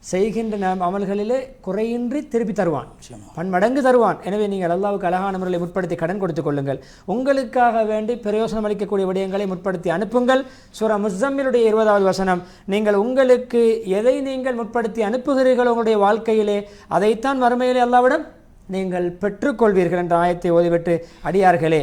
செய்கின்ற அமல்களிலே குறையின்றி திருப்பி தருவான், பன்மடங்கு தருவான். எனவே நீங்கள் அல்லாஹ்வுக்கு அழகான முறையில் முற்படுத்தி கடன் கொடுத்துக் கொள்ளுங்கள். உங்களுக்காக வேண்டி பிரயோசனம் அளிக்கக்கூடிய விடயங்களை முற்படுத்தி அனுப்புங்கள். சூரா முஸ்ஸம்மிலுடைய 20வது வசனம், நீங்கள் உங்களுக்கு எதை நீங்கள் முற்படுத்தி அனுப்புகிறீர்களோ உங்களுடைய வாழ்க்கையிலே அதைத்தான் மறுமையிலே அல்லாஹ்விடம் நீங்கள் பெற்றுக்கொள்வீர்கள் என்ற ஆயத்தை ஓதிவிட்டு, அடியார்களே,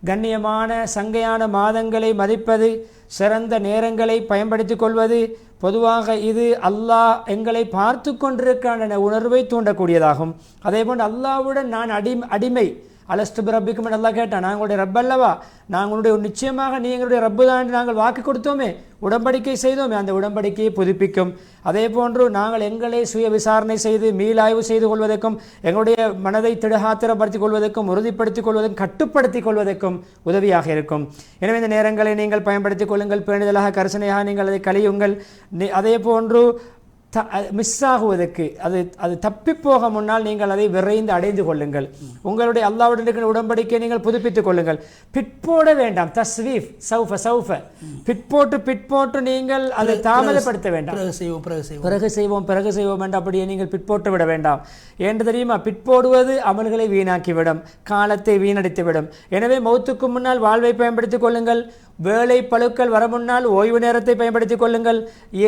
கண்ணியமான சங்கையான மாதங்களை மதிப்பது, சிறந்த நேரங்களை பயன்படுத்திக் கொள்வது, பொதுவாக இது அல்லாஹ் எங்களை பார்த்து கொண்டிருக்கின்ற உணர்வை தூண்டக்கூடியதாகும். அதே போன்று அல்லாஹ்வுடன் நான் அடிமை, அலஸ்து பிரபிக்கும் என்று அல்லாஹ் கேட்டான். நாங்களுடைய ரப் அல்லவா, நாங்களுடைய நிச்சயமாக நீ எங்களுடைய ரப்பு தான் நாங்கள் வாக்கு கொடுத்தோமே, உடன்படிக்கை செய்தோமே, அந்த உடன்படிக்கையை புதுப்பிக்கும். அதே போன்று நாங்கள் எங்களை சுய விசாரணை செய்து மீளாய்வு செய்து கொள்வதற்கும், எங்களுடைய மனதை திடகாத்திரப்படுத்திக் கொள்வதற்கும், உறுதிப்படுத்திக் கொள்வதற்கும், கட்டுப்படுத்திக் கொள்வதற்கும் உதவியாக இருக்கும். எனவே இந்த நேரங்களை நீங்கள் பயன்படுத்திக் கொள்ளுங்கள். பேணுதலாக கரிசனையாக நீங்கள் அதை கழியுங்கள். அதே போன்று மிஸ் ஆகுவதற்கு அது தப்பி போக முன்னால் நீங்கள் அதை விரைந்து அடைந்து கொள்ளுங்கள். உங்களுடைய அல்லாஹ்வுடன் இருக்கிற உடன்படிக்கையை நீங்கள் புதுப்பித்துக் கொள்ளுங்கள். பிற்போட வேண்டாம். தஸ்வீஃப் சௌஃப பிற்போட்டு நீங்கள் அதை தாமதப்படுத்த வேண்டாம். பிறகு செய்வோம் என்று அப்படியே நீங்கள் பிற்போட்டு விட வேண்டாம். என்று தெரியுமா? பிற்போடுவது அமல்களை வீணாக்கிவிடும், காலத்தை வீணடித்துவிடும். எனவே மௌத்துக்கு முன்னால் வாழ்வை பயன்படுத்திக் கொள்ளுங்கள். வேலை பழுக்கள் வர முன்னால் ஓய்வு நேரத்தை பயன்படுத்திக் கொள்ளுங்கள்.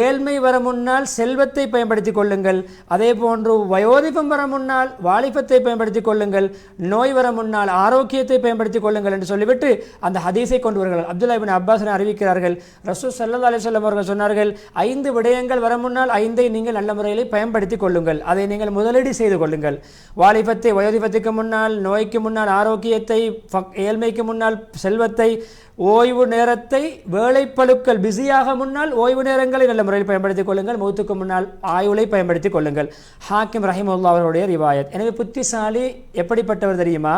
ஏழ்மை வர முன்னால் செல்வத்தை பயன்படுத்திக் கொள்ளுங்கள். அதே போன்று வயோதிபம் வர முன்னால் வாலிபத்தை பயன்படுத்திக் கொள்ளுங்கள். நோய் வர முன்னால் ஆரோக்கியத்தை பயன்படுத்திக் கொள்ளுங்கள் என்று சொல்லிவிட்டு அந்த ஹதீஸை கொண்டு வருகிறார்கள். அப்துல்லா இப்னு அப்பாஸ் அறிவிக்கிறார்கள், ரசூல் ஸல்லல்லாஹு அலைஹி வஸல்லம் அவர்கள் சொன்னார்கள், 5 விடயங்கள் வர முன்னால் 5ஐ நீங்கள் நல்ல முறையில் பயன்படுத்திக் கொள்ளுங்கள். அதை நீங்கள் முதலீடு செய்து கொள்ளுங்கள். வாலிபத்தை வயோதிபத்துக்கு முன்னால், நோய்க்கு முன்னால் ஆரோக்கியத்தை, ஏழ்மைக்கு முன்னால் செல்வத்தை, ஓய்வு நேரத்தை, வேலைப்பளுக்கள் பிஸியாக முன்னால் ஓய்வு நேரங்களை நல்ல முறையில் பயன்படுத்திக் கொள்ளுங்கள். மௌத்துக்கு முன்னால் ஆயுளை பயன்படுத்திக் கொள்ளுங்கள். ஹாக்கிம் ரஹிமஹுல்லாஹ் அவருடைய ரிவாயத். எனவே புத்திசாலி எப்படிப்பட்டவர் தெரியுமா?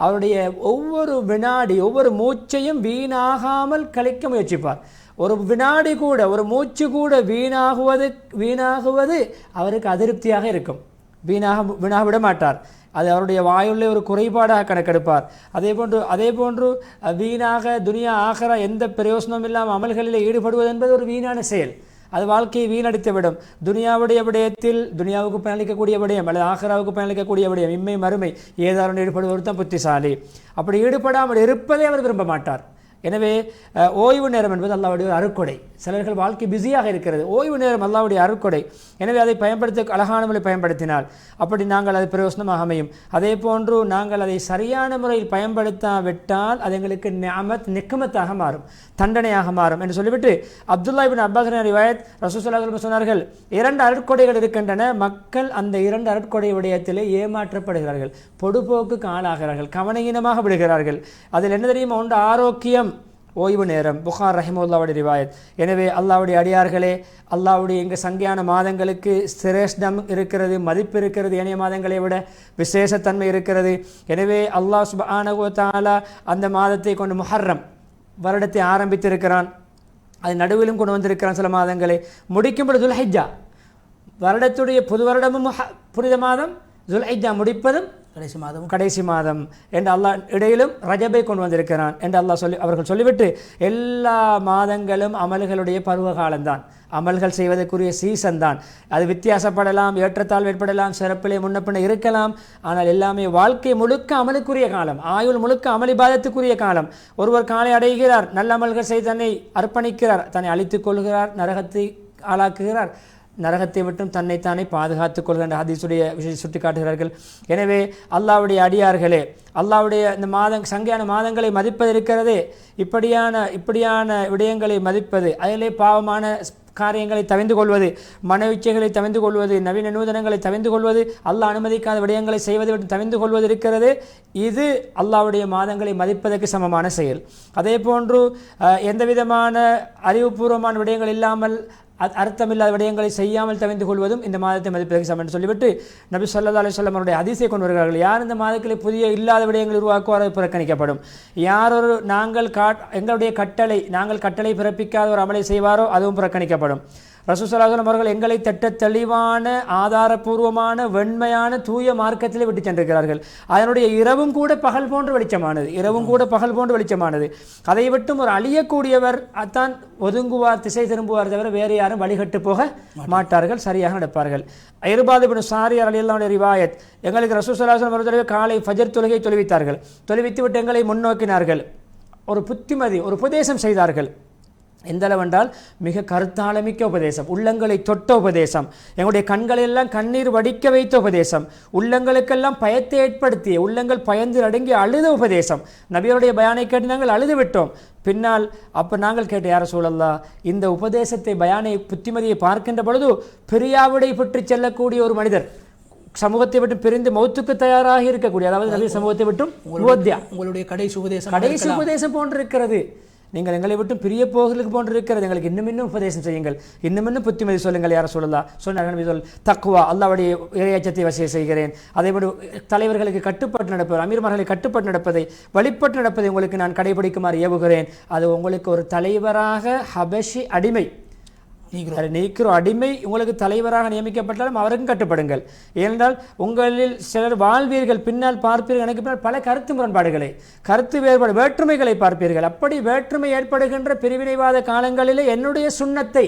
அவருடைய ஒவ்வொரு வினாடி, ஒவ்வொரு மூச்சையும் வீணாகாமல் கழிக்க முயற்சிப்பார். ஒரு வினாடி கூட, ஒரு மூச்சு கூட வீணாகுவது அவருக்கு அதிருப்தியாக இருக்கும். வீணாக விட மாட்டார். அது அவருடைய வாயுள்ள ஒரு குறைபாடாக கணக்கெடுப்பார். அதே போன்று வீணாக துனியா ஆகரா எந்த பிரயோசனம் இல்லாமல் அமல்களில் ஈடுபடுவது என்பது ஒரு வீணான செயல். அது வாழ்க்கையை வீணடித்துவிடும். துனியாவுடைய விடயத்தில் துனியாவுக்கு பயனளிக்கக்கூடிய விடயம் அல்லது ஆகராவுக்கு பயனளிக்கக்கூடிய விடயம், இம்மை மறுமை ஏதாவது ஈடுபடுவது தான் புத்திசாலி. அப்படி ஈடுபடாமல் இருப்பதை அவர் விரும்ப மாட்டார். எனவே ஓய்வு நேரம் என்பது அல்லாஹ்வுடைய அருட்கொடை. சிலர்கள் வாழ்க்கை பிஸியாக இருக்கிறது, ஓய்வு நேரம் அல்லாஹ்வுடைய அருட்கொடை. எனவே அதை பயன்படுத்த அழகான முறையில் பயன்படுத்தினால் அப்படி நாங்கள் அது பிரயோசனமாக அமையும். அதே போன்று நாங்கள் அதை சரியான முறையில் பயன்படுத்தாவிட்டால் அது எங்களுக்கு நிக்கமத்தாக மாறும், தண்டனையாக மாறும் என்று சொல்லிவிட்டு அப்துல்லா இப்னு அப்பாஸ் ரிவாயத், ரசூல் ஸல்லல்லாஹு அலைஹி வஸல்லம் சொன்னார்கள், 2 அருட்கொடைகள் இருக்கின்றன. மக்கள் அந்த 2 அருட்கொடை விடயத்திலே ஏமாற்றப்படுகிறார்கள், பொடுபோக்குக்கு ஆளாகிறார்கள், கவனஈனமாக விடுகிறார்கள். அதில் என்ன தெரியுமா? ஒன்று ஆரோக்கியம், ஓய்வு நேரம். புகார் ரஹிமஹுல்லாஹ்வுடைய ரிவாயத். எனவே அல்லாஹ்வுடைய அடியார்களே, அல்லாஹ்வுடைய இங்கு சங்கையான மாதங்களுக்கு சிரேஷ்டம் இருக்கிறது, மதிப்பு இருக்கிறது, ஏனைய மாதங்களை விட விசேஷத்தன்மை இருக்கிறது. எனவே அல்லாஹ் சுப்ஹானஹு வ தஆலா அந்த மாதத்தை கொண்டு முஹர்ரம் வருடத்தை ஆரம்பித்திருக்கிறான். அது நடுவிலும் கொண்டு வந்திருக்கிறான். சில மாதங்களை முடிக்கும்போது துல்ஹிஜ்ஜா, வருடத்துடைய புது வருடமும் புனித மாதம், துல்ஹிஜ்ஜா முடிப்பதும் கடைசி மாதம் என்று அல்லாஹ் இடையிலும் ரஜபை கொண்டு வந்திருக்கிறான் என்று அல்லாஹ் அவர்கள் சொல்லிவிட்டு, எல்லா மாதங்களும் அமல்களுடைய பருவ காலம்தான், அமல்கள் செய்வதற்குரிய சீசன் தான். அது வித்தியாசப்படலாம், ஏற்றத்தாழ்வு ஏற்படலாம், சிறப்பிலே முன்னப்பின்ன இருக்கலாம். ஆனால் எல்லாமே வாழ்க்கை முழுக்க அமலுக்குரிய காலம், ஆயுள் முழுக்க அமளிபாதத்துக்குரிய காலம். ஒருவர் காலை அடைகிறார், நல்ல அமல்கள் செய்து தன்னை அர்ப்பணிக்கிறார், தன்னை அழித்துக் கொள்கிறார், நரகத்தை ஆளாக்குகிறார், நரகத்தை விட்டும் தன்னைத்தானே பாதுகாத்துக் கொள்கின்ற ஹதீஸுடைய விஷயத்தை சுட்டி காட்டுகிறார்கள். எனவே அல்லாஹ்வுடைய அடியார்களே, அல்லாஹ்வுடைய இந்த சங்கையான மாதங்களை மதிப்பது இருக்கிறதே, இப்படியான விடயங்களை மதிப்பது, அதிலே பாவமான காரியங்களை தவிந்து கொள்வது, மன இச்சைகளை தவிந்து கொள்வது, நவீன நூதனங்களை தவிந்து கொள்வது, அல்லாஹ் அனுமதிக்காத விடயங்களை செய்வதை விட்டு தவிந்து கொள்வது இருக்கிறது. இது அல்லாஹ்வுடைய மாதங்களை மதிப்பதற்கு சமமான செயல். அதே போன்று எந்த விதமான அறிவுபூர்வமான விடயங்கள் இல்லாமல் அர்த்தமில்லாத விடயங்களை செய்யாமல் தவிர்த்து கொள்வதும் இந்த மாதத்தை மதிப்பதற்கு சமம் என்று சொல்லிவிட்டு நபி ஸல்லல்லாஹு அலைஹி வஸல்லம் அவருடைய ஹதீஸை கொண்டு வருகிறார்கள். யார் இந்த மாதத்தில் புதிய இல்லாத விடயங்களை உருவாக்குவார் அது புறக்கணிக்கப்படும். யார் ஒரு எங்களுடைய நாங்கள் கட்டளை பிறப்பிக்காத ஒரு அமலை செய்வாரோ அதுவும் புறக்கணிக்கப்படும். ரசூல் ஸல்லல்லாஹு அலைஹி வஸல்லம் அவர்கள் எங்களை தெளிவான ஆதாரபூர்வமான வெண்மையான தூய மார்க்கத்திலே விட்டு சென்றிருக்கிறார்கள். அதனுடைய இரவும் கூட பகல் போன்று வெளிச்சமானது. அதை விட்டும் ஒரு அழியக்கூடியவர் அத்தான் ஒதுங்குவார், திசை திரும்புவார் தவிர வேறு யாரும் வழிகட்டு போக மாட்டார்கள், சரியாக நடப்பார்கள். இர்பாத் இப்னு சாரியார் ரலியல்லாஹு அன்ஹு ரிவாயத், எங்களுக்கு ரசூல் ஸல்லல்லாஹு அலைஹி வஸல்லம் அவர்கள் காலை ஃபஜர் தொழுகை தொழுவித்தார்கள். தொழுவித்து விட்டு எங்களை முன்னோக்கினார்கள். ஒரு புத்திமதி, ஒரு உபதேசம் செய்தார்கள். எந்த அளவென்றால் மிக கருத்தாளமிக்க உபதேசம், உள்ளங்களை தொட்ட உபதேசம், எங்களுடைய கண்களெல்லாம் கண்ணீர் வடிக்க வைத்த உபதேசம், உள்ளங்களுக்கெல்லாம் பயத்தை ஏற்படுத்திய, உள்ளங்கள் பயந்து அடங்கி அழுத உபதேசம். நபியருடைய பயானை கேட்டு நாங்கள் அழுது விட்டோம். பின்னால் அப்போ நாங்கள் கேட்ட யார சூழல்லா, இந்த உபதேசத்தை பயானை புத்திமதியை பார்க்கின்ற பொழுது பிரியாவிடை பெற்று செல்லக்கூடிய ஒரு மனிதர், சமூகத்தை விட்டு பிரிந்து மௌத்துக்கு தயாராக இருக்கக்கூடிய, அதாவது நபி சமூகத்தை விட்டும் உங்களுடைய கடைசி உபதேசம் போன்றிருக்கிறது. நீங்கள் எங்களை விட்டு பிரிய போகிறதுக்கு போன்றிருக்கிறது. எங்களுக்கு இன்னும் உபதேசம் செய்யுங்கள், இன்னும் புத்திமதி சொல்லுங்கள் யார சொல்லலாம். சொன்னார்கள் தக்குவா, அல்லாஹ்வுடைய இறையச்சத்தை வசிய செய்கிறேன். அதேபோல் தலைவர்களுக்கு கட்டுப்பட்டு நடப்பது, அமீர்மார்களை கட்டுப்பட்டு நடப்பதை, வழிபட்டு நடப்பதை உங்களுக்கு நான் கடைபிடிக்குமாறு ஏவுகிறேன். அது உங்களுக்கு ஒரு தலைவராக ஹபஷி அடிமை நீக்கிறோம் அடிமை உங்களுக்கு தலைவராக நியமிக்கப்பட்டாலும் அவருக்கும் கட்டுப்படுங்கள். ஏனென்றால் உங்களில் சிலர் வாழ்வீர்கள், பின்னால் பார்ப்பீர்கள், எனக்கு பின்னால் பல கருத்து முரண்பாடுகளை, கருத்து வேறுபாடு, வேற்றுமைகளை பார்ப்பீர்கள். அப்படி வேற்றுமை ஏற்படுகின்ற பிரிவினைவாத காலங்களிலே என்னுடைய சுன்னத்தை,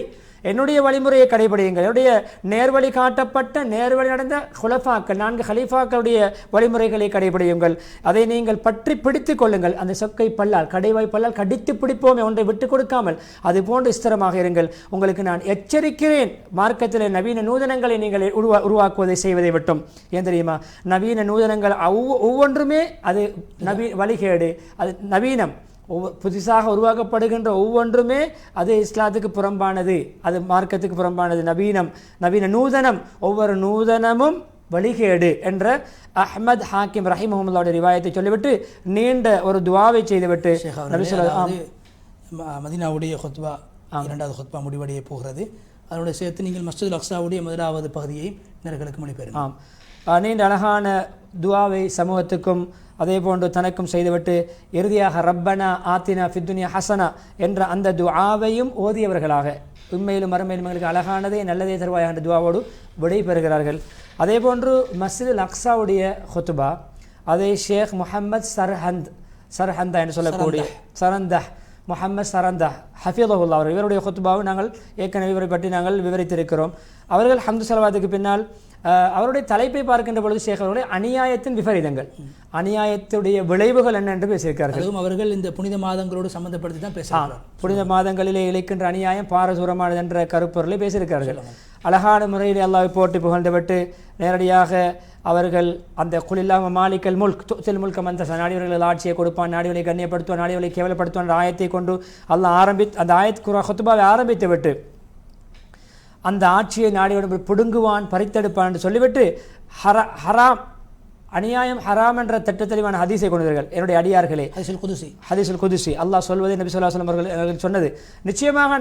என்னுடைய வழிமுறையை கடைபிடியுங்கள். என்னுடைய நேர்வழி காட்டப்பட்ட நேர்வழி நடந்த ஹுலஃபாக்கள், 4 ஹலீஃபாக்களுடைய வழிமுறைகளை கடைபிடியுங்கள். அதை நீங்கள் பற்றி பிடித்துக் கொள்ளுங்கள். அந்த சொக்கை பல்லால், கடைவாய் பல்லால் கடித்து பிடிப்போமே, ஒன்றை விட்டு கொடுக்காமல் அது போன்று ஸ்திரமாக இருங்கள். உங்களுக்கு நான் எச்சரிக்கிறேன், மார்க்கத்தில் நவீன நூதனங்களை நீங்கள் உருவாக்குவதை செய்வதை விட்டும். ஏன் தெரியுமா, நவீன நூதனங்கள் ஒவ்வொன்றுமே அது வழிகேடு, அது நவீனம். புதுசாக உருவாக்கப்படுகின்ற ஒவ்வொன்றுமே அது இஸ்லாத்துக்கு புறம்பானது, அது மார்க்கத்துக்கு புறம்பானது. நவீன நூதனம், ஒவ்வொரு நூதனமும் வழிகேடு என்ற அஹ்மத் ஹாக்கிம் ரஹிமஹுல்லாஹுடைய ரிவாயத்தை சொல்லிவிட்டு நீண்ட ஒரு துஆவை செய்துவிட்டு மதீனாவுடைய ஹுத்பா, 2வது ஹுத்பா முடிவடைய போகிறது. அதனுடைய சேர்த்து நீங்கள் மஸ்ஜிதுல் அக்ஸாவுடைய 1வது பகுதியை நேயர்களுக்கு மொழிபெயரும். நீண்ட அழகான துஆவை சமூகத்துக்கும் அதே போன்று தனக்கும் செய்துவிட்டு இறுதியாக ரப்பனா ஆத்தினா ஃபித்துனியா ஹசனா என்ற அந்த துஆவையும் ஓதியவர்களாக உண்மையிலும் மறுமையிலும் எங்களுக்கு அழகானதே நல்லதே தருவாய் என்ற துஆவோடு விடை பெறுகிறார்கள். அதே போன்று மஸ்ஜிதுல் அக்ஸாவுடைய ஹுத்பா, அதை ஷேக் முஹம்மத் சர்ஹந்தா என்று சொல்லக்கூடிய முஹம்மத் சரந்தா ஹஃபிதுல்லாஹ் அவர், இவருடைய ஹுத்பாவை நாங்கள் ஏற்கனவே இவரை பற்றி நாங்கள் விவரித்திருக்கிறோம். அவர்கள் ஹம்து ஸலவாத்துக்கு பின்னால் அவருடைய தலைப்பை பார்க்கின்ற பொழுது ஷேக் அவருடைய அநியாயத்தின் விபரீதங்கள், அநியாயத்துடைய விளைவுகள் என்ன என்று பேசியிருக்கிறார்கள். அவர்கள் இந்த புனித மாதங்களோடு சம்பந்தப்படுத்தி தான் பேசுகிறார்கள். புனித மாதங்களிலே இழைக்கின்ற அநியாயம் பாரதூரமானது என்ற கருப்பொருளை பேசியிருக்கிறார்கள். அழகான முறையில் அல்லாஹ்வை போற்றி புகழ்ந்துவிட்டு நேரடியாக அவர்கள் அந்த குலில்லாஹ் மாலிக்கல் முல்க் துத்தில் முல்க மந்த, நாடியவர்கள் ஆட்சியை கொடுப்பான், நாடியவர்களை கண்ணியப்படுத்துவான், நாடியவர்களை கேவலப்படுத்துவான் ஆயத்தை கொண்டு அல்லாஹ் அந்த ஆயத் ஹுத்பாவை ஆரம்பித்து விட்டு அந்த ஆட்சியை நாடியோடு பிடுங்குவான், பறித்தெடுப்பான் என்று சொல்லிவிட்டு ஹராம், அநியாயம் ஹராம் என்ற திட்டத்தெளிவான ஹதீஸை கொண்டவர்கள் என்னுடைய அடியார்களே, ஹதீஸுல் குதுசி அல்லாஹ் சொல்வதை நபி ஸல்லல்லாஹு அலைஹி வஸல்லம் அவர்கள் சொன்னது, நிச்சயமாக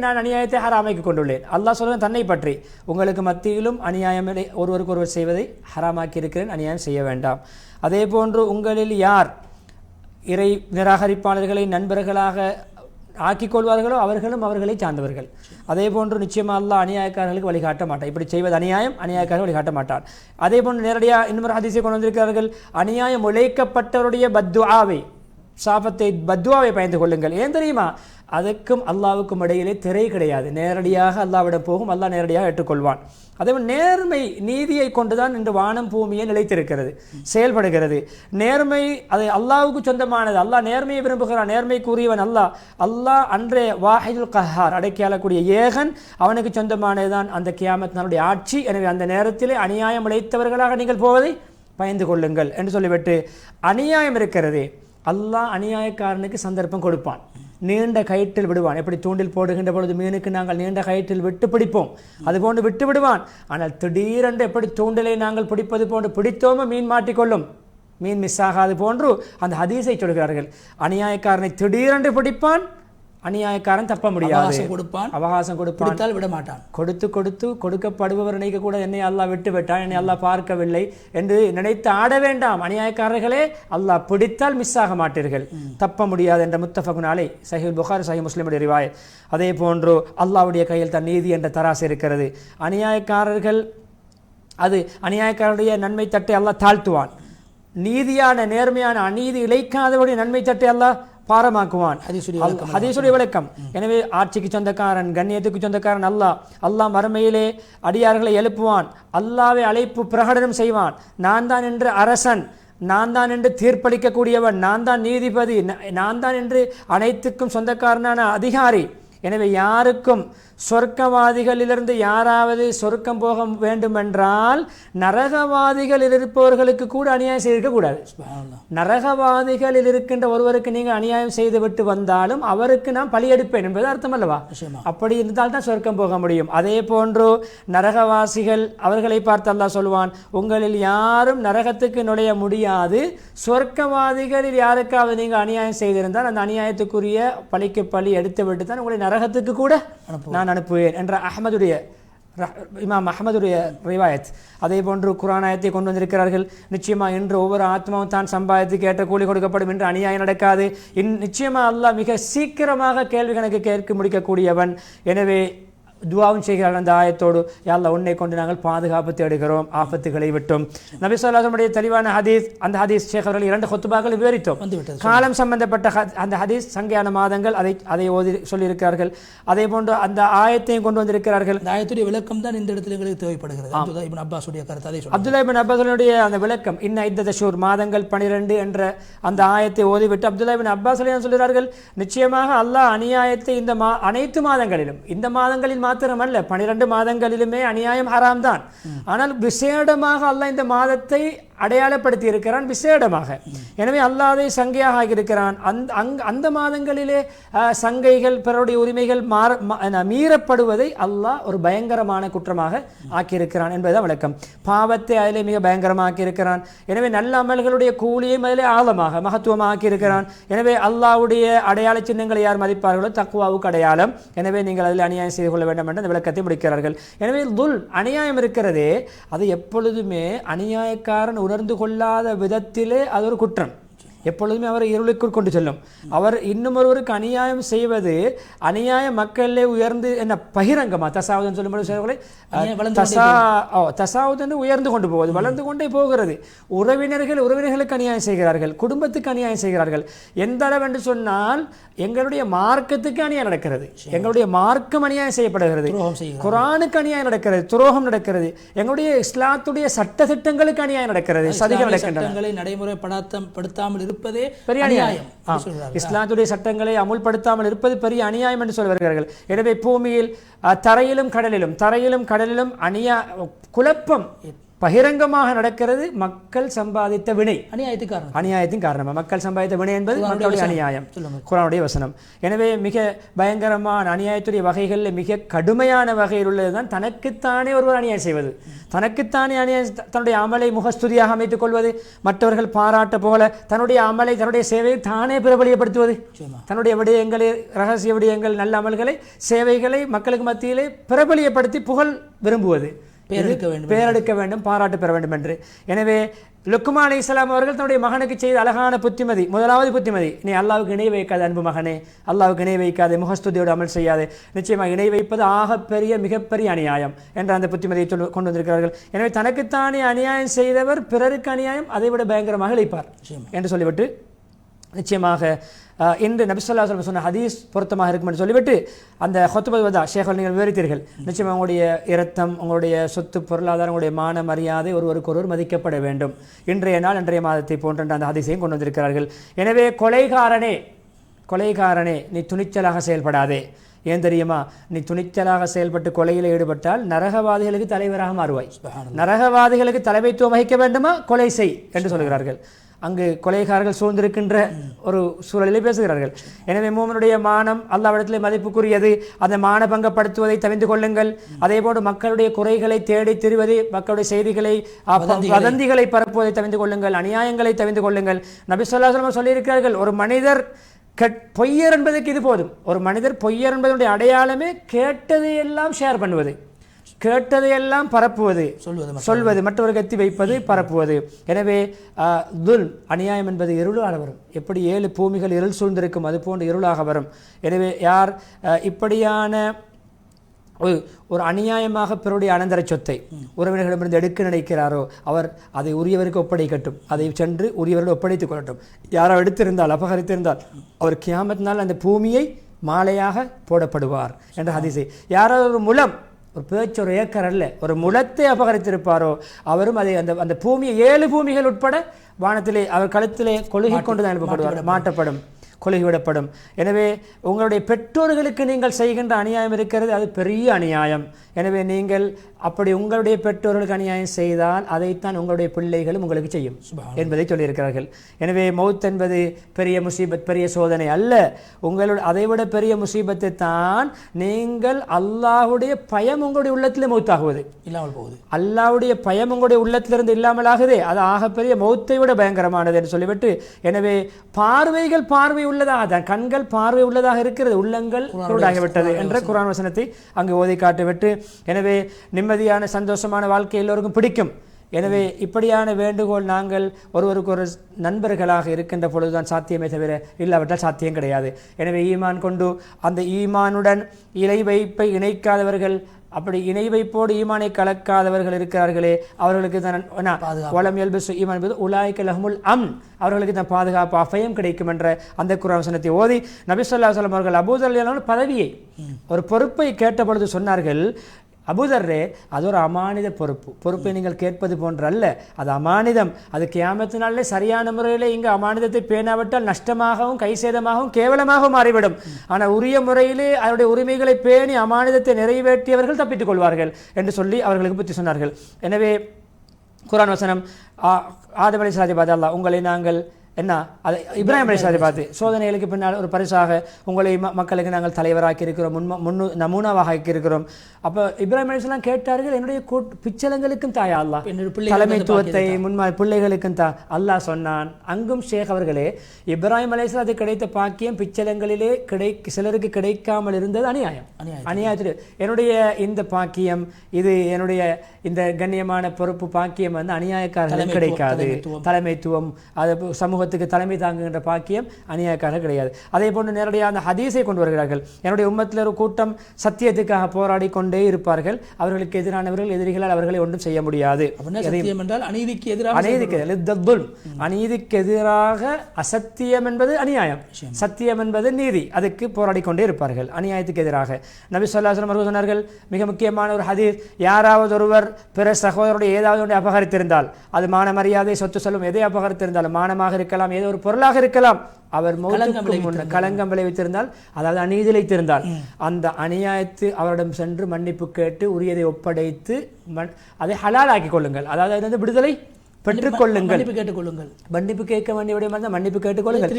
நான் அநியாயத்தை ஹராமாக்கி கொண்டுள்ளேன். அல்லாஹ் சொல்வது தன்னை பற்றி, உங்களுக்கு மத்தியிலும் அநியாயம் ஒருவருக்கு ஒருவர் செய்வதை ஹராமாக்கி இருக்கிறேன், அநியாயம் செய்ய வேண்டாம். அதே போன்று உங்களில் யார் இறை நிராகரிப்பாளர்களை நண்பர்களாக ஆக்கிக் கொள்வார்களோ அவர்களும் அவர்களை சார்ந்தவர்கள். அதே போன்று நிச்சயமாக அல்லாஹ் அநியாயக்காரர்களுக்கு வழிகாட்ட மாட்டான். இப்படி செய்வது அநியாயக்காரர்கள் வழிகாட்ட மாட்டான். அதே போன்று நேரடியாக இன்னொரு ஹதீஸை கொண்டு வந்திருக்கிறார்கள், அநியாயம் உழைக்கப்பட்டவருடைய பத்துஆவை, சாபத்தை பத்துஆவை பயந்து கொள்ளுங்கள். ஏன் தெரியுமா, அதுக்கும் அல்லாவுக்கும் இடையிலே திரை கிடையாது. நேரடியாக அல்லாவிடம் போகும், அல்லாஹ் நேரடியாக ஏற்றுக்கொள்வான். அதேபோல் நேர்மை நீதியை கொண்டுதான் இன்று வானம் பூமியை நிலைத்திருக்கிறது, செயல்படுகிறது. நேர்மை அது அல்லாஹ்வுக்கு சொந்தமானது. அல்லாஹ் நேர்மையை விரும்புகிறான், நேர்மைக்குரியவன் அல்லாஹ் அன்றே வாஹிதுல் கஹார், அடக்கியாளக்கூடிய ஏகன், அவனுக்கு சொந்தமானதுதான் அந்த கியாமத் நாளுடைய ஆட்சி. எனவே அந்த நேரத்திலே அநியாயம் இழைத்தவர்களாக நீங்கள் போவதை பயந்து கொள்ளுங்கள் என்று சொல்லிவிட்டு, அநியாயம் இருக்கிறது, அல்லாஹ் அநியாயக்காரனுக்கு சந்தர்ப்பம் கொடுப்பான், நீண்ட கயிற்றில் விடுவான். எப்படி தூண்டில் போடுகின்ற பொழுது மீனுக்கு நாங்கள் நீண்ட கயிற்றில் விட்டு பிடிப்போம், அதுபோன்று விட்டு விடுவான். ஆனால் திடீரென்று எப்படி தூண்டிலை நாங்கள் பிடிப்பது போன்று பிடித்தோமோ மீன் மாட்டிக்கொள்ளும், மீன் மிஸ் ஆகாது போன்று அந்த ஹதீஸை சொல்கிறார்கள். அநியாயக்காரனை திடீரென்று பிடிப்பான், அநியாயக்காரன் தப்ப முடியாது. அவகாசம் கொடுப்பான், விட மாட்டான். கொடுக்கப்படுபவர் நினைக்க கூட என்னை அல்லாஹ் விட்டு விட்டான், என்னை அல்லாஹ் பார்க்கவில்லை என்று நினைத்து ஆட வேண்டாம். அநியாயக்காரர்களே, அல்லாஹ் பிடித்தால் மிஸ் ஆக மாட்டீர்கள், தப்ப முடியாது என்ற முத்தஃபகுன் அலைஹ் சஹீஹ் புகாரி சஹீஹ் முஸ்லிமுடைய ரிவாயத். அதே போன்று அல்லாஹ்வுடைய கையில் தான் நீதி என்ற தராசு இருக்கிறது. அநியாயக்காரர்கள் அநியாயக்காரருடைய நன்மை தட்டை அல்லாஹ் தாழ்த்துவான். நீதியான நேர்மையான அநீதி இழைக்காதவருடைய நன்மை தட்டை அல்லாஹ் பாரமாக்குவான். ஹதீஸுடைய விளக்கம். எனவே ஆட்சிக்கு சொந்தக்காரன், கண்ணியத்துக்கு சொந்தக்காரன் அல்லாஹ் மறுமையிலே அடியார்களை எழுப்புவான். அல்லாஹ்வை அழைப்பு பிரகடனம் செய்வான். நான் தான் என்று அரசன், நான் தான் என்று தீர்ப்பளிக்கக்கூடியவன், நான் தான் நீதிபதி, நான் தான் என்று அனைத்துக்கும் சொந்தக்காரனான அதிகாரி. எனவே யாருக்கும் சொர்க்கவாதிகளிலிருந்து யாராவது சொர்க்கம் போக வேண்டுமென்றால் நரகவாதிகளில் இருப்பவர்களுக்கு கூட அநியாயம் செய்திருக்கக்கூடாது. நரகவாதிகளில் இருக்கின்ற ஒருவருக்கு நீங்கள் அநியாயம் செய்து விட்டு வந்தாலும் அவருக்கு நான் பழியெடுப்பேன் என்பது அர்த்தம் அல்லவா? அப்படி இருந்தால் தான் சொர்க்கம் போக முடியும். அதே போன்று நரகவாசிகள் அவர்களை பார்த்து அல்லாஹ் சொல்வான், உங்களில் யாரும் நரகத்துக்கு நுழைய முடியாது, சொர்க்கவாதிகளில் யாருக்காவது நீங்கள் அநியாயம் செய்திருந்தால் அந்த அநியாயத்துக்குரிய பழிக்கு பழி எடுத்து விட்டு தான் உங்களை நரகத்துக்கு கூட நான் அனுப்புவேன் என்ற இமாம் அஹ்மதுடைய ரிவாயத். அதே போன்று குர்ஆன் ஆயத்தை கொண்டு வந்திருக்கிறார்கள். நிச்சயமா இன்று ஒவ்வொரு ஆத்மாவும் தான் சம்பாதித்து ஏற்ற கூலி கொடுக்கப்படும் என்று அநியாயம் நடக்காது. நிச்சயமா அல்லாஹ் மிக சீக்கிரமாக கேள்வி கணக்கு கேட்க முடிக்கக்கூடியவன். எனவே துஆவும் செய்கிறார்கள் அந்த ஆயத்தோடு, யா அல்லாஹ் உன்னை கொண்டு நாங்கள் பாதுகாப்பு தேடுகிறோம் ஆபத்துகளை விட்டும். நபி ஸல்லல்லாஹு அலைஹி வஸல்லம் உடைய தெளிவான ஹதீஸ், அந்த ஹதீஸ் ஷேக் அவர்கள் 2 ஹுத்பாக்கள் விவரித்தோம். காலம் சம்பந்தப்பட்ட அந்த ஹதீஸ் சங்கையான மாதங்கள் அதை ஓதி சொல்லியிருக்கிறார்கள். அதே போன்று அந்த ஆயத்தையும் கொண்டு வந்திருக்கிறார்கள். அந்த ஆயத்துடைய விளக்கம் தான் இந்த இடத்துல எங்களுக்கு தேவைப்படுகிறது. அப்துல்லாஹ் இப்னு அப்பாஸுடைய கருத்து அதை சொல்லுங்கள். அப்துல்லாஹ் இப்னு அப்பாஸுடைய அந்த விளக்கம், இன்ன இத்தத ஷூர் மாதங்கள் 12 என்ற அந்த ஆயத்தை ஓதிவிட்டு அப்துல்லாஹ் இப்னு அப்பாஸ் சொல்கிறார்கள், நிச்சயமாக அல்லாஹ் அநியாயத்தை இந்த அனைத்து மாதங்களிலும், இந்த மாதங்களில் மாத்திரமல்ல 12 மாதங்களிலுமே அநியாயம் ஹராம் தான். ஆனால் விசேடமாக அல்லாஹ் இந்த மாதத்தை அடையாளப்படுத்தி இருக்கிறான் விசேடமாக. எனவே அல்லாஹ் அதை சங்கையாக ஆகியிருக்கிறான். அந்த மாதங்களிலே சங்கைகள் பிறருடைய உரிமைகள் மீறப்படுவதை அல்லாஹ் ஒரு பயங்கரமான குற்றமாக ஆக்கியிருக்கிறான் என்பதுதான் விளக்கம். பாவத்தை அதிலே மிக பயங்கரமாக ஆக்கியிருக்கிறான். எனவே நல்ல அமல்களுடைய கூலியும் அதிலே ஆழமாக மகத்துவமாக ஆக்கியிருக்கிறான். எனவே அல்லாஹ்வுடைய அடையாள சின்னங்களை யார் மதிப்பார்களோ தக்வாவுக்கு அடையாளம். எனவே நீங்கள் அதில் அநியாயம் செய்து கொள்ள வேண்டும் என்று அந்த விளக்கத்தை முடிக்கிறார்கள். எனவே அநியாயம் இருக்கிறதே, அது எப்பொழுதுமே அநியாயக்காரன் உணர்ந்து கொள்ளாத விதத்திலே அது ஒரு குற்றம். எப்பொழுதுமே அவரை இருளுக்குள் கொண்டு செல்லும். அவர் இன்னும் ஒருவருக்கு அநியாயம் செய்வது அநியாய மக்களிலே உயர்ந்து என்ன பகிரங்கமா தசாவுதன் சொல்லும்போது தசாவுதன் உயர்ந்து கொண்டு போவது, வளர்ந்து கொண்டே போகிறது. உறவினர்களுக்கு அநியாயம் செய்கிறார்கள், குடும்பத்துக்கு அநியாயம் செய்கிறார்கள். எந்த அளவு என்று சொன்னால் எங்களுடைய மார்க்கத்துக்கு அநியாயம் நடக்கிறது, எங்களுடைய மார்க்கம் அநியாயம் செய்யப்படுகிறது, குர்ஆனுக்கு அநியாயம் நடக்கிறது, துரோகம் நடக்கிறது, எங்களுடைய இஸ்லாத்துடைய சட்ட திட்டங்களுக்கு அநியாயம் நடக்கிறது, சதிகள் நடக்கின்றன. நடைமுறைப்படுத்தாமல் இருப்பதே பெரிய அநியாயம். இஸ்லாத்துடைய சட்டங்களை அமுல்படுத்தாமல் இருப்பது பெரிய அநியாயம் என்று சொல்ல வருகிறார்கள். எனவே பூமியில் தரையிலும் கடலிலும் குழப்பம் பகிரங்கமாக நடக்கிறது. மக்கள் சம்பாதித்த வினை, அநியாயத்தின் காரணமாக மக்கள் சம்பாதித்த வினை என்பது மக்களுடைய அநியாயம், குர்ஆனுடைய வசனம். எனவே மிக பயங்கரமான அநியாயத்துடைய வகைகளில் மிக கடுமையான வகையில் உள்ளதுதான் தனக்குத்தானே ஒருவர் அநியாயம் செய்வது, தனக்குத்தானே அநியாயம், தன்னுடைய அமலை முகஸ்துதியாக அமைத்துக் கொள்வது, மற்றவர்கள் பாராட்ட போல தன்னுடைய அமலை தன்னுடைய சேவையை தானே பிரபலியப்படுத்துவது, தன்னுடைய விடயங்களை ரகசிய விடயங்கள் நல்ல அமல்களை சேவைகளை மக்களுக்கு மத்தியிலே பிரபலியப்படுத்தி புகழ் விரும்புவது, பேரெடுக்க வேண்டும், பாராட்டு பெற வேண்டும் என்று. எனவே லுக்மான் அலைஹிஸ்ஸலாம் அவர்கள் தன்னுடைய மகனுக்கு செய்த அழகான புத்திமதி, முதலாவது புத்திமதி, நீ அல்லாஹ்வுக்கு இணை வைக்காத அன்பு மகனே, அல்லாஹ்வுக்கு இணை வைக்காதே, முகஸ்துதியோடு அமல் செய்யாதே, நிச்சயமாக இணை வைப்பது ஆகப்பெரிய மிகப்பெரிய அநியாயம் என்ற அந்த புத்திமதியை கொண்டு வந்திருக்கிறார்கள். எனவே தனக்குத்தானே அநியாயம் செய்தவர் பிறருக்கு அநியாயம் அதைவிட பயங்கரமாக இழைப்பார் என்று சொல்லிவிட்டு, நிச்சயமாக இன்று நபி ஸல்லல்லாஹு அலைஹி வஸல்லம் சொன்ன ஹதீஸ் பொருத்தமாக இருக்கும் என்று சொல்லிவிட்டு அந்த ஹுத்பா வதா ஷேഖல் நீங்கள் விவரித்தீர்கள். நிச்சயமாக உங்களுடைய இரத்தம், உங்களுடைய சொத்து, பொருளாதாரம், உங்களுடைய மான மரியாதை ஒருவருக்கொருவர் மதிக்கப்பட வேண்டும். இன்றைய நாள் இன்றைய மாதத்தை போன்ற அந்த ஹதீஸையும் கொண்டு வந்திருக்கிறார்கள். எனவே கொலைகாரனே நீ துணிச்சலாக செயல்படாதே. ஏன் தெரியுமா? நீ துணிச்சலாக செயல்பட்டு கொலையில் ஈடுபட்டால் நரகவாதிகளுக்கு தலைவராக மாறுவாய். நரகவாதிகளுக்கு தலைமைத்துவம் வகிக்க வேண்டுமா? கொலை செய் என்று சொல்கிறார்கள். அங்கு கொலைகாரர்கள் சூழ்ந்திருக்கின்ற ஒரு சூழலிலே பேசுகிறார்கள். எனவே மூமினுடைய மானம் அல்லாஹ்விடத்திலே மதிப்புக்குரியது. அந்த மானபங்கப்படுத்துவதை தவிர்த்து கொள்ளுங்கள். அதே போன்று மக்களுடைய குறைகளை தேடி திரிவது, மக்களுடைய செய்திகளை வதந்திகளை பரப்புவதை தவிர்த்து கொள்ளுங்கள், அநியாயங்களை தவிர்த்து கொள்ளுங்கள். நபி ஸல்லல்லாஹு அலைஹி வஸல்லம் சொல்லியிருக்கிறார்கள், ஒரு மனிதர் பொய்யர் என்பதற்கு இது போதும். ஒரு மனிதர் பொய்யர் என்பதனுடைய அடையாளமே கேட்டதையெல்லாம் ஷேர் பண்ணுவது, கேட்டதையெல்லாம் பரப்புவது, சொல்வது, மற்றவருக்கு எத்தி வைப்பது, பரப்புவது. எனவே அநியாயம் என்பது இருளாக வரும். எப்படி 7 பூமிகள் இருள் சூழ்ந்திருக்கும் அது போன்று இருளாக வரும். எனவே யார் இப்படியான ஒரு அநியாயமாக பிறருடைய அனந்தர சொத்தை உறவினர்களிடமிருந்து எடுக்க நினைக்கிறாரோ அவர் அதை உரியவருக்கு ஒப்படைக்கட்டும், அதை சென்று உரியவர்கள் ஒப்படைத்துக் கொள்ளட்டும். யாரோ எடுத்திருந்தால், அபகரித்திருந்தால் அவர் கியாமத்தினால் அந்த பூமியை மாலையாக போடப்படுவார் என்ற ஹதீஸை. யாராவது ஒரு முலம், ஒரு பேச்சு, ஒரு ஏக்கர் அல்ல, ஒரு முலத்தை அபகரித்திருப்பாரோ அவரும் அதை அந்த பூமியை 7 பூமிகள் உட்பட வானத்திலே அவர் கழுத்திலே கொழுகி கொண்டுதான் எழுப்பப்படுவார், மாட்டப்படும், கொலைவிடப்படும். எனவே உங்களுடைய பெற்றோர்களுக்கு நீங்கள் செய்கின்ற அநியாயம் இருக்கிறது, அது பெரிய அநியாயம். எனவே நீங்கள் அப்படி உங்களுடைய பெற்றோர்களுக்கு அநியாயம் செய்தால் அதைத்தான் உங்களுடைய பிள்ளைகளும் உங்களுக்கு செய்யும் என்பதை சொல்லியிருக்கிறார்கள். எனவே மௌத் என்பது பெரிய முசீபத், பெரிய சோதனை அல்ல. உங்களுடைய அதைவிட பெரிய முசீபத்தை தான் நீங்கள் அல்லாஹ்வுடைய பயம் உங்களுடைய உள்ளத்திலே மௌத்தாகுவது, இல்லாமல் போகுது. அல்லாஹ்வுடைய பயம் உங்களுடைய உள்ளத்திலிருந்து இல்லாமல் ஆகுதே, அது ஆகப்பெரிய மௌத்தை விட பயங்கரமானது என்று சொல்லிவிட்டு, எனவே பார்வைகள் பார்வை உள்ளதாக தான், கண்கள் பார்வை உள்ளதாக இருக்கிறது, உள்ளங்கள் குருடாகிவிட்டது என்ற குர்ஆன் வசனத்தை அங்கு ஓதி காட்டிவிட்டு, எனவே நிம்மதியான சந்தோஷமான வாழ்க்கை எல்லோருக்கும் பிடிக்கும். எனவே இப்படியான வேண்டுகோள் நாங்கள் ஒருவருக்கு ஒரு நண்பர்களாக இருக்கின்ற பொழுதுதான் சாத்தியமே தவிர இல்லாவிட்டால் சாத்தியம் கிடையாது. எனவே ஈமான் கொண்டு அந்த ஈமானுடன் இணை வைப்பை இணைக்காதவர்கள், அப்படி இணை வைப்போடு ஈமானை கலக்காதவர்கள் இருக்கிறார்களே அவர்களுக்கு தான் வலம் எல்பசு ஈமான் என்பது உலாய்க்க லஹ்முல் அம்ன், அவர்களுக்கு தான் பாதுகாப்பு, அபயம் கிடைக்கும் என்ற அந்த குர்ஆன் வசனத்தை ஓதி நபி ஸல்லல்லாஹு அலைஹி வஸல்லம் அவர்கள் அபூ தர் பதவியை, ஒரு பொறுப்பை கேட்ட பொழுது சொன்னார்கள், அபூதர்ரே அது ஒரு அமானித பொறுப்பை நீங்கள் கேட்பது போன்றல்ல, அது அமானிதம். அது கியாமத்தினாலே சரியான முறையில் இங்கு அமானிதத்தை பேணாவிட்டால் நஷ்டமாகவும் கைசேதமாகவும் கேவலமாகவும் மாறிவிடும். ஆனால் உரிய முறையிலே அவருடைய உரிமைகளை பேணி அமானிதத்தை நிறைவேற்றியவர்கள் தப்பித்துக் கொள்வார்கள் என்று சொல்லி அவர்களுக்கு புத்தி சொன்னார்கள். எனவே குர்ஆன் வசனம் ஆதம் அலைஹிஸ்ஸலாத்தை பார்த்து அல்லாஹ் உங்களை நாங்கள் என்ன அது இப்ராஹிம் அலைஹிஸ்ஸலாத்தை பார்த்து சோதனைகளுக்கு பின்னால் ஒரு பரிசாக உங்களை மக்களுக்கு நாங்கள் தலைவராக்கி இருக்கிறோம், நமூனாவாக ஆக்கியிருக்கிறோம். அப்போ இப்ராஹிம் அலைஹிஸ்ஸலாம் கேட்டார்கள், என்னுடைய பிச்சலங்களுக்கும் தாயா அல்லாஹ், தலைமைத்துவத்தை பிள்ளைகளுக்கும் தா. அல்லாஹ் சொன்னான், அங்கும் ஷேக் அவர்களே, இப்ராஹிம் அலைஹிஸ்ஸலாத்துக்கு கிடைத்த பாக்கியம் பிச்சலங்களிலே சிலருக்கு கிடைக்காமல் இருந்தது அநியாயத்தில். என்னுடைய இந்த பாக்கியம், இது என்னுடைய இந்த கண்ணியமான பொறுப்பு பாக்கியம் வந்து அநியாயக்காரர்களுக்கு கிடைக்காது. தலைமைத்துவம், அது சமூகத்துக்கு தலைமை தாங்குகின்ற பாக்கியம் அநியாயக்காரர்கள் கிடையாது. அதே போன்று நேரடியாக அந்த ஹதீஸை கொண்டு வருகிறார்கள், என்னுடைய உம்மத்தில் ஒரு கூட்டம் சத்தியத்துக்காக போராடி கொண்டே இருப்பார்கள், அவர்களுக்கு எதிரானவர்கள் எதிரிகளால் அவர்களை ஒன்றும் செய்ய முடியாது. அநீதிக்கு எதிராக அசத்தியம் என்பது அநியாயம், சத்தியம் என்பது நீதி, அதுக்கு போராடி கொண்டே இருப்பார்கள் அநியாயத்துக்கு எதிராக. நபி ஸல்லல்லாஹு அலைஹி வஸல்லம் சொன்னார்கள், மிக முக்கியமான ஒரு ஹதீஸ், யாராவது ஒருவர் பிற சகோதரருடைய ஏதாவது ஒன்றை அபகரித்திருந்தால், அது மான மரியாதை, சொத்து செல்வம் எதை அபகரித்திருந்தாலும், மானமாக இருக்கலாம், ஏதோ ஒரு பொருளாக இருக்கலாம், அவர் களங்கம் விளைவித்திருந்தால், அதாவது அநீதி இழைத்திருந்தால், அந்த அநியாயத்து அவரிடம் சென்று மன்னிப்பு கேட்டு உரியதை ஒப்படைத்து அதை ஹலால் ஆக்கிக் கொள்ளுங்கள். அதாவது விடுதலை பெற்றுக் கொள்ளுங்கள், மன்னிப்பு கேட்க வேண்டிய மன்னிப்பு கேட்டுக்கொள்ளுங்கள்,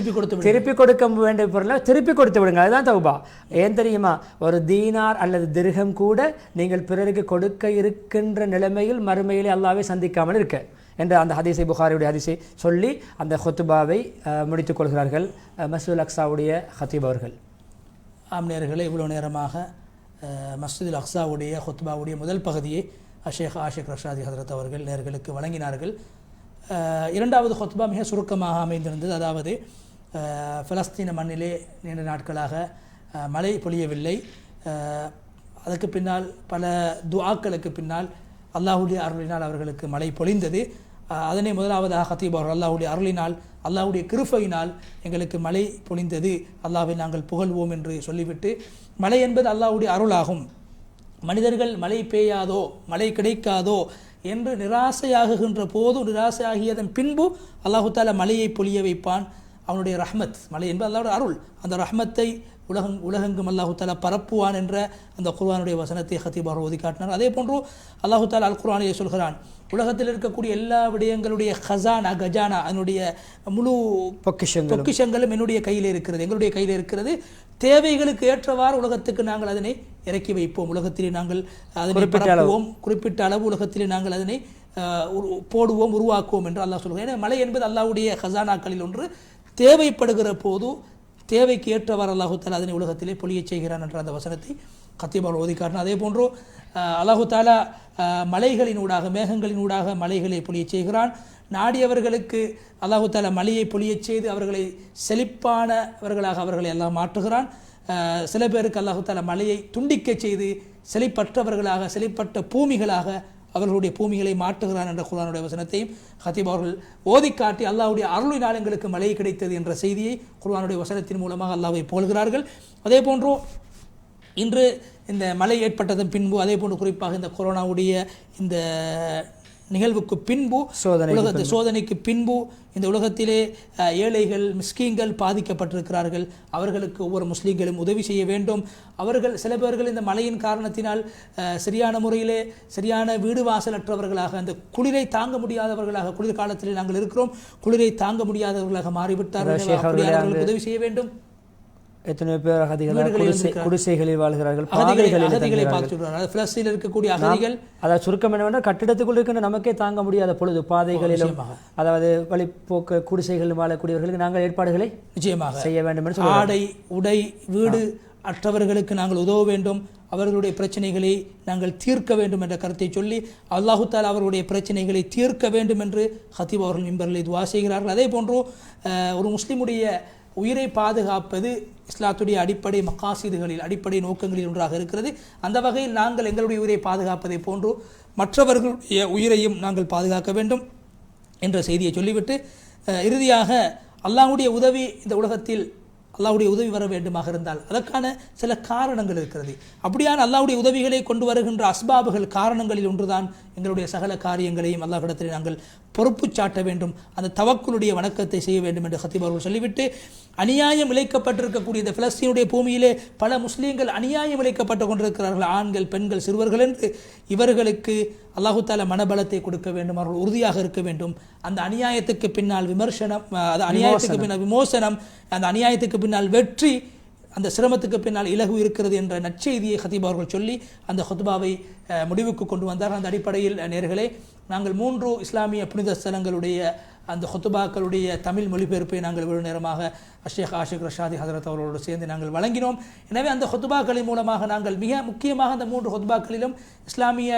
திருப்பி கொடுக்க வேண்டிய பொருளை திருப்பி கொடுத்து விடுங்க, அதுதான் தௌபா. ஏன் தெரியுமா, ஒரு தீனார் அல்லது திர்ஹம் கூட நீங்கள் பிறருக்கு கொடுக்க இருக்கின்ற நிலைமையில் மறுமையிலே அல்லாஹ்வை சந்திக்காமல் இருக்க என்ற அந்த ஹதீஸை, புகாரியுடைய ஹதீஸை சொல்லி அந்த ஹுத்பாவை முடித்துக் கொள்கிறார்கள் மஸ்ஜிதுல் அக்ஸாவுடைய ஹத்தீப் அவர்கள். ஆம்நேயர்களே, இவ்வளோ நேரமாக மஸ்ஜிதுல் அக்ஸாவுடைய ஹுத்பாவுடைய முதல் பகுதியை ஷேக் ஆஷிக் ரஷாதி ஹதரத் அவர்கள் நேயர்களுக்கு வழங்கினார்கள். இரண்டாவது ஹுத்பா மிக சுருக்கமாக அமைந்திருந்தது. அதாவது பலஸ்தீன மண்ணிலே நீண்ட நாட்களாக மழை பொழியவில்லை, அதற்கு பின்னால் பல துஆக்களுக்கு பின்னால் அல்லாஹ்வுடைய அருளினால் அவர்களுக்கு மழை பொழிந்தது. அதனை முதலாவதாக ஹத்தீப் அவர்கள், அல்லாஹ்வுடைய அருளினால், அல்லாஹ்வுடைய கிருபையினால் எங்களுக்கு மழை பொழிந்தது, அல்லாஹ்வை நாங்கள் புகழ்வோம் என்று சொல்லிவிட்டு, மழை என்பது அல்லாஹ்வுடைய அருளாகும், மனிதர்கள் மழை பெய்யாதோ, மழை கிடைக்காதோ என்று நிராசையாகுகின்ற போது, நிராசையாகியதன் பின்பு அல்லாஹு தாலா மழையை பொழிய வைப்பான். அவனுடைய ரஹ்மத், மழை என்பது அல்லாஹ்வுடைய அருள், அந்த ரஹ்மத்தை உலகெங்கும் அல்லாஹு தாலா பரப்புவான் என்ற அந்த குர்ஆனுடைய வசனத்தை ஹத்தீப் அவர்கள் ஓதி காட்டினார். அதே போன்று அல்லாஹு தாலா அல் குர்ஆனிலே சொல்கிறான், உலகத்தில் இருக்கக்கூடிய எல்லா விடயங்களுடைய ஹசானா, கஜானா, அதனுடைய முழு பொக்கிஷங்களும் என்னுடைய கையில் இருக்கிறது, எங்களுடைய கையில் இருக்கிறது, தேவைகளுக்கு ஏற்றவாறு உலகத்துக்கு நாங்கள் அதனை இறக்கி வைப்போம், உலகத்திலே நாங்கள் அதனை பரப்புவோம், குறிப்பிட்ட அளவு உலகத்திலே நாங்கள் அதனை போடுவோம், உருவாக்குவோம் என்று அல்லாஹ் சொல்கிறார். ஏன்னா மழை என்பது அல்லாஹ்வுடைய ஹசானாக்களில் ஒன்று. தேவைப்படுகிற போது தேவைக்கு ஏற்றவாறு அல்லாஹு தாலா அதனை உலகத்திலே பொழியச் செய்கிறான் என்ற அந்த வசனத்தை கத்தீபால் ஓதி காட்டினார். அதே போன்று அல்லாஹு தாலா மலைகளினூடாக மேகங்களினூடாக மலைகளை பொழியச் செய்கிறான். நாடியவர்களுக்கு அல்லாஹு தாலா மலையை பொழியச் செய்து அவர்களை செழிப்பானவர்களாக அவர்களை எல்லாம் மாற்றுகிறான். சில பேருக்கு அல்லாஹு தாலா மலையை துண்டிக்கச் செய்து செழிப்பற்றவர்களாக செழிப்பட்ட பூமிகளாக அவர்களுடைய பூமிகளை மாற்றுகிறான் என்ற குர்ஆனுடைய வசனத்தையும் ஹத்தீப் அவர்கள் ஓதி காட்டி அல்லாஹ்வுடைய அருளினால் எங்களுக்கு மழை கிடைத்தது என்ற செய்தியை குர்ஆனுடைய வசனத்தின் மூலமாக அல்லாஹ்வை புகழ்கிறார்கள். அதே போன்று இன்று இந்த மழை ஏற்பட்டதன் பின்பு அதே போன்று குறிப்பாக இந்த கொரோனாவுடைய இந்த நிகழ்வுக்கு பின்பு சோதனைக்கு பின்பு இந்த உலகத்திலே ஏழைகள் மிஸ்கீன்கள் பாதிக்கப்பட்டிருக்கிறார்கள். அவர்களுக்கு ஒவ்வொரு முஸ்லீம்களும் உதவி செய்ய வேண்டும். அவர்கள் சில பேர்கள் இந்த மழையின் காரணத்தினால் சரியான முறையிலே சரியான வீடு வாசலற்றவர்களாக அந்த குளிரை தாங்க முடியாதவர்களாக குளிர் காலத்திலே நாங்கள் இருக்கிறோம், குளிரை தாங்க முடியாதவர்களாக மாறிவிட்டார்கள். அவர்களுக்கு உதவி செய்ய வேண்டும். எத்தனையோ பேர் குடிசைகளில் வாழ்கிறார்கள், இருக்கக்கூடிய அகதிகள். அதாவது சுருக்கம் என்னவென்றால் கட்டிடத்துக்குள் இருக்கின்ற நமக்கே தாங்க முடியாத பொழுது பாதைகளிலும் அதாவது வழிபோக்க குடிசைகளில் வாழக்கூடியவர்களுக்கு நாங்கள் ஏற்பாடுகளை நிச்சயமாக செய்ய வேண்டும் என்று ஆடை உடை வீடு அற்றவர்களுக்கு நாங்கள் உதவ வேண்டும். அவர்களுடைய பிரச்சனைகளை நாங்கள் தீர்க்க வேண்டும் என்ற கருத்தை சொல்லி அல்லாஹு தஆலா அவர்களுடைய பிரச்சனைகளை தீர்க்க வேண்டும் என்று ஹத்தீப் அவர்கள் மிம்பரில் துஆ செய்கிறார்கள். அதே போன்று ஒரு முஸ்லிமுடைய உயிரை பாதுகாப்பது இஸ்லாத்துடைய அடிப்படை மக்காசிதுகளில் அடிப்படை நோக்கங்களில் ஒன்றாக இருக்கிறது. அந்த வகையில் நாங்கள் எங்களுடைய உயிரை பாதுகாப்பதை போன்று மற்றவர்களுடைய உயிரையும் நாங்கள் பாதுகாக்க வேண்டும் என்ற செய்தியை சொல்லிவிட்டு இறுதியாக அல்லாஹ்வுடைய உதவி இந்த உலகத்தில் அல்லாஹ்வுடைய உதவி வர வேண்டுமாக இருந்தால் அதற்கான சில காரணங்கள் இருக்கிறது. அப்படியான அல்லாஹ்வுடைய உதவிகளை கொண்டு வருகின்ற அஸ்பாபுகள் காரணங்களில் ஒன்றுதான் எங்களுடைய சகல காரியங்களையும் அல்லாஹ்விடத்தில் நாங்கள் பொறுப்பு சாட்ட வேண்டும், அந்த தவக்குலுடைய வணக்கத்தை செய்ய வேண்டும் என்று ஹத்தீப் அவர்கள் சொல்லிவிட்டு அநியாயம் இழைக்கப்பட்டிருக்கக்கூடிய இந்த பிலஸ்தீனுடைய பூமியிலே பல முஸ்லீம்கள் அநியாயம் இழைக்கப்பட்டு கொண்டிருக்கிறார்கள், ஆண்கள் பெண்கள் சிறுவர்கள் என்று. இவர்களுக்கு அல்லாஹு தஆலா மனபலத்தை கொடுக்க வேண்டும், அவர்கள் உறுதியாக இருக்க வேண்டும். அந்த அநியாயத்துக்கு பின்னால் விமர்சனம், அநியாயத்துக்கு பின்னால் விமோசனம், அந்த அநியாயத்துக்கு பின்னால் வெற்றி, அந்த சிரமத்துக்கு பின்னால் இலகு இருக்கிறது என்ற நற்செய்தியை ஹத்தீப் அவர்கள் சொல்லி அந்த ஹுத்பாவை முடிவுக்கு கொண்டு வந்தார். அந்த அடிப்படையில் நேர்களே நாங்கள் 3 இஸ்லாமிய புனித ஸ்தலங்களுடைய அந்த ஹுத்பாக்களுடைய தமிழ் மொழிபெயர்ப்பை நாங்கள் இவ்வளவு நேரமாக ஷேக் ஆஷிக் ரஷாதி ஹதரத் அவர்களோடு சேர்ந்து நாங்கள் வழங்கினோம். எனவே அந்த ஹுத்பாக்களின் மூலமாக நாங்கள் மிக முக்கியமாக அந்த 3 ஹுத்பாக்களிலும் இஸ்லாமிய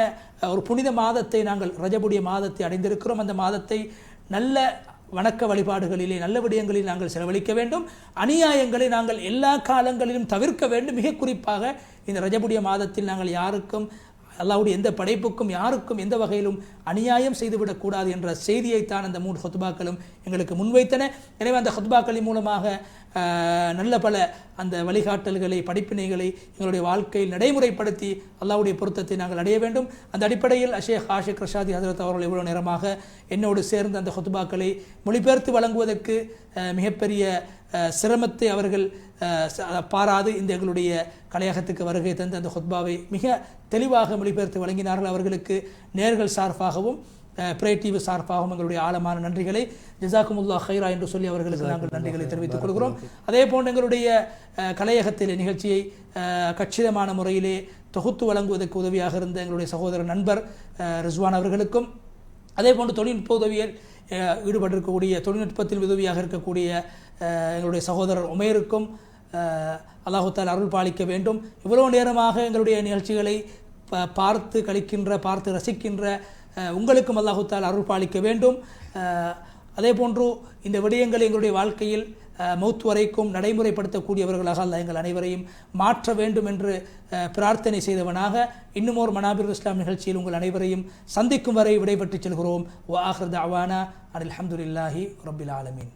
ஒரு புனித மாதத்தை நாங்கள் ரஜபுடைய மாதத்தை அடைந்திருக்கிறோம். அந்த மாதத்தை நல்ல வணக்க வழிபாடுகளிலே நல்ல விடயங்களில் நாங்கள் செலவழிக்க வேண்டும். அநியாயங்களை நாங்கள் எல்லா காலங்களிலும் தவிர்க்க வேண்டும். மிக குறிப்பாக இந்த ரஜபுடைய மாதத்தில் நாங்கள் யாருக்கும் அல்லாஹ்வுடைய எந்த படைப்புக்கும் யாருக்கும் எந்த வகையிலும் அநியாயம் செய்துவிடக்கூடாது என்ற செய்தியைத்தான் அந்த 3 ஹுத்பாக்களும் எங்களுக்கு முன்வைத்தன. எனவே அந்த ஹுத்பாக்களின் மூலமாக நல்ல பல அந்த வழிகாட்டல்களை படிப்பினைகளை எங்களுடைய வாழ்க்கையில் நடைமுறைப்படுத்தி அல்லாஹ்வுடைய பொருத்தத்தை நாங்கள் அடைய வேண்டும். அந்த அடிப்படையில் ஷேக் ஆஷிக் ரஷாதி ஹதரத் அவர்கள் இவ்வளவு நேரமாக என்னோடு சேர்ந்து அந்த ஹுத்பாக்களை மொழிபெயர்த்து வழங்குவதற்கு மிகப்பெரிய சிரமத்தை அவர்கள் பாராது இந்த எங்களுடைய கலையகத்துக்கு வருகை தந்து அந்த ஹுத்பாவை மிக தெளிவாக மொழிபெயர்த்து வழங்கினார்கள். அவர்களுக்கு நேர்கள் சார்பாகவும் பிரேட்டிவ் சார்பாகவும் எங்களுடைய ஆழமான நன்றிகளை ஜஸாக்குமுல்லாஹ் ஹைரா என்று சொல்லி அவர்களுக்கு நாங்கள் நன்றிகளை தெரிவித்துக் கொள்கிறோம். அதே போன்று எங்களுடைய கலையகத்திலே நிகழ்ச்சியை கச்சிதமான முறையிலே தொகுத்து வழங்குவதற்கு உதவியாக இருந்த எங்களுடைய சகோதர நண்பர் ரிஸ்வான் அவர்களுக்கும், அதே போன்று தொழில்நுட்ப உதவியில் ஈடுபட்டிருக்கக்கூடிய தொழில்நுட்பத்தில் உதவியாக இருக்கக்கூடிய எங்களுடைய சகோதரர் உமேருக்கும் அல்லாஹு தஆலா அருள் பாலிக்க வேண்டும். இவ்வளவு நேரமாக எங்களுடைய நிகழ்ச்சிகளை பார்த்து ரசிக்கின்ற உங்களுக்கும் அல்லாஹு தஆலா அருள் பாலிக்க வேண்டும். அதே போன்று இந்த விடயங்களை எங்களுடைய வாழ்க்கையில் மௌத் வரைக்கும் நடைமுறைப்படுத்தக்கூடியவர்களாக அல்லாஹ் எங்கள் அனைவரையும் மாற்ற வேண்டும் என்று பிரார்த்தனை செய்தவனாக இன்னும் ஒரு மனாபிர் இஸ்லாம் நிகழ்ச்சியில் உங்கள் அனைவரையும் சந்திக்கும் வரை விடைபெற்று செல்கிறோம். வ ஆகிரு தஅவானா அனில் ஹம்துலில்லாஹி ரப்பில் ஆலமீன்.